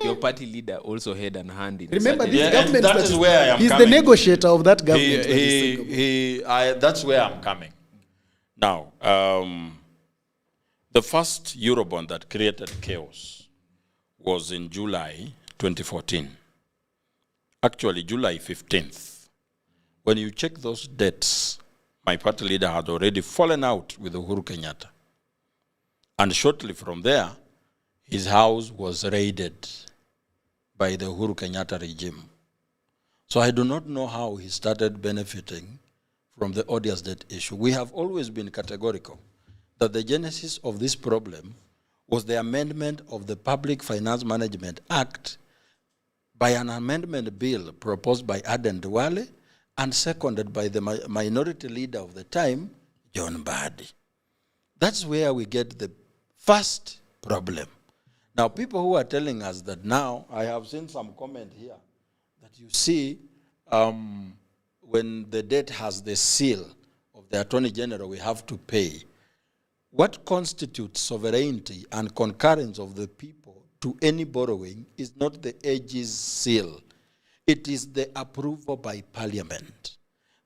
S12: your party leader also had an hand in
S10: Remember,
S12: certain-
S10: this
S9: and
S10: government
S9: that is where I am
S10: he's
S9: coming.
S10: the negotiator of that government.
S9: That's where I'm coming. Now, the first Eurobond that created chaos was in July 2014. Actually, July 15th. When you check those dates, my party leader had already fallen out with Uhuru Kenyatta. And shortly from there, his house was raided by the Uhuru Kenyatta regime. So I do not know how he started benefiting from the odious debt issue. We have always been categorical that the genesis of this problem was the amendment of the Public Finance Management Act by an amendment bill proposed by Aden Duale and seconded by the minority leader of the time, John Mbadi. That's where we get the first problem. Now, people who are telling us that now, I have seen some comment here, that you see, when the debt has the seal of the Attorney General, we have to pay. What constitutes sovereignty and concurrence of the people to any borrowing is not the AG's seal. It is the approval by Parliament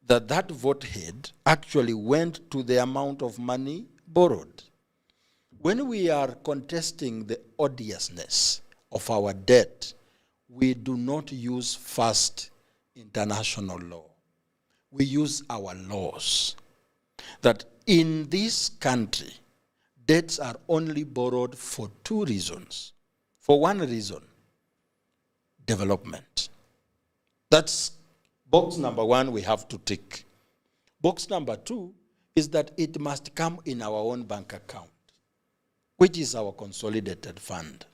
S9: that vote head actually went to the amount of money borrowed. When we are contesting the odiousness of our debt, we do not use first international law. We use our laws. That in this country, debts are only borrowed for two reasons. For one reason, development. That's box number one we have to tick. Box number two is that it must come in our own bank account, which is our consolidated fund.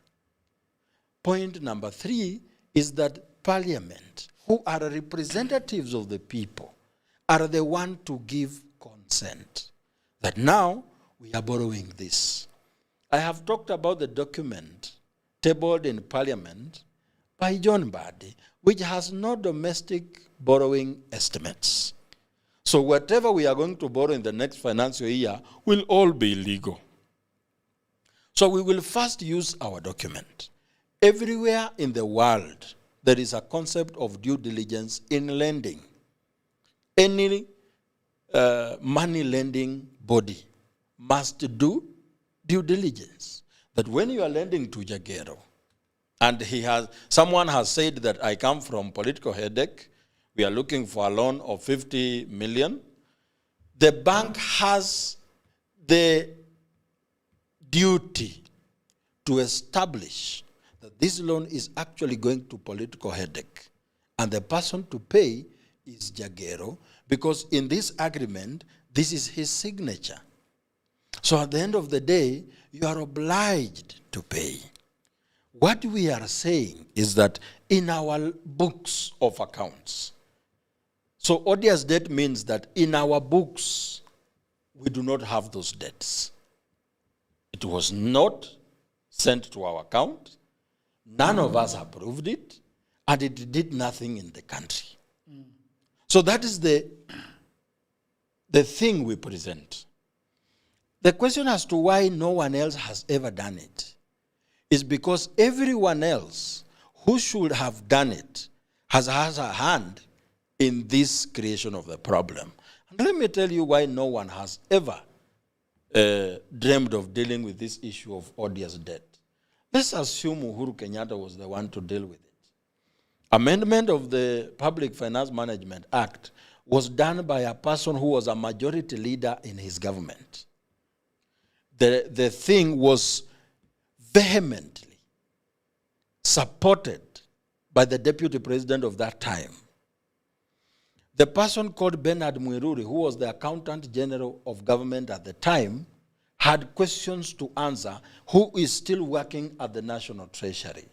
S9: Point number three is that Parliament, who are representatives of the people, are the one to give consent that now we are borrowing this. I have talked about the document tabled in Parliament by John Mbadi, which has no domestic borrowing estimates. So whatever we are going to borrow in the next financial year will all be legal. So we will first use our document. Everywhere in the world, there is a concept of due diligence in lending. Any money lending body must do due diligence. That when you are lending to Jagero, and someone has said that I come from political headache, we are looking for a loan of 50 million, the bank has the duty to establish that this loan is actually going to political headache. And the person to pay is Jagero, because in this agreement, this is his signature. So at the end of the day, you are obliged to pay. What we are saying is that in our books of accounts, so odious debt means that in our books, we do not have those debts. It was not sent to our account. None of us approved it, and it did nothing in the country. So that is the thing we present. The question as to why no one else has ever done it is because everyone else who should have done it has a hand in this creation of the problem. And let me tell you why no one has ever dreamed of dealing with this issue of odious debt. Let's assume Uhuru Kenyatta was the one to deal with it. Amendment of the Public Finance Management Act was done by a person who was a majority leader in his government. The thing was vehemently supported by the deputy president of that time. The person called Bernard Mwiruri, who was the accountant general of government at the time, had questions to answer, who is still working at the National Treasury.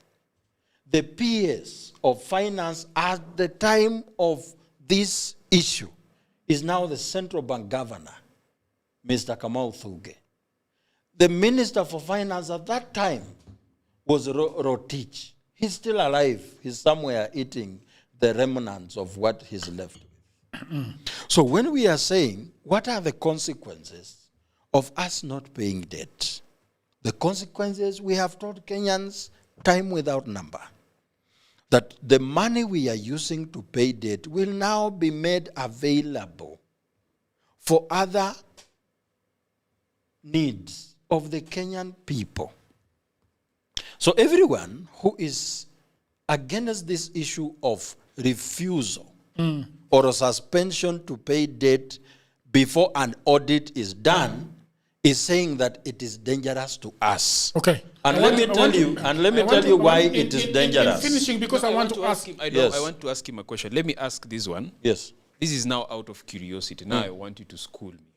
S9: The PS of finance at the time of this issue is now the central bank governor, Mr. Kamau Thuge. The minister for finance at that time was Rotich. He's still alive. He's somewhere eating the remnants of what he's left with.
S14: So when we are saying, what are the consequences of us not paying debt? The consequences, we have told Kenyans time without number, that the money we are using to pay debt will now be made available for other needs of the Kenyan people. So everyone who is against this issue of refusal or a suspension to pay debt before an audit is done is saying that it is dangerous to us.
S7: Okay.
S14: And let me tell you why it is dangerous.
S7: Finishing, because I want to ask
S12: him. I want to ask him a question. Let me ask this one.
S14: Yes.
S12: This is now out of curiosity. Now I want you to school me.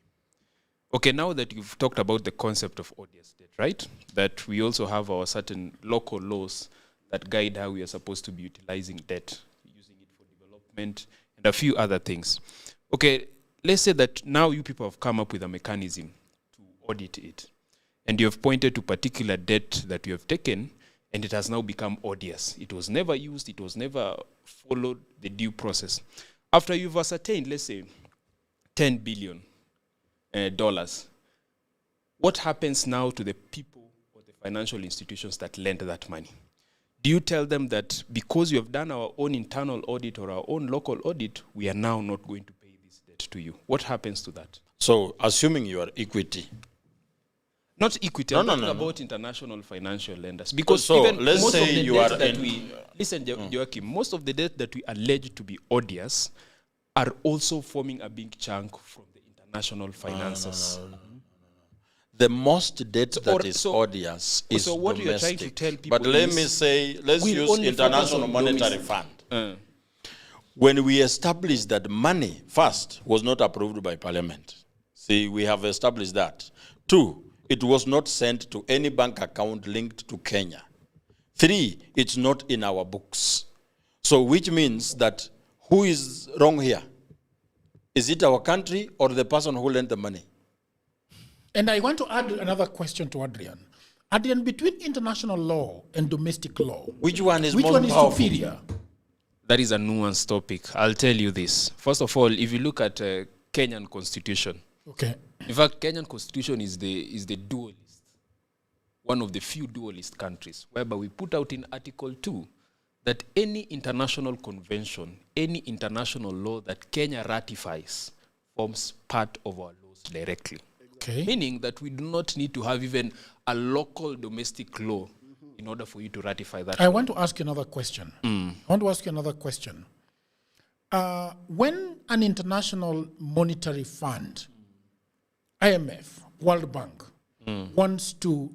S12: Okay, now that you've talked about the concept of odious debt, right? That we also have our certain local laws that guide how we are supposed to be utilizing debt, using it for development, and a few other things. Okay, let's say that now you people have come up with a mechanism to audit it, and you have pointed to particular debt that you have taken, and it has now become odious. It was never used, it was never followed the due process. After you've ascertained, let's say, $10 billion, what happens now to the people or the financial institutions that lend that money? Do you tell them that because you have done our own internal audit or our own local audit, we are now not going to pay this debt to you? What happens to that?
S14: So, assuming you are equity.
S12: Not equity, I'm talking about international financial lenders. Because
S14: so
S12: even
S14: let's
S12: most
S14: say
S12: of the
S14: you
S12: debt
S14: are
S12: that listen, Joachim, most of the debt that we allege to be odious are also forming a big chunk from the international finances.
S14: No. The most debt that is odious is
S12: so what
S14: domestic.
S12: you're trying to tell people
S14: but let me say, let's use International Monetary Fund. When we established that money, first, was not approved by Parliament. See, we have established that. 2, it was not sent to any bank account linked to Kenya. 3, it's not in our books. So which means that who is wrong here? Is it our country or the person who lent the money?
S7: And I want to add another question to Adrian. Adrian, between international law and domestic law,
S14: which one is
S7: superior?
S12: That is a nuanced topic. I'll tell you this. First of all, if you look at Kenyan constitution,
S7: okay.
S12: In fact, Kenyan constitution is the dualist, one of the few dualist countries, whereby we put out in Article 2 that any international convention, any international law that Kenya ratifies forms part of our laws directly.
S7: Okay.
S12: Meaning that we do not need to have even a local domestic law in order for you to ratify that.
S7: I want to ask you another question. When an international monetary fund, IMF, World Bank, wants to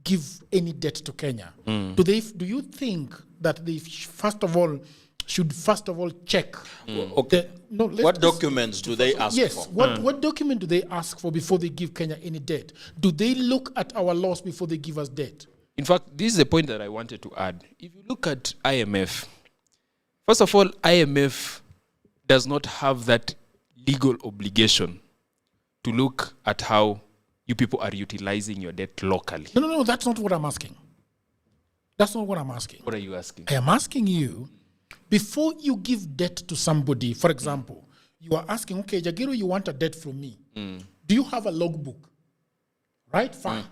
S7: give any debt to Kenya, do you think that they should first of all check
S14: what documents do they ask for?
S7: Yes, what document do they ask for before they give Kenya any debt? Do they look at our laws before they give us debt?
S12: In fact, this is the point that I wanted to add. If you look at IMF, first of all, IMF does not have that legal obligation to look at how you people are utilizing your debt locally.
S7: No, that's not what I'm asking. That's not what I'm asking.
S12: What are you asking?
S7: I am asking you, before you give debt to somebody, for example, you are asking, okay, Jagiru, you want a debt from me. Do you have a logbook? Right? Fine.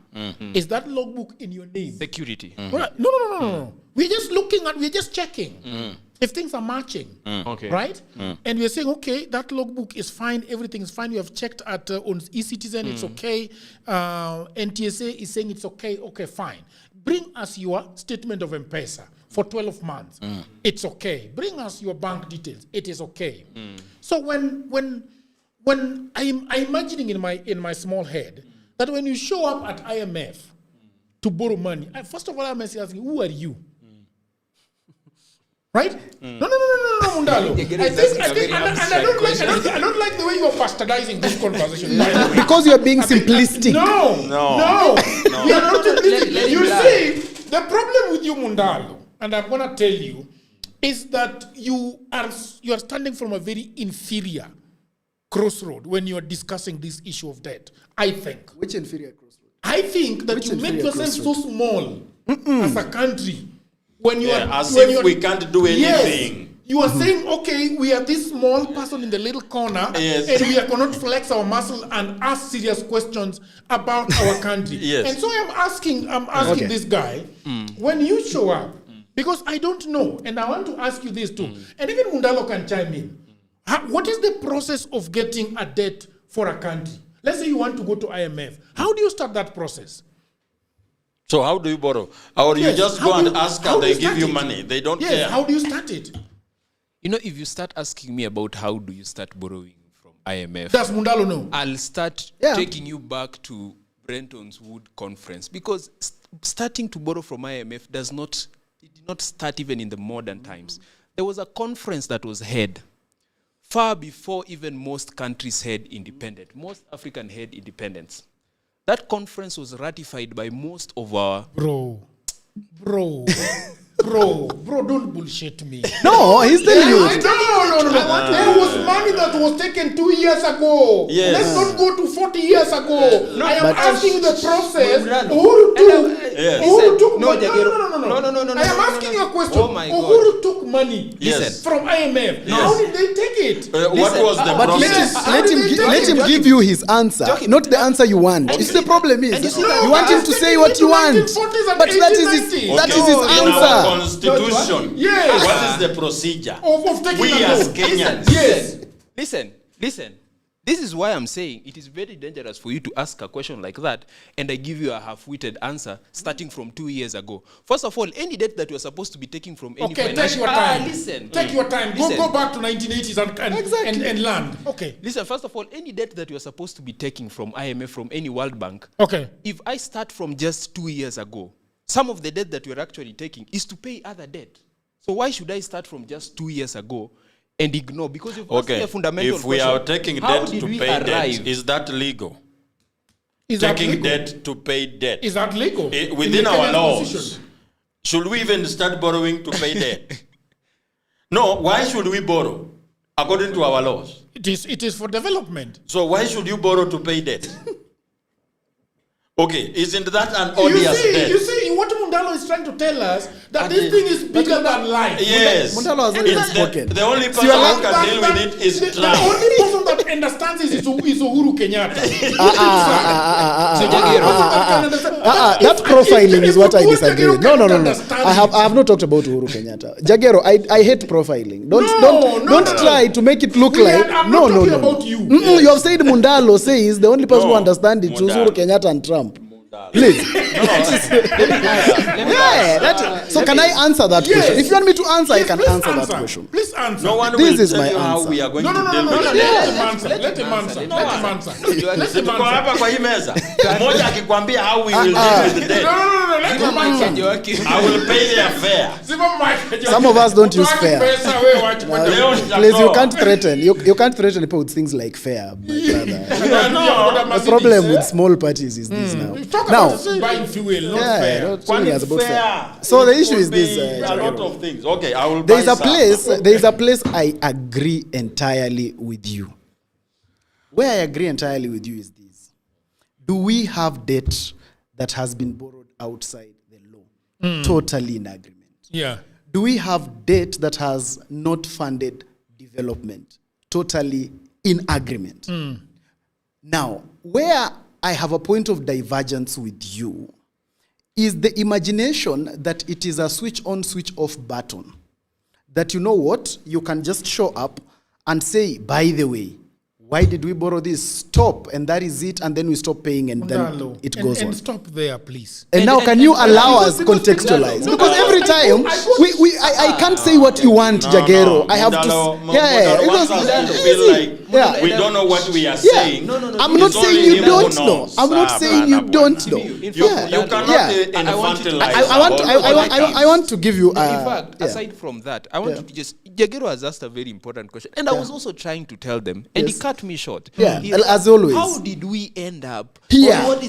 S7: Is that logbook in your name?
S12: Security.
S7: Right. No. We're just checking if things are matching.
S12: Okay.
S7: Right? And we're saying, okay, that logbook is fine, everything is fine. You have checked at on eCitizen, it's okay. NTSA is saying it's okay. Okay, fine. Bring us your statement of M-Pesa for 12 months. It's okay. Bring us your bank details. It is okay. So when I'm imagining in my small head that when you show up at IMF to borrow money, first of all, I'm asking, who are you? Right? No, Mundalo. I don't like the way you are bastardizing this conversation.
S10: Because you're being simplistic.
S7: No. We are not simplistic. You see, the problem with you, Mundalo, and I'm going to tell you, is that you are standing from a very inferior crossroad when you are discussing this issue of debt, I think.
S10: Which inferior crossroad?
S7: I think that you make yourself so small as a country. When you
S14: as if we can't do anything.
S8: You are saying, okay, we are this small person in the little corner,
S14: Yes.
S8: and we cannot flex our muscle and ask serious questions about our country.
S14: Yes.
S8: And so I'm asking this guy, when you show up, because I don't know, and I want to ask you this too, and even Mundalo can chime in. What is the process of getting a debt for a country? Let's say you want to go to IMF. How do you start that process?
S14: So how do you borrow? Or you
S8: Yes,
S14: just
S8: how
S14: go
S8: do
S14: and
S8: you-
S14: ask
S8: how
S14: and
S8: do
S14: they
S8: you
S14: give
S8: start
S14: you
S8: it?
S14: money. They don't
S8: Yes,
S14: care.
S8: how do you start it?
S12: You know, if you start asking me about how do you start borrowing from IMF,
S8: Does Mundalo know?
S12: I'll start
S10: Yeah.
S12: taking you back to Brenton's Wood conference, because starting to borrow from IMF did not start even in the modern times. There was a conference that was held far before even most countries had independence. Most African had independence. That conference was ratified by most of our...
S8: Bro, don't bullshit me.
S10: No, he's telling you.
S8: No. There was money that was taken 2 years ago.
S14: Yes.
S8: Let's not go to 40 years ago. I am
S10: but-
S8: asking the process.
S12: Yes.
S8: Uhuru took
S12: No,
S8: money.
S12: Jagero. No.
S8: I am asking you a question.
S12: Oh my God.
S8: Uhuru took money
S14: Yes.
S8: from IMF.
S14: Yes.
S8: How did they take it?
S14: What was the
S10: But
S14: process?
S10: let him give you his answer, not the answer you want. You see, the problem is you want him to say what you want, but that is his answer.
S14: Our constitution.
S8: Yes.
S14: What is the procedure?
S8: Of taking
S14: We
S8: a
S14: as
S8: loan.
S14: Kenyans.
S8: Yes.
S12: Listen. This is why I'm saying it is very dangerous for you to ask a question like that and I give you a half-witted answer starting from 2 years ago. First of all, any debt that you're supposed to be taking from any
S8: Okay, take
S12: financial...
S8: your time.
S12: Listen.
S8: Take your time.
S12: Listen.
S8: Go back to 1980s and land. Okay.
S12: Listen, first of all, any debt that you're supposed to be taking from IMF, from any World Bank,
S8: Okay.
S12: if I start from just 2 years ago, some of the debt that you're actually taking is to pay other debt. So why should I start from just 2 years ago and ignore? Because you've asked me
S14: Okay,
S12: a fundamental
S14: if we
S12: question.
S14: are taking
S12: How
S14: debt
S12: did
S14: to
S12: we
S14: pay debt,
S12: arrive?
S14: is that legal?
S8: Is that
S14: Taking
S8: legal?
S14: debt to pay debt.
S8: Is that legal?
S14: Within
S8: In the
S14: our
S8: Kenyan
S14: laws,
S8: constitution?
S14: should we even start borrowing to pay debt? No, why should we borrow? According to our laws.
S8: It is for development.
S14: So why should you borrow to pay debt? Okay, isn't that an odious debt?
S8: You see, what Mundalo is trying to tell us, that this thing is bigger than life.
S14: Yes.
S10: Mundalo has
S8: And
S10: already
S8: that-
S10: spoken.
S14: The only person
S10: you're
S14: who can deal with it is
S8: the
S14: Trump.
S8: only person that understands this is Uhuru Kenyatta.
S10: That profiling is what I disagree. No. I have not talked about Uhuru Kenyatta. Jagero, I hate profiling. Don't try to make it look like.
S8: I'm
S10: No.
S8: not talking about you.
S10: You have said Mundalo says the only person who understands it is Uhuru Kenyatta and Trump. Please. So can I answer that
S8: Yes.
S10: question? If you want me to answer, I
S8: Yes,
S10: can
S8: please
S10: answer that question.
S8: Please answer.
S14: No one
S10: This
S14: will
S10: is
S14: tell
S10: my
S14: you how
S10: answer.
S14: we are going
S8: No,
S14: to deal with it.
S8: let him answer. Let him answer.
S14: Si tuko hapa kwa hii meza. Mmoja akikwambia how we will deal with the debt.
S8: No, let him answer.
S14: I will pay their fare.
S10: Some of us don't use fair.
S14: Leo
S10: Please, you can't threaten. You can't threaten people with things like fair, my brother. The problem with small parties is this now. Now,
S8: Buying fuel, not
S10: yeah,
S8: fair.
S10: not talking
S14: It's
S10: about
S14: fair.
S10: fair. So the issue is this.
S14: A lot of things. Okay, I will
S10: There is
S14: buy
S10: a
S14: some.
S10: place I agree entirely with you. Where I agree entirely with you is this. Do we have debt that has been borrowed outside the law? Totally in agreement.
S8: Yeah.
S10: Do we have debt that has not funded development? Totally in agreement. Now, where I have a point of divergence with you is the imagination that it is a switch on, switch off button. That you know what? You can just show up and say, by the way, why did we borrow this? Stop, and that is it, and then we stop paying, and then it goes on.
S8: And stop there, please.
S10: And now, can you allow us contextualize? Because every time I can't say what you want, Jagero. I have to.
S14: Wants us to feel like we don't know what we are saying.
S10: I'm not saying you don't know. I'm not saying you don't know.
S14: You cannot infantilize.
S10: I want to give you.
S12: In fact, aside from that, I want to just. Jagero has asked a very important question, and I was also trying to tell them, and he cut me short.
S10: Yeah,
S12: He
S10: as always.
S12: How did we end up
S10: here?
S12: What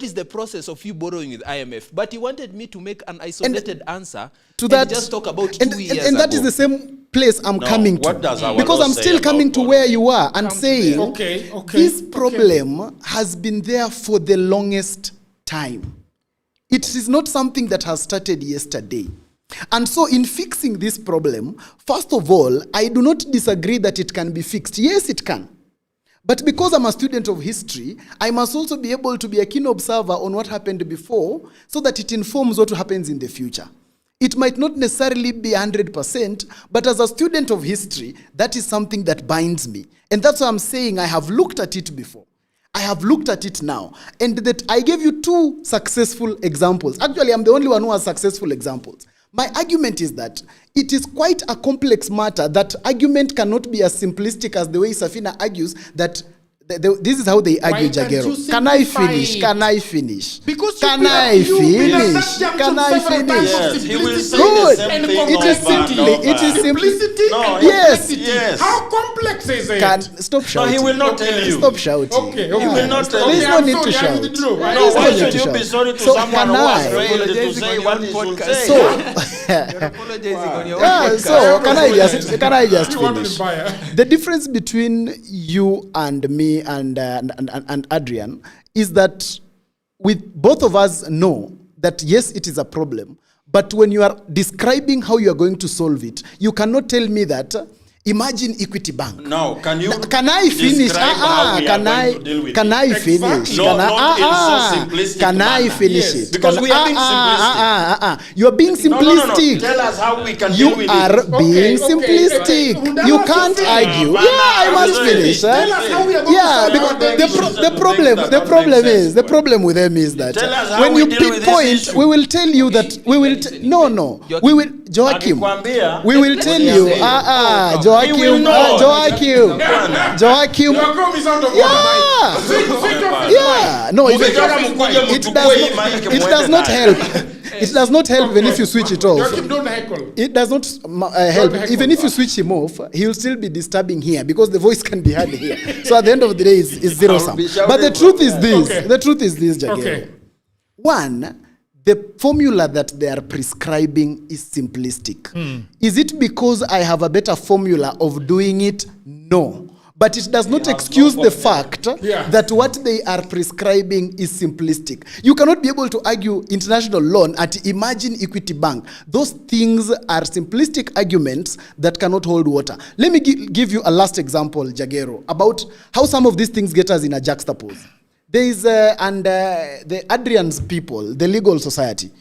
S12: is the process of you borrowing with IMF? But he wanted me to make an isolated answer
S10: to that.
S12: Just talk about 2 years
S10: and that
S12: ago.
S10: is the same place I'm coming to, because I'm still coming to where you are and saying this problem has been there for the longest time. It is not something that has started yesterday. And so in fixing this problem, first of all, I do not disagree that it can be fixed. Yes, it can. But because I'm a student of history, I must also be able to be a keen observer on what happened before so that it informs what happens in the future. It might not necessarily be 100%, but as a student of history, that is something that binds me. And that's why I'm saying I have looked at it before. I have looked at it now. And that I gave you 2 successful examples. Actually, I'm the only one who has successful examples. My argument is that it is quite a complex matter. That argument cannot be as simplistic as the way Safina argues that this is how they argue, Jagero. Can I finish? Can I finish?
S8: Because
S10: can I finish?
S8: Can I finish?
S14: Yes, he will say
S10: good.
S14: the same thing
S10: It is simply. It is
S8: simplicity.
S14: No,
S10: yes.
S14: Yes.
S8: How complex is it?
S10: Stop shouting.
S14: No, he will not tell you.
S10: Stop shouting.
S8: Okay.
S14: He will not tell
S10: There is
S14: you.
S10: no need to shout.
S14: No, why should you be sorry to someone who has failed to say what he should say?
S10: So can I just finish? The difference between you and me and Adrian is that both of us know that yes, it is a problem, but when you are describing how you are going to solve it, you cannot tell me that imagine Equity Bank.
S14: No, can you?
S10: Can I finish? Can I finish?
S14: No, not in so simplistic
S10: Can I
S14: manner.
S10: finish
S14: Yes.
S10: it?
S14: Because we are being simplistic.
S10: You are being simplistic.
S14: No. Tell us how we can
S10: You
S14: deal with
S10: are
S14: it.
S10: being simplistic. You can't argue. Yeah, I must finish.
S8: Tell us how we are going
S10: Yeah,
S8: to
S10: because the problem with them is that
S14: Tell us how
S10: when
S14: we
S10: you
S14: deal with this
S10: pinpoint,
S14: issue.
S10: we will tell you that we will. We will, Joachim. We will tell you. Joachim. Yeah. No, it does not help. It does not help even if you switch it off. It does not help. Even if you switch him off, he will still be disturbing here because the voice can be heard here. So at the end of the day, it's zero sum. But the truth is this. The truth is this, Jagero. One, the formula that they are prescribing is simplistic. Is it because I have a better formula of doing it? No. But it does not excuse the fact that what they are prescribing is simplistic. You cannot be able to argue international loan at Imagine Equity Bank. Those things are simplistic arguments that cannot hold water. Let me give you a last example, Jagero, about how some of these things get us in a juxtapose. There is, the Adrian's people, the legal society,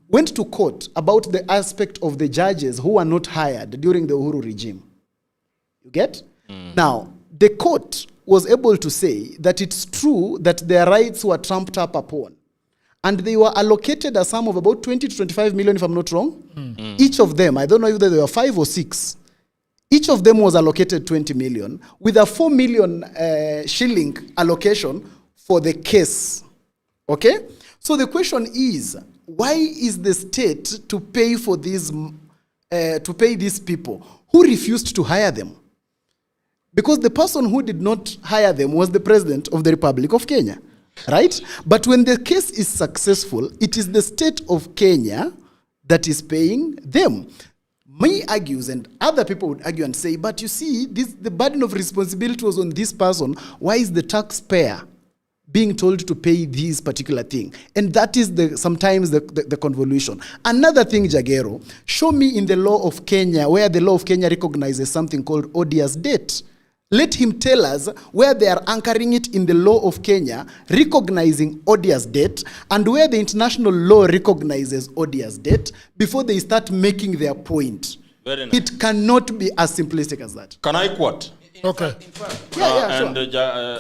S10: went to court about the aspect of the judges who were not hired during the Uhuru regime. You get? Now, the court was able to say that it's true that their rights were trumped up upon. And they were allocated a sum of about 20 to 25 million, if I'm not wrong. Each of them, I don't know if there were 5 or 6. Each of them was allocated 20 million with a 4 million shilling allocation for the case. Okay? So the question is, why is the state to pay for these, to pay these people who refused to hire them? Because the person who did not hire them was the President of the Republic of Kenya, right? But when the case is successful, it is the state of Kenya that is paying them. Me argues, and other people would argue and say, but you see, the burden of responsibility was on this person. Why is the taxpayer being told to pay this particular thing? And that is sometimes the convolution. Another thing, Jagero, show me in the law of Kenya where the law of Kenya recognizes something called odious debt. Let him tell us where they are anchoring it in the law of Kenya, recognizing odious debt, and where the international law recognizes odious debt before they start making their point.
S14: Very nice.
S10: It cannot be as simplistic as that.
S14: Can I quote?
S10: Okay.
S14: Sure. And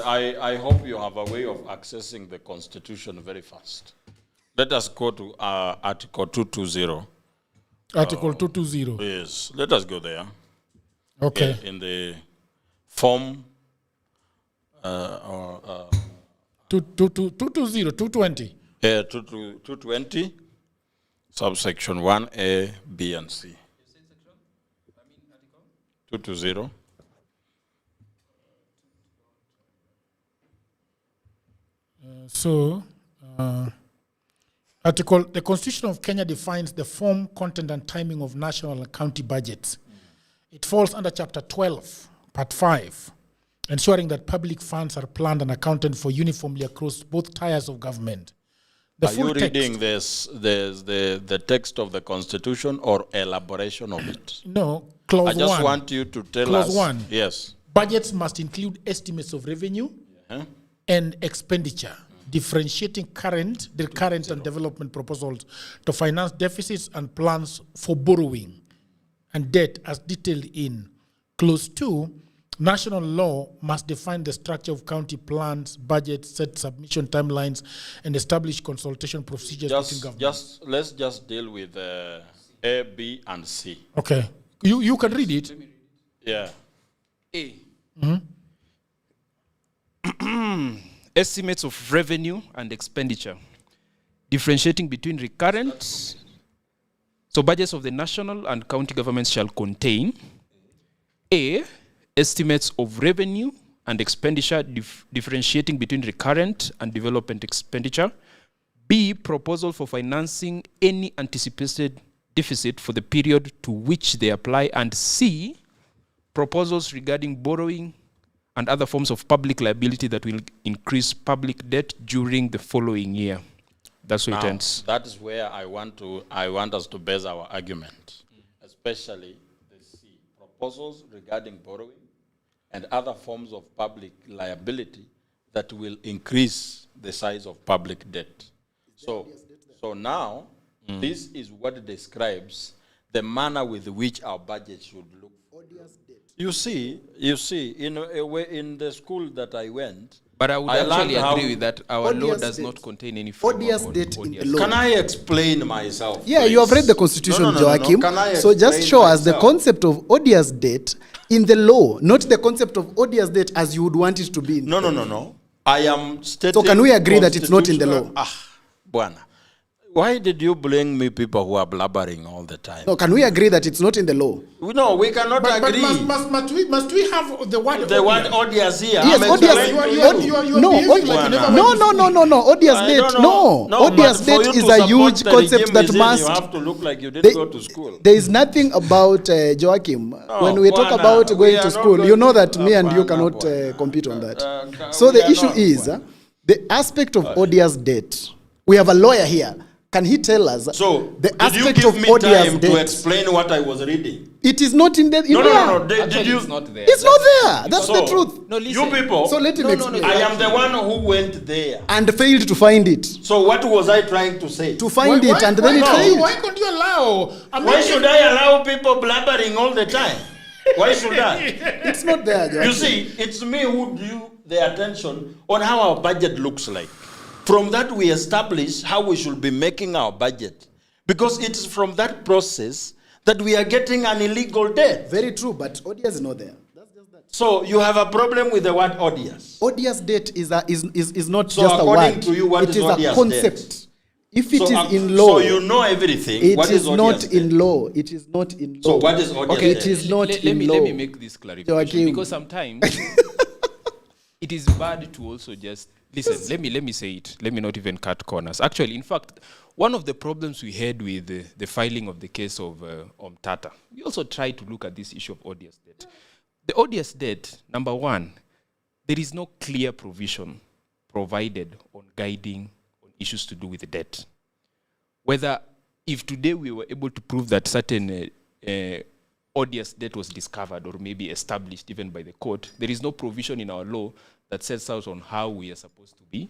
S14: I hope you have a way of accessing the Constitution very fast. Let us go to Article 220.
S8: Article 220.
S14: Yes, let us go there.
S8: Okay.
S14: In the form
S8: 220, 220.
S14: 220, subsection 1A, B, and C. 220.
S8: The Constitution of Kenya defines the form, content, and timing of national and county budgets. It falls under Chapter 12, Part 5, ensuring that public funds are planned and accounted for uniformly across both tiers of government.
S14: Are you reading the text of the Constitution or elaboration of it?
S7: No, clause 1.
S14: I just want you to tell us.
S7: Clause 1.
S14: Yes.
S7: Budgets must include estimates of revenue and expenditure, differentiating the current and development proposals to finance deficits and plans for borrowing and debt as detailed in Clause 2. National law must define the structure of county plans, budgets, set submission timelines, and establish consultation procedures between governments.
S14: Let's just deal with A, B, and C.
S7: Okay. You can read it.
S14: Yeah.
S12: A. Estimates of revenue and expenditure, differentiating between recurrent. So budgets of the national and county governments shall contain A. Estimates of revenue and expenditure, differentiating between recurrent and development expenditure. B. Proposal for financing any anticipated deficit for the period to which they apply. And C. Proposals regarding borrowing and other forms of public liability that will increase public debt during the following year. That's where it ends.
S14: That is where I want us to base our argument, especially the C. Proposals regarding borrowing and other forms of public liability that will increase the size of public debt. So now, this is what describes the manner with which our budget should look. You see, in the school that I went,
S12: but I would actually agree with that. Our law does not contain any
S10: odious debt in the law.
S14: Can I explain myself?
S10: Yeah,
S14: please?
S10: you have read the Constitution, Joachim. So just show us the concept of odious debt in the law, not the concept of odious debt as you would want it to be.
S14: No. I am stating.
S10: So can we agree that it's not in the law?
S14: Buana. Why did you blame me people who are blabbering all the time?
S10: No, can we agree that it's not in the law?
S14: No, we cannot agree.
S7: But must we have the word
S14: odious here?
S10: Yes, no, odious debt, no. Odious debt is a huge concept that must...
S14: You have to look like you didn't go to school.
S10: There is nothing about, Joachim, when we talk about going to school, you know that me and you cannot compete on that. So the issue is, the aspect of odious debt, we have a lawyer here. Can he tell us the aspect of odious debt?
S14: To explain what I was reading?
S10: It is not in the...
S14: No. Did you?
S12: It's not there.
S10: It's not there. That's the truth.
S12: No, listen.
S14: You people...
S10: So let him explain.
S14: I am the one who went there.
S10: And failed to find it.
S14: So what was I trying to say?
S10: To find it and then it failed.
S7: Why can't you allow...
S14: Why should I allow people blabbering all the time? Why should I?
S10: It's not there, Joachim.
S14: You see, it's me who drew the attention on how our budget looks like. From that, we establish how we should be making our budget. Because it is from that process that we are getting an illegal debt.
S10: Very true, but odious is not there. That's just that.
S14: So you have a problem with the word odious.
S10: Odious debt is not
S14: So
S10: just a word.
S14: according to you, what
S10: it
S14: is odious
S10: a concept.
S14: Debt?
S10: If it is in law,
S14: so you know everything.
S10: It is not in law. It is not in law.
S14: So what is odious?
S10: Okay, it is not in law.
S12: Let me make this clarification, because sometimes it is bad to also just listen. Let me say it. Let me not even cut corners. Actually, in fact, one of the problems we had with the filing of the case of Omtata, we also tried to look at this issue of odious debt. The odious debt, number one, there is no clear provision provided on guiding on issues to do with the debt. Whether, if today we were able to prove that certain odious debt was discovered or maybe established even by the court, there is no provision in our law that sets out on how we are supposed to be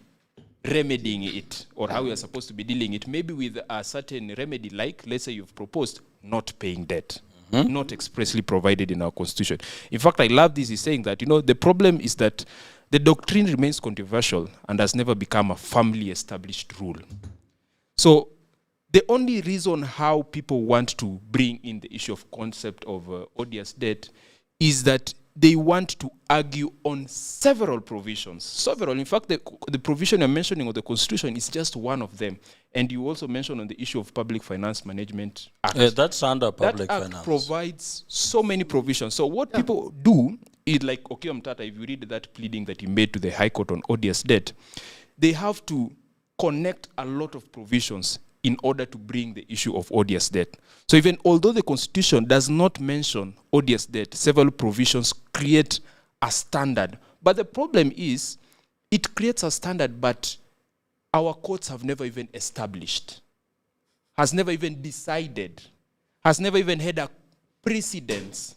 S12: remedying it or how we are supposed to be dealing it, maybe with a certain remedy, like, let's say you've proposed not paying debt, not expressly provided in our constitution. In fact, I love this. He's saying that, the problem is that the doctrine remains controversial and has never become a firmly established rule. So the only reason how people want to bring in the issue of concept of odious debt is that they want to argue on several provisions. Several. In fact, the provision you're mentioning of the Constitution is just one of them. And you also mentioned on the issue of Public Finance Management Act.
S14: That's under Public
S12: Finance.
S14: Finance.
S12: Provides so many provisions. So what people do is like, Okiya Omtata, if you read that pleading that he made to the High Court on odious debt, they have to connect a lot of provisions in order to bring the issue of odious debt. So even although the Constitution does not mention odious debt, several provisions create a standard. But the problem is, it creates a standard, but our courts have never even established, has never even decided, has never even had a precedence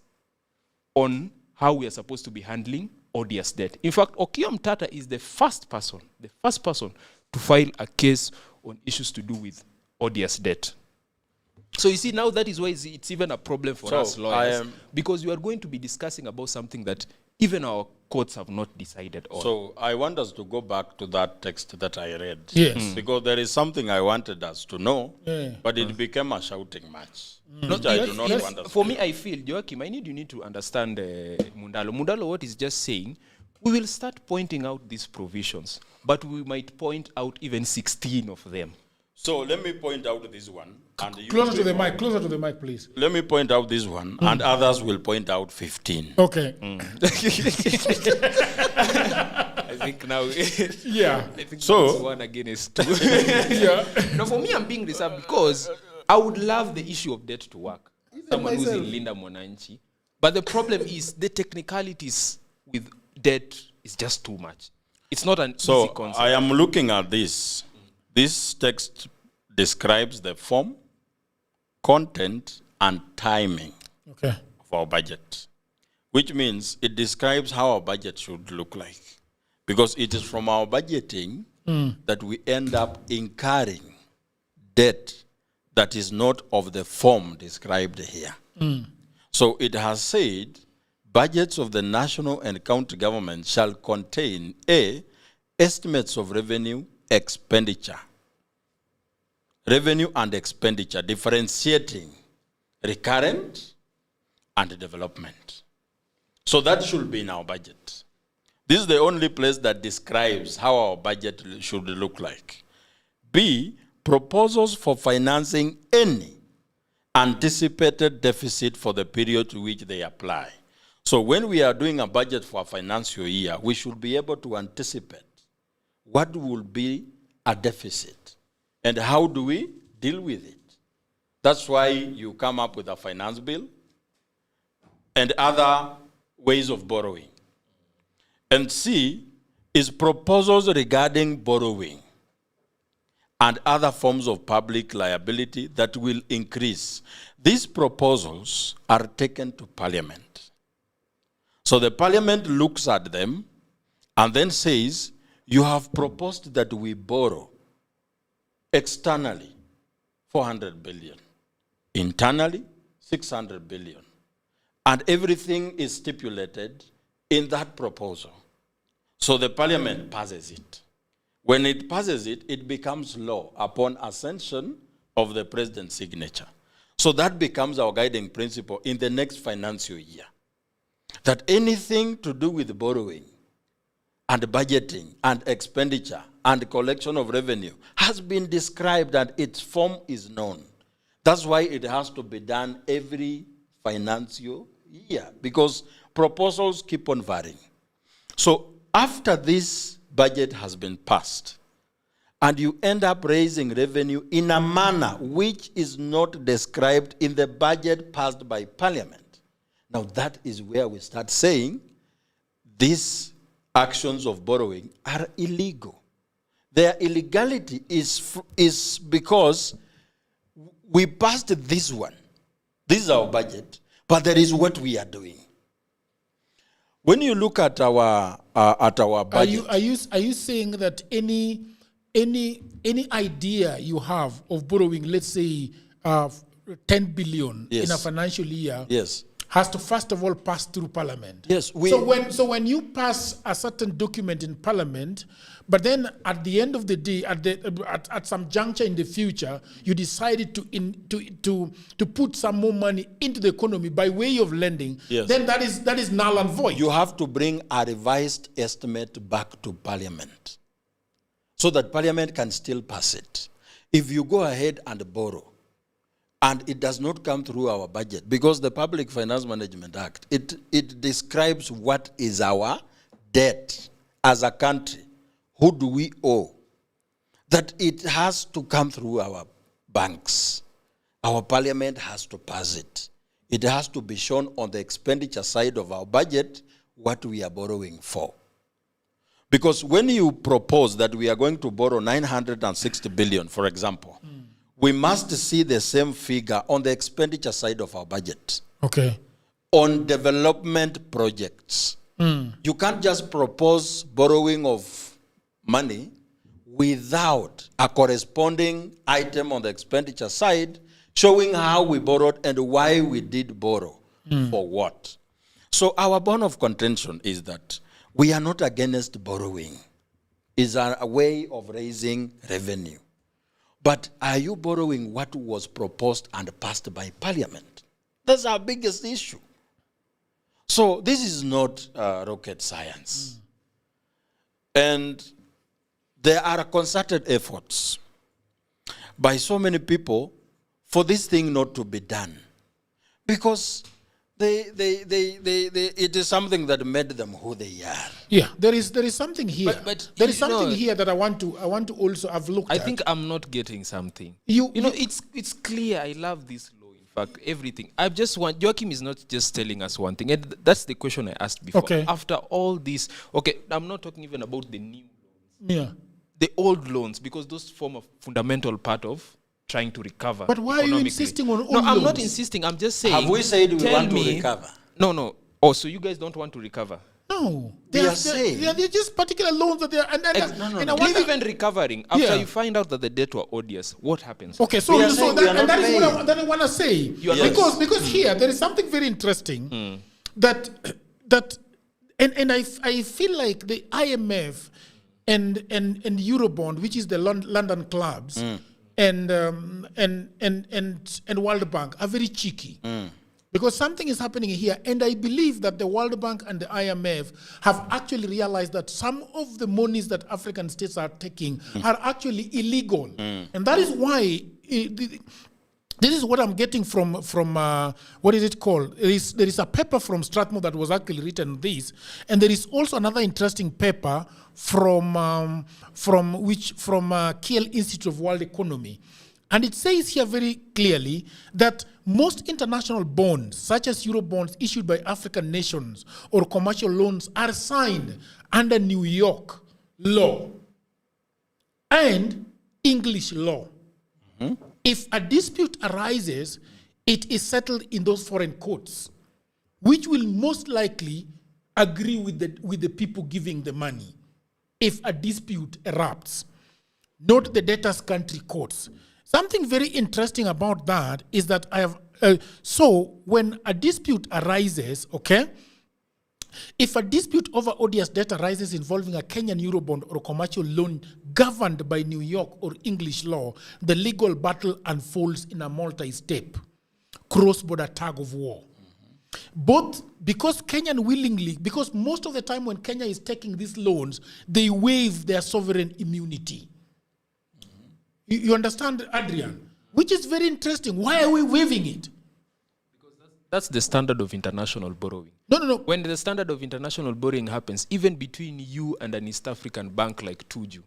S12: on how we are supposed to be handling odious debt. In fact, Okiya Mtata is the first person to file a case on issues to do with odious debt. So you see, now that is why it's even a problem for us lawyers, because we are going to be discussing about something that even our courts have not decided on.
S14: So I want us to go back to that text that I read.
S12: Yes.
S14: Because there is something I wanted us to know, but it became a shouting match. Which I do not understand.
S12: For me, I feel, Joachim, you need to understand Mundalo. Mundalo, what is just saying, we will start pointing out these provisions, but we might point out even 16 of them.
S14: So let me point out this one. And you
S7: Closer to the mic, please.
S14: Let me point out this one, and others will point out 15.
S7: Okay.
S12: I think now,
S7: yeah.
S12: I think
S14: so
S12: that's one against two. Yeah. No, for me, I'm being reserved because I would love the issue of debt to work. Someone who's in Linda Mwananchi. But the problem is the technicalities with debt is just too much. It's not an easy concept.
S14: I am looking at this. This text describes the form, content, and timing of our budget, which means it describes how our budget should look like. Because it is from our budgeting that we end up incurring debt that is not of the form described here. So it has said, budgets of the national and county government shall contain A, estimates of revenue, expenditure. Revenue and expenditure, differentiating recurrent and development. So that should be in our budget. This is the only place that describes how our budget should look like. B, proposals for financing any anticipated deficit for the period to which they apply. So when we are doing a budget for a financial year, we should be able to anticipate what will be a deficit and how do we deal with it. That's why you come up with a finance bill and other ways of borrowing. And C is proposals regarding borrowing and other forms of public liability that will increase. These proposals are taken to Parliament. So the Parliament looks at them and then says, you have proposed that we borrow externally 400 billion, internally 600 billion. And everything is stipulated in that proposal. So the Parliament passes it. When it passes it, it becomes law upon ascension of the President's signature. So that becomes our guiding principle in the next financial year. That anything to do with borrowing and budgeting and expenditure and collection of revenue has been described and its form is known. That's why it has to be done every financial year, because proposals keep on varying. So after this budget has been passed, and you end up raising revenue in a manner which is not described in the budget passed by Parliament, now that is where we start saying these actions of borrowing are illegal. Their illegality is because we passed this one. This is our budget, but that is what we are doing. When you look at our budget,
S7: are you saying that any idea you have of borrowing, let's say 10 billion in a financial year, has to first of all pass through Parliament?
S14: Yes.
S7: So when you pass a certain document in Parliament, but then at the end of the day, at some juncture in the future, you decided to put some more money into the economy by way of lending, then that is null and void.
S14: You have to bring a revised estimate back to Parliament so that Parliament can still pass it. If you go ahead and borrow, and it does not come through our budget, because the Public Finance Management Act, it describes what is our debt as a country. Who do we owe? That it has to come through our banks. Our Parliament has to pass it. It has to be shown on the expenditure side of our budget what we are borrowing for. Because when you propose that we are going to borrow 960 billion, for example, we must see the same figure on the expenditure side of our budget.
S7: Okay.
S14: On development projects. You can't just propose borrowing of money without a corresponding item on the expenditure side showing how we borrowed and why we did borrow, for what. So our bone of contention is that we are not against borrowing. It's a way of raising revenue. But are you borrowing what was proposed and passed by Parliament? That's our biggest issue. So this is not rocket science. And there are concerted efforts by so many people for this thing not to be done. Because it is something that made them who they are.
S7: Yeah, there is something here.
S12: But
S7: there is something here that I want to also have looked at.
S12: I think I'm not getting something. It's clear. I love this law. In fact, everything. I just want Joachim is not just telling us one thing, and that's the question I asked before.
S7: Okay.
S12: After all this, okay, I'm not talking even about the new loans.
S7: Yeah.
S12: The old loans, because those form a fundamental part of trying to recover.
S7: But why are you insisting on old
S12: loans? No, I'm not
S7: loans?
S12: insisting. I'm just saying.
S14: Have we said we want to recover?
S12: No. Oh, so you guys don't want to recover?
S7: No. They're just particular loans that they're...
S12: Leave even recovering. After you find out that the debt were odious, what happens?
S7: Okay, that is what I want to say. Because here, there is something very interesting that I feel like the IMF and Eurobond, which is the London clubs, and World Bank are very cheeky. Because something is happening here, and I believe that the World Bank and the IMF have actually realized that some of the monies that African states are taking are actually illegal. And that is why this is what I'm getting from what is it called? There is a paper from Strathmore that was actually written on this, and there is also another interesting paper from Kiel Institute of World Economy. And it says here very clearly that most international bonds, such as Eurobonds issued by African nations or commercial loans, are signed under New York law and English law. If a dispute arises, it is settled in those foreign courts, which will most likely agree with the people giving the money if a dispute erupts, not the debtor's country courts. Something very interesting about that is that so when a dispute arises, okay, if a dispute over odious debt arises involving a Kenyan Eurobond or a commercial loan governed by New York or English law, the legal battle unfolds in a multi-step, cross-border tug of war. Both because because most of the time when Kenya is taking these loans, they waive their sovereign immunity. You understand, Adrian? Which is very interesting. Why are we waiving it?
S12: Because that's the standard of international borrowing.
S7: No.
S12: When the standard of international borrowing happens, even between you and an East African bank like Tuju,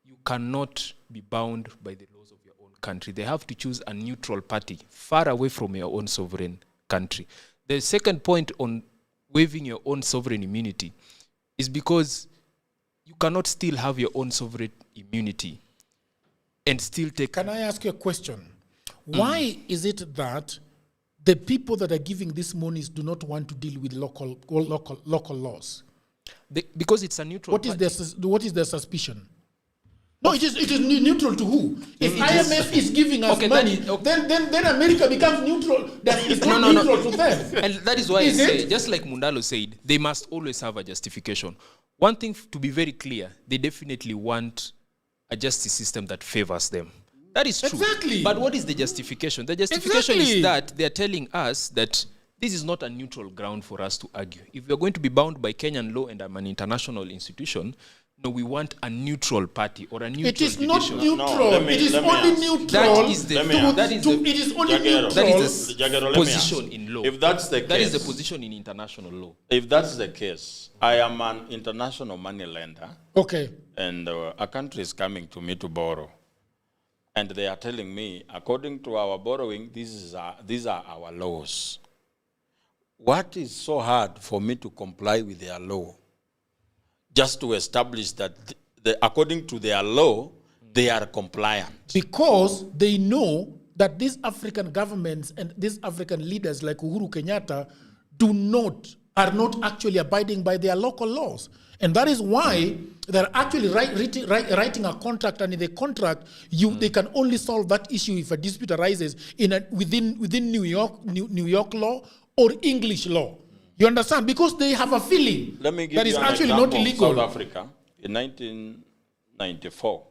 S12: you cannot be bound by the laws of your own country. They have to choose a neutral party far away from your own sovereign country. The second point on waiving your own sovereign immunity is because you cannot still have your own sovereign immunity and still take...
S7: Can I ask you a question? Why is it that the people that are giving these monies do not want to deal with local laws?
S12: Because it's a neutral
S7: party. What is their suspicion? No, it is neutral to who? If IMF is giving us money, then America becomes neutral. That is not neutral to them.
S12: And that is why I say, just like Mundalo said, they must always have a justification. One thing to be very clear, they definitely want a justice system that favors them. That is true.
S7: Exactly.
S12: But what is the justification? The justification is that they're telling us that this is not a neutral ground for us to argue. If we're going to be bound by Kenyan law and I'm an international institution, no, we want a neutral party or a neutral
S7: It is not
S12: judicial.
S7: neutral. It is only neutral.
S12: It is only neutral. That is the position in law.
S14: If that's the case,
S12: that is the position in international law.
S14: If that's the case, I am an international money lender.
S7: Okay.
S14: And a country is coming to me to borrow. And they are telling me, according to our borrowing, these are our laws. What is so hard for me to comply with their law? just to establish that according to their law, they are compliant.
S7: Because they know that these African governments and these African leaders like Uhuru Kenyatta are not actually abiding by their local laws. And that is why they're actually writing a contract, and in the contract, they can only solve that issue if a dispute arises within New York law or English law. You understand? Because they have a feeling that is actually not illegal.
S14: South Africa in 1994,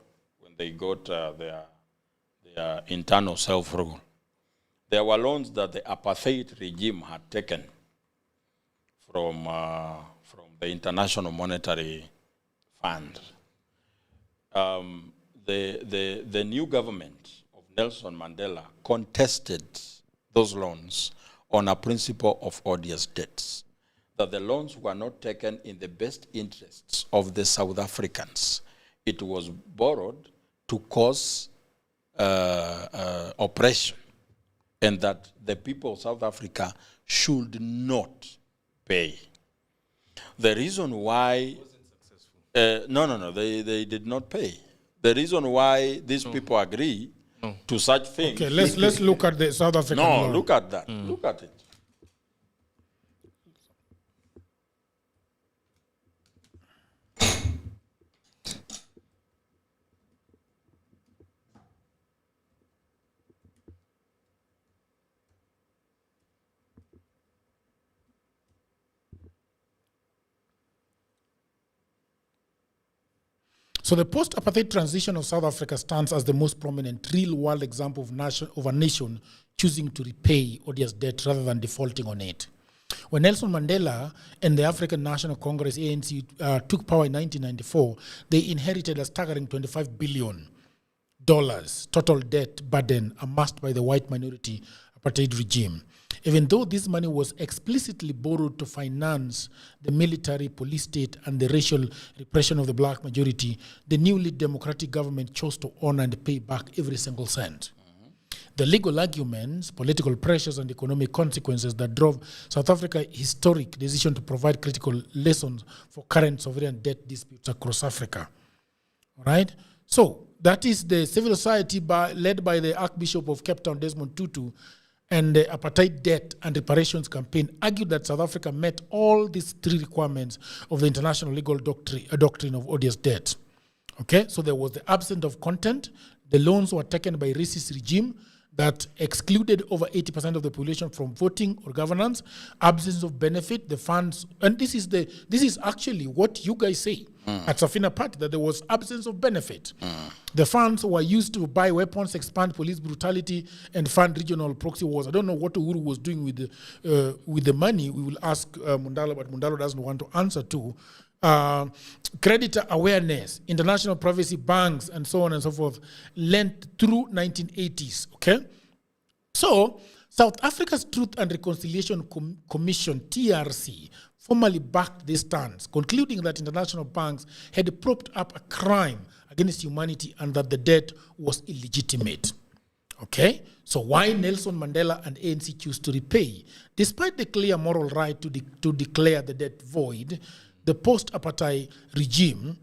S14: when they got their internal self-rule, there were loans that the apartheid regime had taken from the International Monetary Fund. The new government of Nelson Mandela contested those loans on a principle of odious debts, that the loans were not taken in the best interests of the South Africans. It was borrowed to cause oppression, and that the people of South Africa should not pay. The reason why... No, they did not pay. The reason why these people agree to such things...
S7: Okay, let's look at the South African law.
S14: No, look at that. Look at it.
S7: So the post-apartheid transition of South Africa stands as the most prominent real-world example of a nation choosing to repay odious debt rather than defaulting on it. When Nelson Mandela and the African National Congress, ANC, took power in 1994, they inherited a staggering $25 billion total debt burden amassed by the white minority apartheid regime. Even though this money was explicitly borrowed to finance the military, police state, and the racial repression of the black majority, the newly democratic government chose to honor and pay back every single cent. The legal arguments, political pressures, and economic consequences that drove South Africa's historic decision to provide critical lessons for current sovereign debt disputes across Africa. All right? So that is the civil society led by the Archbishop of Cape Town, Desmond Tutu, and the Apartheid Debt and Reparations Campaign argued that South Africa met all these three requirements of the international legal doctrine of odious debt. Okay, so there was the absence of content. The loans were taken by racist regime that excluded over 80% of the population from voting or governance. Absence of benefit, the funds, and this is actually what you guys say at Safina Party, that there was absence of benefit. The funds were used to buy weapons, expand police brutality, and fund regional proxy wars. I don't know what Uhuru was doing with the money. We will ask Mundalo, but Mundalo doesn't want to answer to. Creditor awareness, international privacy banks, and so on and so forth, lent through 1980s, okay? So, South Africa's Truth and Reconciliation Commission, TRC, formally backed this stance, concluding that international banks had propped up a crime against humanity and that the debt was illegitimate. Okay? So why Nelson Mandela and ANC choose to repay? Despite the clear moral right to declare the debt void, the post-apartheid regime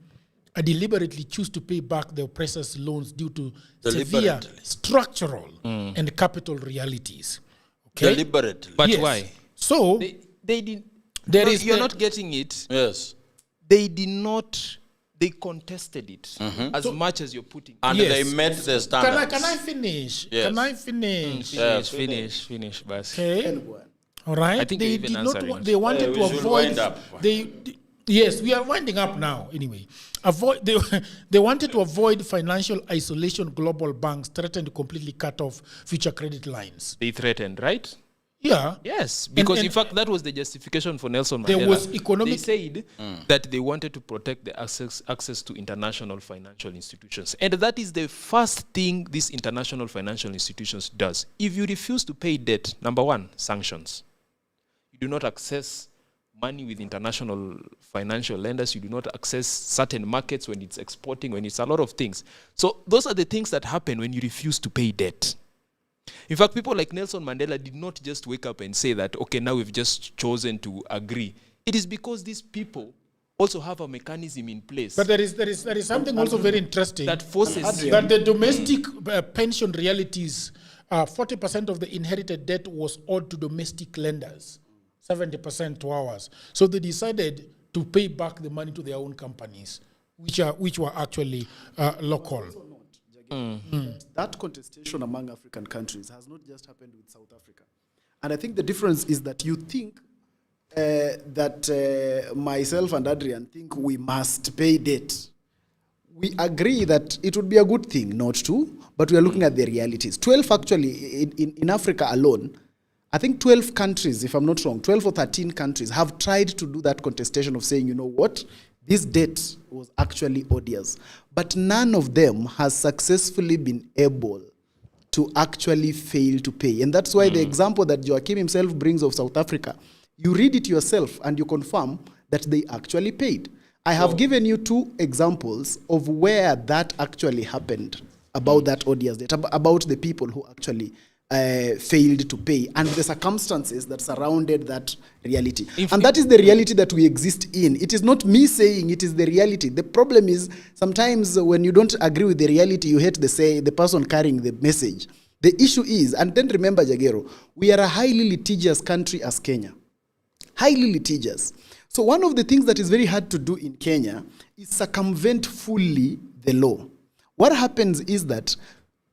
S7: deliberately choose to pay back the oppressors' loans due to severe structural and capital realities. Okay?
S14: Deliberately.
S12: But why?
S7: So
S12: they did. You're not getting it.
S14: Yes.
S12: They did not. They contested it as much as you're putting.
S14: And they met the standards.
S7: Can I finish?
S14: Yes.
S7: Can I finish?
S12: Finish, Bas.
S7: Okay. All right.
S12: I think
S7: they did not. They wanted to avoid. Yes, we are winding up now. Anyway, they wanted to avoid financial isolation. Global banks threatened to completely cut off future credit lines.
S12: They threatened, right?
S7: Yeah.
S12: Yes, because in fact that was the justification for Nelson Mandela.
S7: There was economic.
S12: They said that they wanted to protect the access to international financial institutions, and that is the first thing these international financial institutions does. If you refuse to pay debt, number one, sanctions. You do not access money with international financial lenders. You do not access certain markets when it's exporting, when it's a lot of things. So those are the things that happen when you refuse to pay debt. In fact, people like Nelson Mandela did not just wake up and say that, okay, now we've just chosen to agree. It is because these people also have a mechanism in place.
S7: But there is something also very interesting
S12: that forces
S7: that the domestic pension realities, 40% of the inherited debt was owed to domestic lenders, 70% to ours. So they decided to pay back the money to their own companies, which were actually local.
S10: That contestation among African countries has not just happened with South Africa. And I think the difference is that you think that myself and Adrian think we must pay debt. We agree that it would be a good thing not to, but we are looking at the realities. 12 actually, in Africa alone, I think 12 countries, if I'm not wrong, 12 or 13 countries have tried to do that contestation of saying, you know what, this debt was actually odious. But none of them has successfully been able to actually fail to pay. And that's why the example that Joachim himself brings of South Africa, you read it yourself and you confirm that they actually paid. I have given you 2 examples of where that actually happened, about that odious debt, about the people who actually failed to pay, and the circumstances that surrounded that reality. And that is the reality that we exist in. It is not me saying, it is the reality. The problem is sometimes when you don't agree with the reality, you hate the person carrying the message. The issue is, and then remember, Jagero, we are a highly litigious country as Kenya. Highly litigious. So one of the things that is very hard to do in Kenya is circumvent fully the law. What happens is that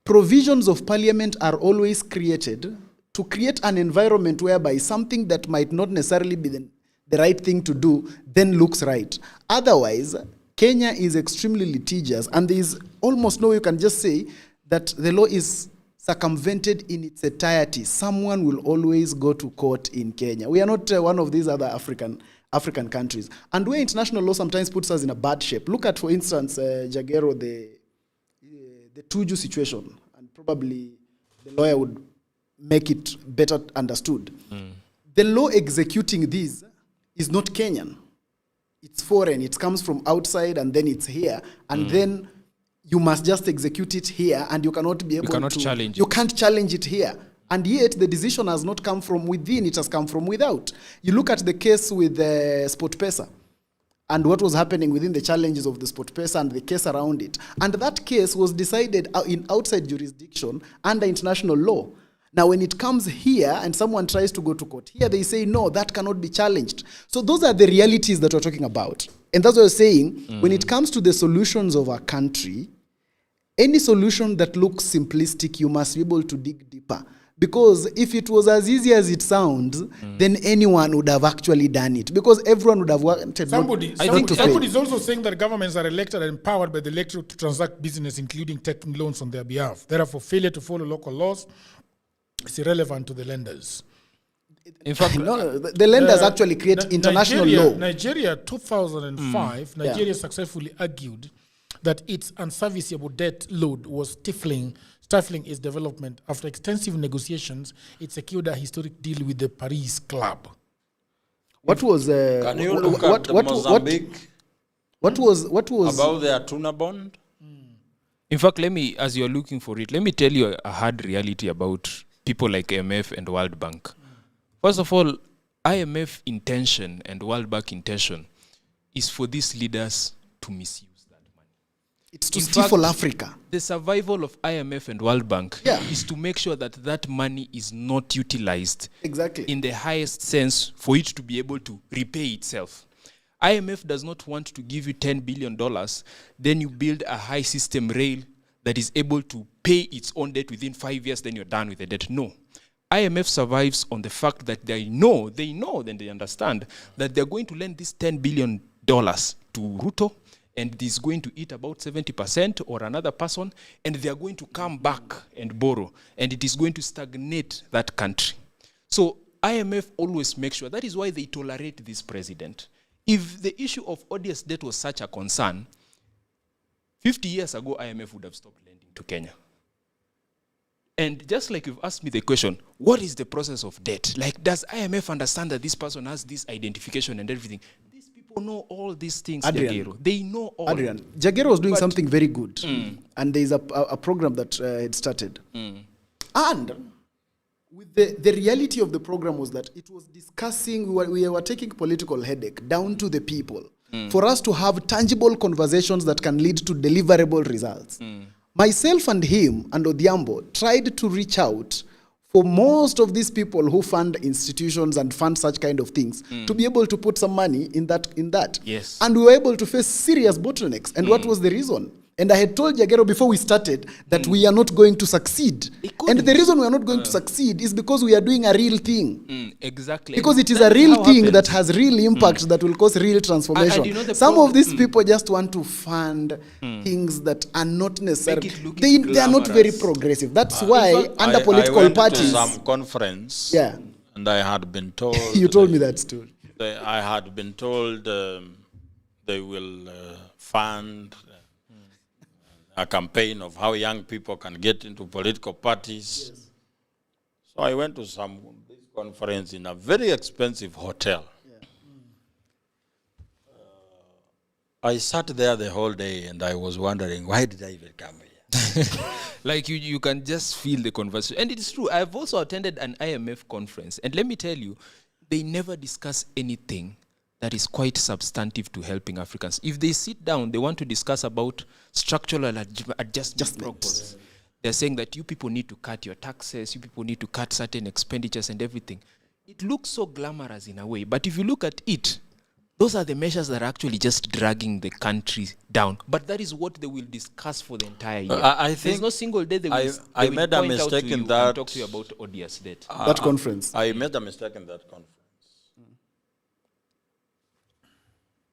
S10: provisions of parliament are always created to create an environment whereby something that might not necessarily be the right thing to do then looks right. Otherwise, Kenya is extremely litigious, and there is almost no way you can just say that the law is circumvented in its entirety. Someone will always go to court in Kenya. We are not one of these other African countries. And where international law sometimes puts us in a bad shape. Look at, for instance, Jagero, the Tuju situation, and probably the lawyer would make it better understood. The law executing this is not Kenyan. It's foreign. It comes from outside and then it's here. And then you must just execute it here, and you cannot be able to challenge it. You can't challenge it here. And yet the decision has not come from within, it has come from without. You look at the case with SportPesa and what was happening within the challenges of the SportPesa and the case around it. And that case was decided in outside jurisdiction under international law. Now, when it comes here and someone tries to go to court here, they say, no, that cannot be challenged. So those are the realities that we're talking about. And that's what I'm saying. When it comes to the solutions of our country, any solution that looks simplistic, you must be able to dig deeper. Because if it was as easy as it sounds, then anyone would have actually done it. Because everyone would have wanted
S7: somebody is also saying that governments are elected and empowered by the electorate to transact business, including taking loans on their behalf. Therefore, failure to follow local laws is irrelevant to the lenders.
S10: In fact, the lenders actually create international law.
S7: Nigeria, 2005, Nigeria successfully argued that its unserviceable debt load was stifling its development. After extensive negotiations, it secured a historic deal with the Paris Club.
S14: What was can you look at Mozambique?
S10: What was
S14: about their tuna bond?
S12: In fact, as you're looking for it, let me tell you a hard reality about people like IMF and World Bank. First of all, IMF intention and World Bank intention is for these leaders to misuse.
S10: It's to stifle Africa.
S12: The survival of IMF and World Bank is to make sure that that money is not utilized in the highest sense for it to be able to repay itself. IMF does not want to give you $10 billion, then you build a high system rail that is able to pay its own debt within 5 years, then you're done with the debt. No. IMF survives on the fact that they know, then they understand that they're going to lend this $10 billion to Ruto, and it is going to eat about 70% or another person, and they are going to come back and borrow, and it is going to stagnate that country. So IMF always makes sure, that is why they tolerate this president. If the issue of odious debt was such a concern, 50 years ago, IMF would have stopped lending to Kenya. And just like you've asked me the question, what is the process of debt? Like, does IMF understand that this person has this identification and everything? Know all these things, Jagero. They know all.
S10: Adrian, Jagero was doing something very good. And there is a program that had started. And with the reality of the program was that it was discussing, we were taking political headache down to the people. for us to have tangible conversations that can lead to deliverable results. Myself and him and Odhiambo tried to reach out for most of these people who fund institutions and fund such kind of things to be able to put some money in that.
S12: Yes.
S10: And we were able to face serious bottlenecks. And what was the reason? And I had told Jagero before we started that we are not going to succeed. And the reason we are not going to succeed is because we are doing a real thing.
S12: Exactly.
S10: Because it is a real thing that has real impact that will cause real transformation.
S12: And you know
S10: some of these people just want to fund things that are not necessary. They are not very progressive. That's why under political
S14: I went
S10: parties.
S14: to some conference.
S10: Yeah.
S14: And I had been told.
S10: You told me that story.
S14: I had been told they will fund a campaign of how young people can get into political parties. Yes. So I went to some conference in a very expensive hotel. Yeah. I sat there the whole day and I was wondering, why did I even come here?
S12: Like you can just feel the conversation. And it's true. I've also attended an IMF conference. And let me tell you, they never discuss anything that is quite substantive to helping Africans. If they sit down, they want to discuss about structural adjustment programs. They're saying that you people need to cut your taxes, you people need to cut certain expenditures and everything. It looks so glamorous in a way, but if you look at it, those are the measures that are actually just dragging the country down. But that is what they will discuss for the entire year.
S14: I think
S12: there's no single day they will,
S14: I made a mistake in that.
S12: And talk to you about odious debt.
S10: That conference.
S14: I made a mistake in that conference.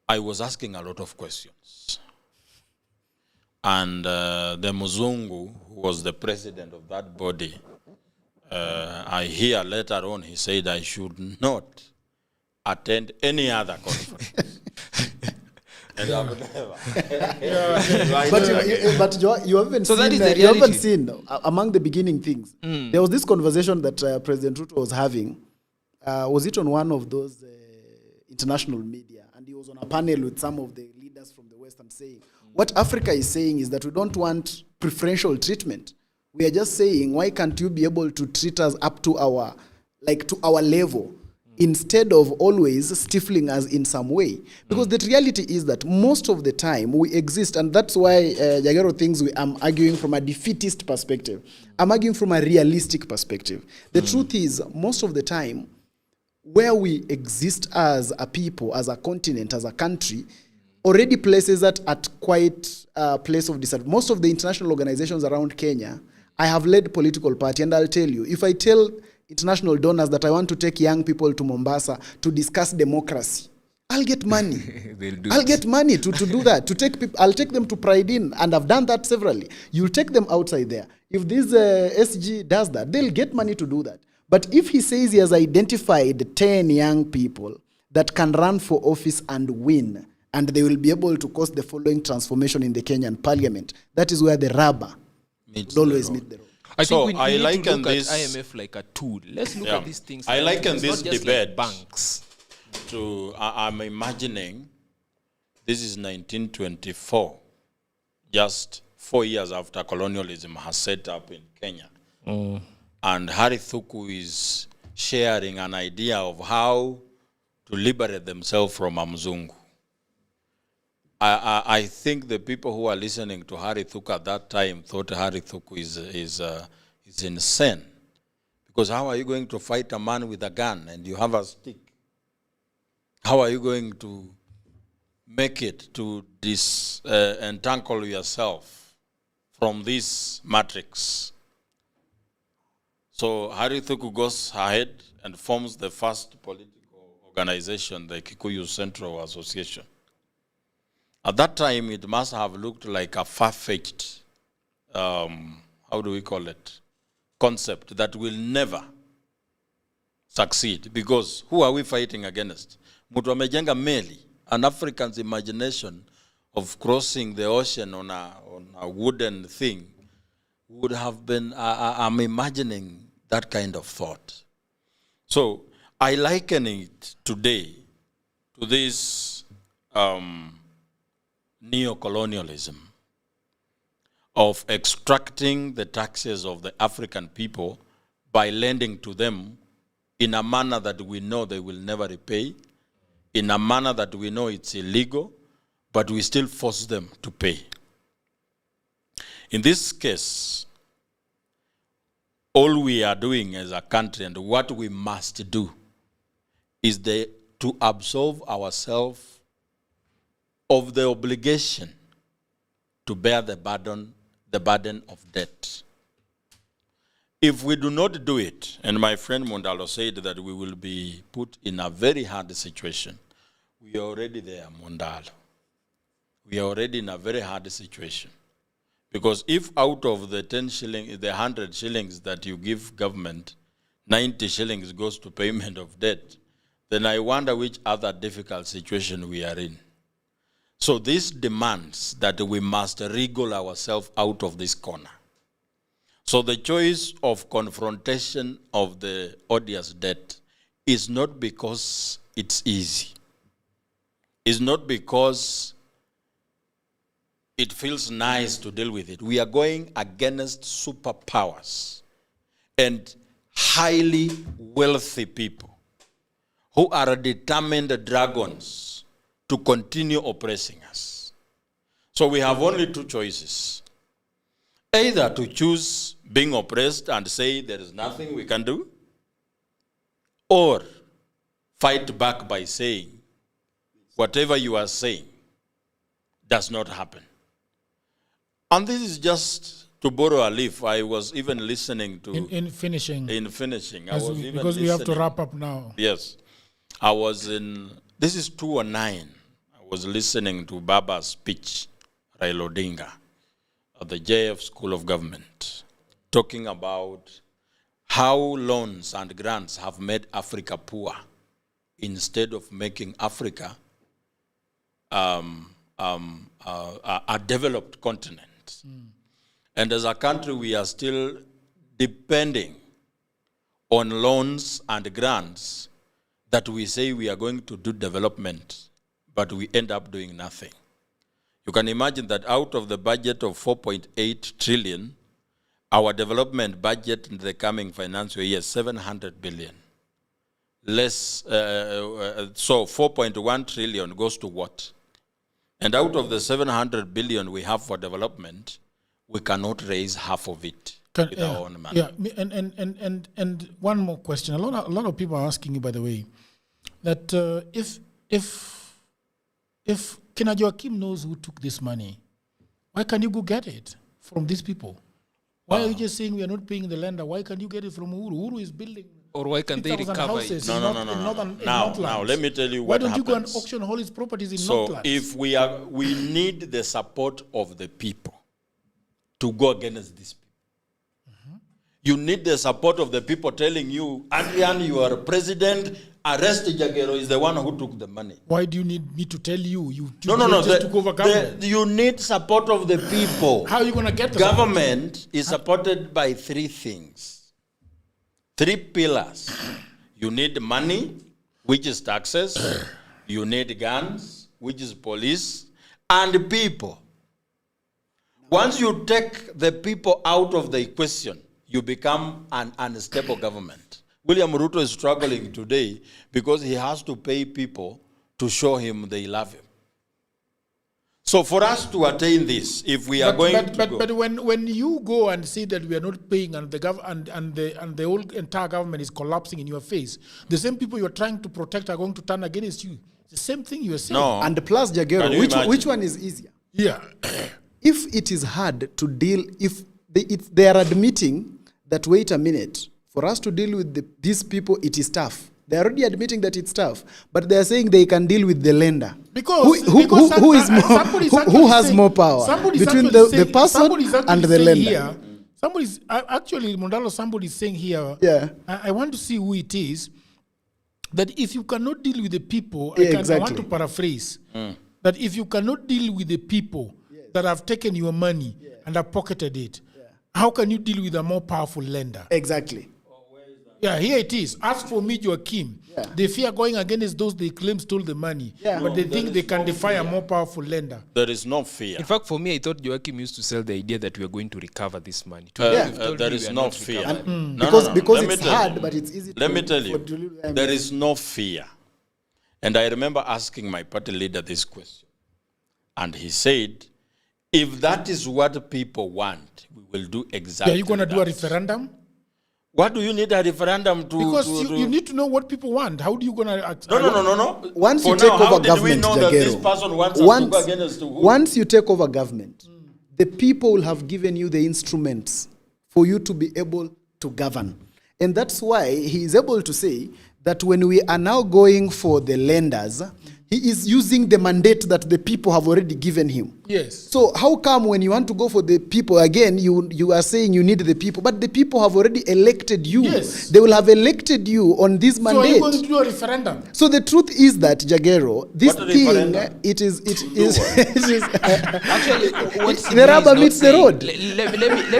S14: I was asking a lot of questions. And the Muzungu, who was the president of that body, I hear later on he said I should not attend any other conference. And I've never.
S10: But you haven't
S12: so
S10: seen, you haven't seen among the beginning things. There was this conversation that President Ruto was having. Was it on one of those international media? And he was on a panel with some of the leaders from the West and saying, what Africa is saying is that we don't want preferential treatment. We are just saying, why can't you be able to treat us up to our level instead of always stifling us in some way? Because the reality is that most of the time we exist, and that's why Jagero thinks I'm arguing from a defeatist perspective. I'm arguing from a realistic perspective. The truth is, most of the time, where we exist as a people, as a continent, as a country, already places that at quite a place of disadvantage. Most of the international organizations around Kenya, I have led political party, and I'll tell you, if I tell international donors that I want to take young people to Mombasa to discuss democracy, I'll get money. I'll get money to do that. To take people, I'll take them to Pride Inn, and I've done that severally. You'll take them outside there. If this SG does that, they'll get money to do that. But if he says he has identified 10 young people that can run for office and win, and they will be able to cause the following transformation in the Kenyan parliament, that is where the rubber will always meet the road.
S12: I think we need to look at IMF like a tool. Let's look at these things.
S14: I liken this debate
S12: like banks.
S14: to, I'm imagining, this is 1924, just 4 years after colonialism has set up in Kenya. And Harry Thuku is sharing an idea of how to liberate themselves from Mzungu. I think the people who are listening to Harry Thuku at that time thought Harry Thuku is insane. Because how are you going to fight a man with a gun and you have a stick? How are you going to make it to entangle yourself from this matrix? So Harry Thuku goes ahead and forms the first political organization, the Kikuyu Central Association. At that time, it must have looked like a far-fetched, how do we call it, concept that will never succeed. Because who are we fighting against? Mtu amejenga meli, an African's imagination of crossing the ocean on a wooden thing would have been, I'm imagining that kind of thought. So I liken it today to this neo-colonialism of extracting the taxes of the African people by lending to them in a manner that we know they will never repay, in a manner that we know it's illegal, but we still force them to pay. In this case, all we are doing as a country and what we must do is to absolve ourselves of the obligation to bear the burden of debt. If we do not do it, and my friend Mundalo said that we will be put in a very hard situation, we are already there, Mundalo. We are already in a very hard situation. Because if out of the 10 shillings, the 100 shillings that you give government, 90 shillings goes to payment of debt, then I wonder which other difficult situation we are in. So this demands that we must wriggle ourselves out of this corner. So the choice of confrontation of the odious debt is not because it's easy. It's not because it feels nice to deal with it. We are going against superpowers and highly wealthy people who are determined dragons to continue oppressing us. So we have only two choices. Either to choose being oppressed and say there is nothing we can do, or fight back by saying whatever you are saying does not happen. And this is just to borrow a leaf. I was even listening to...
S7: In finishing.
S14: In finishing.
S7: Because we have to wrap up now.
S14: Yes. I was in... This is 2009. I was listening to Baba's speech, Raila Odinga, at the JF School of Government, talking about how loans and grants have made Africa poor instead of making Africa a developed continent. And as a country, we are still depending on loans and grants that we say we are going to do development, but we end up doing nothing. You can imagine that out of the budget of 4.8 trillion, our development budget in the coming financial year is 700 billion. So 4.1 trillion goes to what? And out of the 700 billion we have for development, we cannot raise half of it with our own money.
S7: Yeah, and one more question. A lot of people are asking you, by the way, that if Kina Joaquim knows who took this money, why can't you go get it from these people? Why are you just saying we are not paying the lender? Why can't you get it from Uhuru? Uhuru is building.
S12: Or why can't they recover it?
S14: No. Now, let me tell you what happens.
S7: Why don't you go and auction all his properties in Northlands?
S14: So if we need the support of the people to go against these people. You need the support of the people telling you, Adrian, you are president, arrest Jagero is the one who took the money.
S7: Why do you need me to tell you? You
S14: took over government. You need support of the people.
S7: How are you going to get the
S14: government is supported by three things. 3 pillars. You need money, which is taxes. You need guns, which is police, and people. Once you take the people out of the equation, you become an unstable government. William Ruto is struggling today because he has to pay people to show him they love him. So for us to attain this, if we are
S7: But when you go and see that we are not paying and the whole entire government is collapsing in your face, the same people you are trying to protect are going to turn against you. The same thing you are saying.
S14: No.
S10: And plus, Jagero, which one is easier?
S7: Yeah.
S10: If it is hard to deal, if they are admitting that, wait a minute, for us to deal with these people, it is tough. They are already admitting that it's tough, but they are saying they can deal with the lender. Who has more power between the person and the lender?
S7: Somebody's actually, Mundalo, somebody's saying here, I want to see who it is, that if you cannot deal with the people, I want to paraphrase, that if you cannot deal with the people that have taken your money and have pocketed it, how can you deal with a more powerful lender?
S10: Exactly.
S7: Yeah, here it is. Ask for me, Joaquim. They fear going against those they claim stole the money, but they think they can defy a more powerful lender.
S14: There is no fear.
S12: In fact, for me, I thought Joaquim used to sell the idea that we are going to recover this money.
S14: There is no fear.
S10: Because it's hard, but it's easy.
S14: Let me tell you, there is no fear. And I remember asking my party leader this question. And he said, if that is what people want, we will do exactly
S8: Are you going to
S14: that.
S8: do a referendum?
S14: What do you need a referendum to?
S8: Because you need to know what people want. How do you going to...
S14: No.
S10: Once
S14: For
S10: you take
S14: now, how
S10: over
S14: did we
S10: government,
S14: know that this
S10: Jagero,
S14: person wants us to go against who?
S10: once you take over government, the people will have given you the instruments for you to be able to govern. And that's why he is able to say that when we are now going for the lenders, he is using the mandate that the people have already given him.
S8: Yes.
S10: So how come when you want to go for the people, again, you are saying you need the people, but the people have already elected you.
S8: Yes.
S10: They will have elected you on this mandate.
S8: So are you going to do a referendum?
S10: So the truth is that, Jagero, this
S14: What
S10: thing,
S14: referendum?
S10: it is
S12: Actually, what
S10: the rubber meets the road.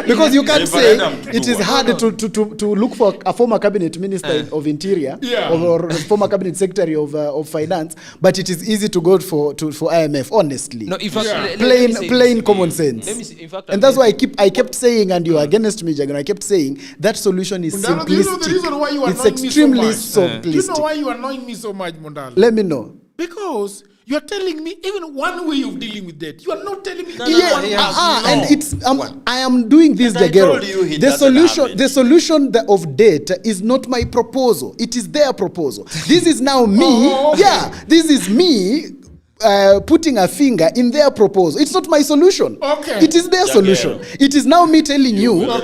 S10: Because you can't say
S14: Referendum to
S10: it
S14: do
S10: is
S14: what?
S10: hard to look for a former cabinet minister of interior
S8: Yeah.
S10: or a former cabinet secretary of finance, but it is easy to go for IMF, honestly.
S12: No, in fact,
S10: Plain common sense.
S12: Let me see. In fact,
S10: And that's why I kept saying, and you are against me, Jagger, I kept saying that solution is
S8: Mundalo, do you know the reason
S10: simplistic.
S8: why you
S10: It's
S8: annoy me so
S10: extremely
S8: much?
S10: simplistic.
S8: Do you know why you annoying me so much, Mundalo?
S10: Let me know.
S8: Because you are telling me even one way of dealing with that. You are not telling me
S14: No,
S8: even
S14: no,
S8: one
S14: he
S8: way.
S14: has no.
S10: And it's I am doing this,
S14: And I
S10: Jagero.
S14: told you he
S10: The
S14: doesn't have it.
S10: solution of debt is not my proposal. It is their proposal. This is now me.
S8: Oh, okay.
S10: Yeah, this is me. Putting a finger in their proposal. It's not my solution.
S8: Okay.
S10: It is their
S14: Jagero.
S10: solution. It is now me telling you
S14: will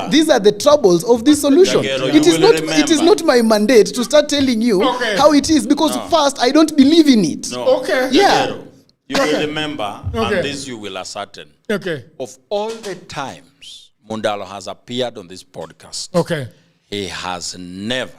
S10: these are the troubles of this solution.
S14: Jagero,
S10: It
S14: you
S10: is
S14: will
S10: not it is
S14: remember.
S10: not my mandate to start telling you
S8: Okay.
S10: how it is because first I don't believe in it.
S14: No.
S8: Okay.
S10: Yeah.
S14: Jagero, you will remember,
S8: Okay.
S14: and this you will ascertain.
S8: Okay.
S14: Of all the times Mundalo has appeared on this podcast,
S8: Okay.
S14: he has never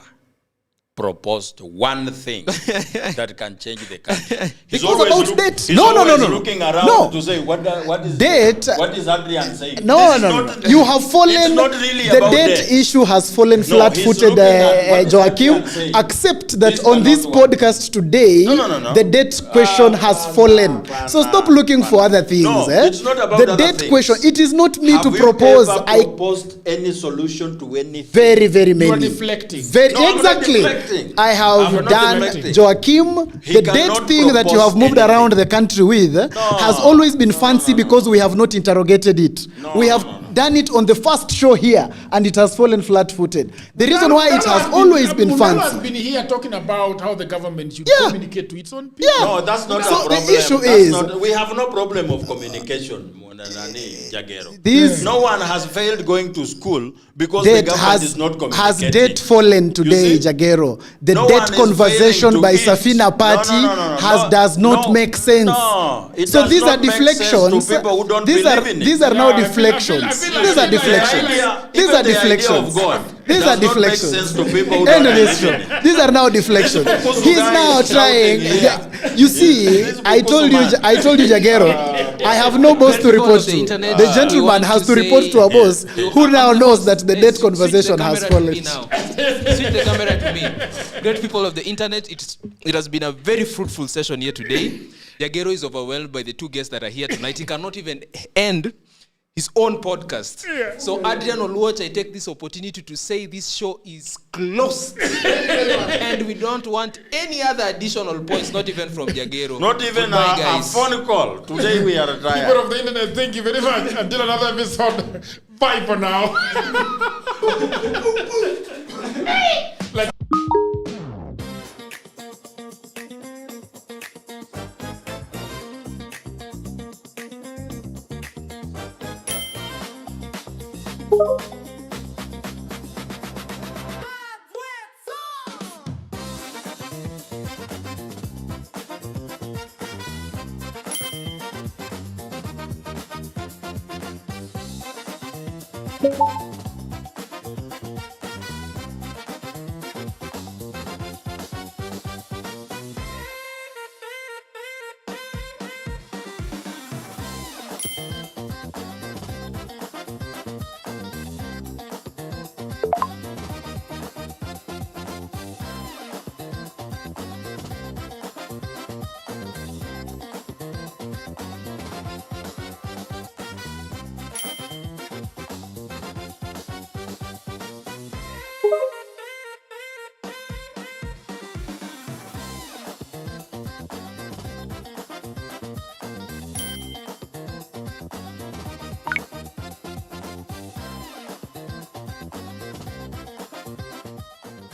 S14: proposed one thing that can change the country. He's
S10: Because
S14: always
S10: about
S14: look-
S10: debt.
S14: He's
S10: No, no,
S14: always
S10: no, no.
S14: looking around
S10: No.
S14: to say what is
S10: Debt-
S14: What is Adrian saying?
S10: No,
S14: This is
S10: no,
S14: not-
S10: no. You have fallen.
S14: It's not really
S10: The
S14: about
S10: debt
S14: debt.
S10: issue has fallen
S14: No,
S10: flat-footed,
S14: he's looking at what
S10: Joachim.
S14: Adrian saying.
S10: Accept that
S14: This
S10: on this
S14: cannot work.
S10: podcast today,
S14: No.
S10: the debt question has fallen. So stop looking for other things.
S14: No, it's not about
S10: the
S14: other
S10: debt
S14: things.
S10: question. It is not me
S14: Have
S10: to
S14: you
S10: propose.
S14: ever
S10: I
S14: proposed any solution to anything?
S10: very
S8: You are
S10: many.
S8: deflecting.
S10: Very
S14: No, I'm not
S10: exactly.
S14: deflecting.
S10: I have
S14: I'm not
S10: done
S14: deflecting.
S10: Joachim.
S14: He
S10: The debt
S14: cannot
S10: thing that you have
S14: propose
S10: moved
S14: anything.
S10: around the country with has always been fancy because we have not interrogated it. We have done it on the first show here, and it has fallen flat-footed. The reason why it has always been
S8: Mundalo has
S10: fancy.
S8: been here talking about how the government should
S10: Yeah.
S8: communicate to its own people.
S10: Yeah.
S14: No, that's not
S10: So
S14: a problem.
S10: the issue
S14: That's
S10: is-
S14: not- we have no problem of communication, Monanani Jagero.
S10: These-
S14: No one has failed going to school because the
S10: Debt
S14: government is not
S10: has
S14: communicating.
S10: debt fallen today,
S14: You see?
S10: Jagero. The
S14: No
S10: debt
S14: one is
S10: conversation
S14: failing to
S10: by
S14: give-
S10: Safina Party does not make sense.
S14: No, it
S10: So
S14: does
S10: these are
S14: not make sense
S10: deflections.
S14: to people who don't
S10: These are
S14: believe in it.
S10: these are now
S8: Yeah, I feel
S10: deflections.
S8: like-
S10: These are
S8: the
S10: deflections.
S14: idea-
S10: These
S14: even
S10: are
S14: the idea
S10: deflections.
S14: of God
S10: These
S14: does
S10: are
S14: not make
S10: deflections.
S14: sense to people who
S10: End
S14: don't
S10: of this
S14: believe in
S10: show.
S14: it.
S10: These are now deflections.
S14: This
S10: He's
S14: guy
S10: now
S14: is
S10: trying.
S14: shouting here.
S10: You see,
S14: This
S10: I told you,
S14: man.
S10: I told you, Jagero. I have no boss to
S12: People
S10: report
S12: of the
S10: to.
S12: internet,
S10: The
S12: we
S10: gentleman
S12: want
S10: has
S12: to
S10: to report
S12: say-
S10: to a boss who now knows that the debt conversation has
S12: Switch the
S10: fallen.
S12: camera to me now. Switch the camera to me. Great people of the internet, it has been a very fruitful session here today. Jagero is overwhelmed by the two guests that are here tonight. He cannot even end his own podcast. So Adrian Oluoch, I take this opportunity to say this show is closed. And we don't want any other additional points, not even from Jagero.
S14: Not even
S12: Goodbye,
S14: a
S12: guys.
S14: phone call. Today we are
S8: People
S14: retired.
S8: of the internet, thank you very much. Until another episode. Bye for now.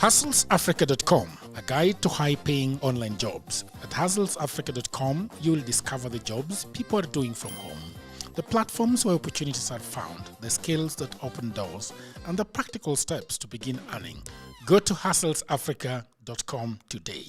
S1: HustlesAfrica.com, a guide to high-paying online jobs. At HustlesAfrica.com, you will discover the jobs people are doing from home, the platforms where opportunities are found, the skills that open doors, and the practical steps to begin earning. Go to HustlesAfrica.com today.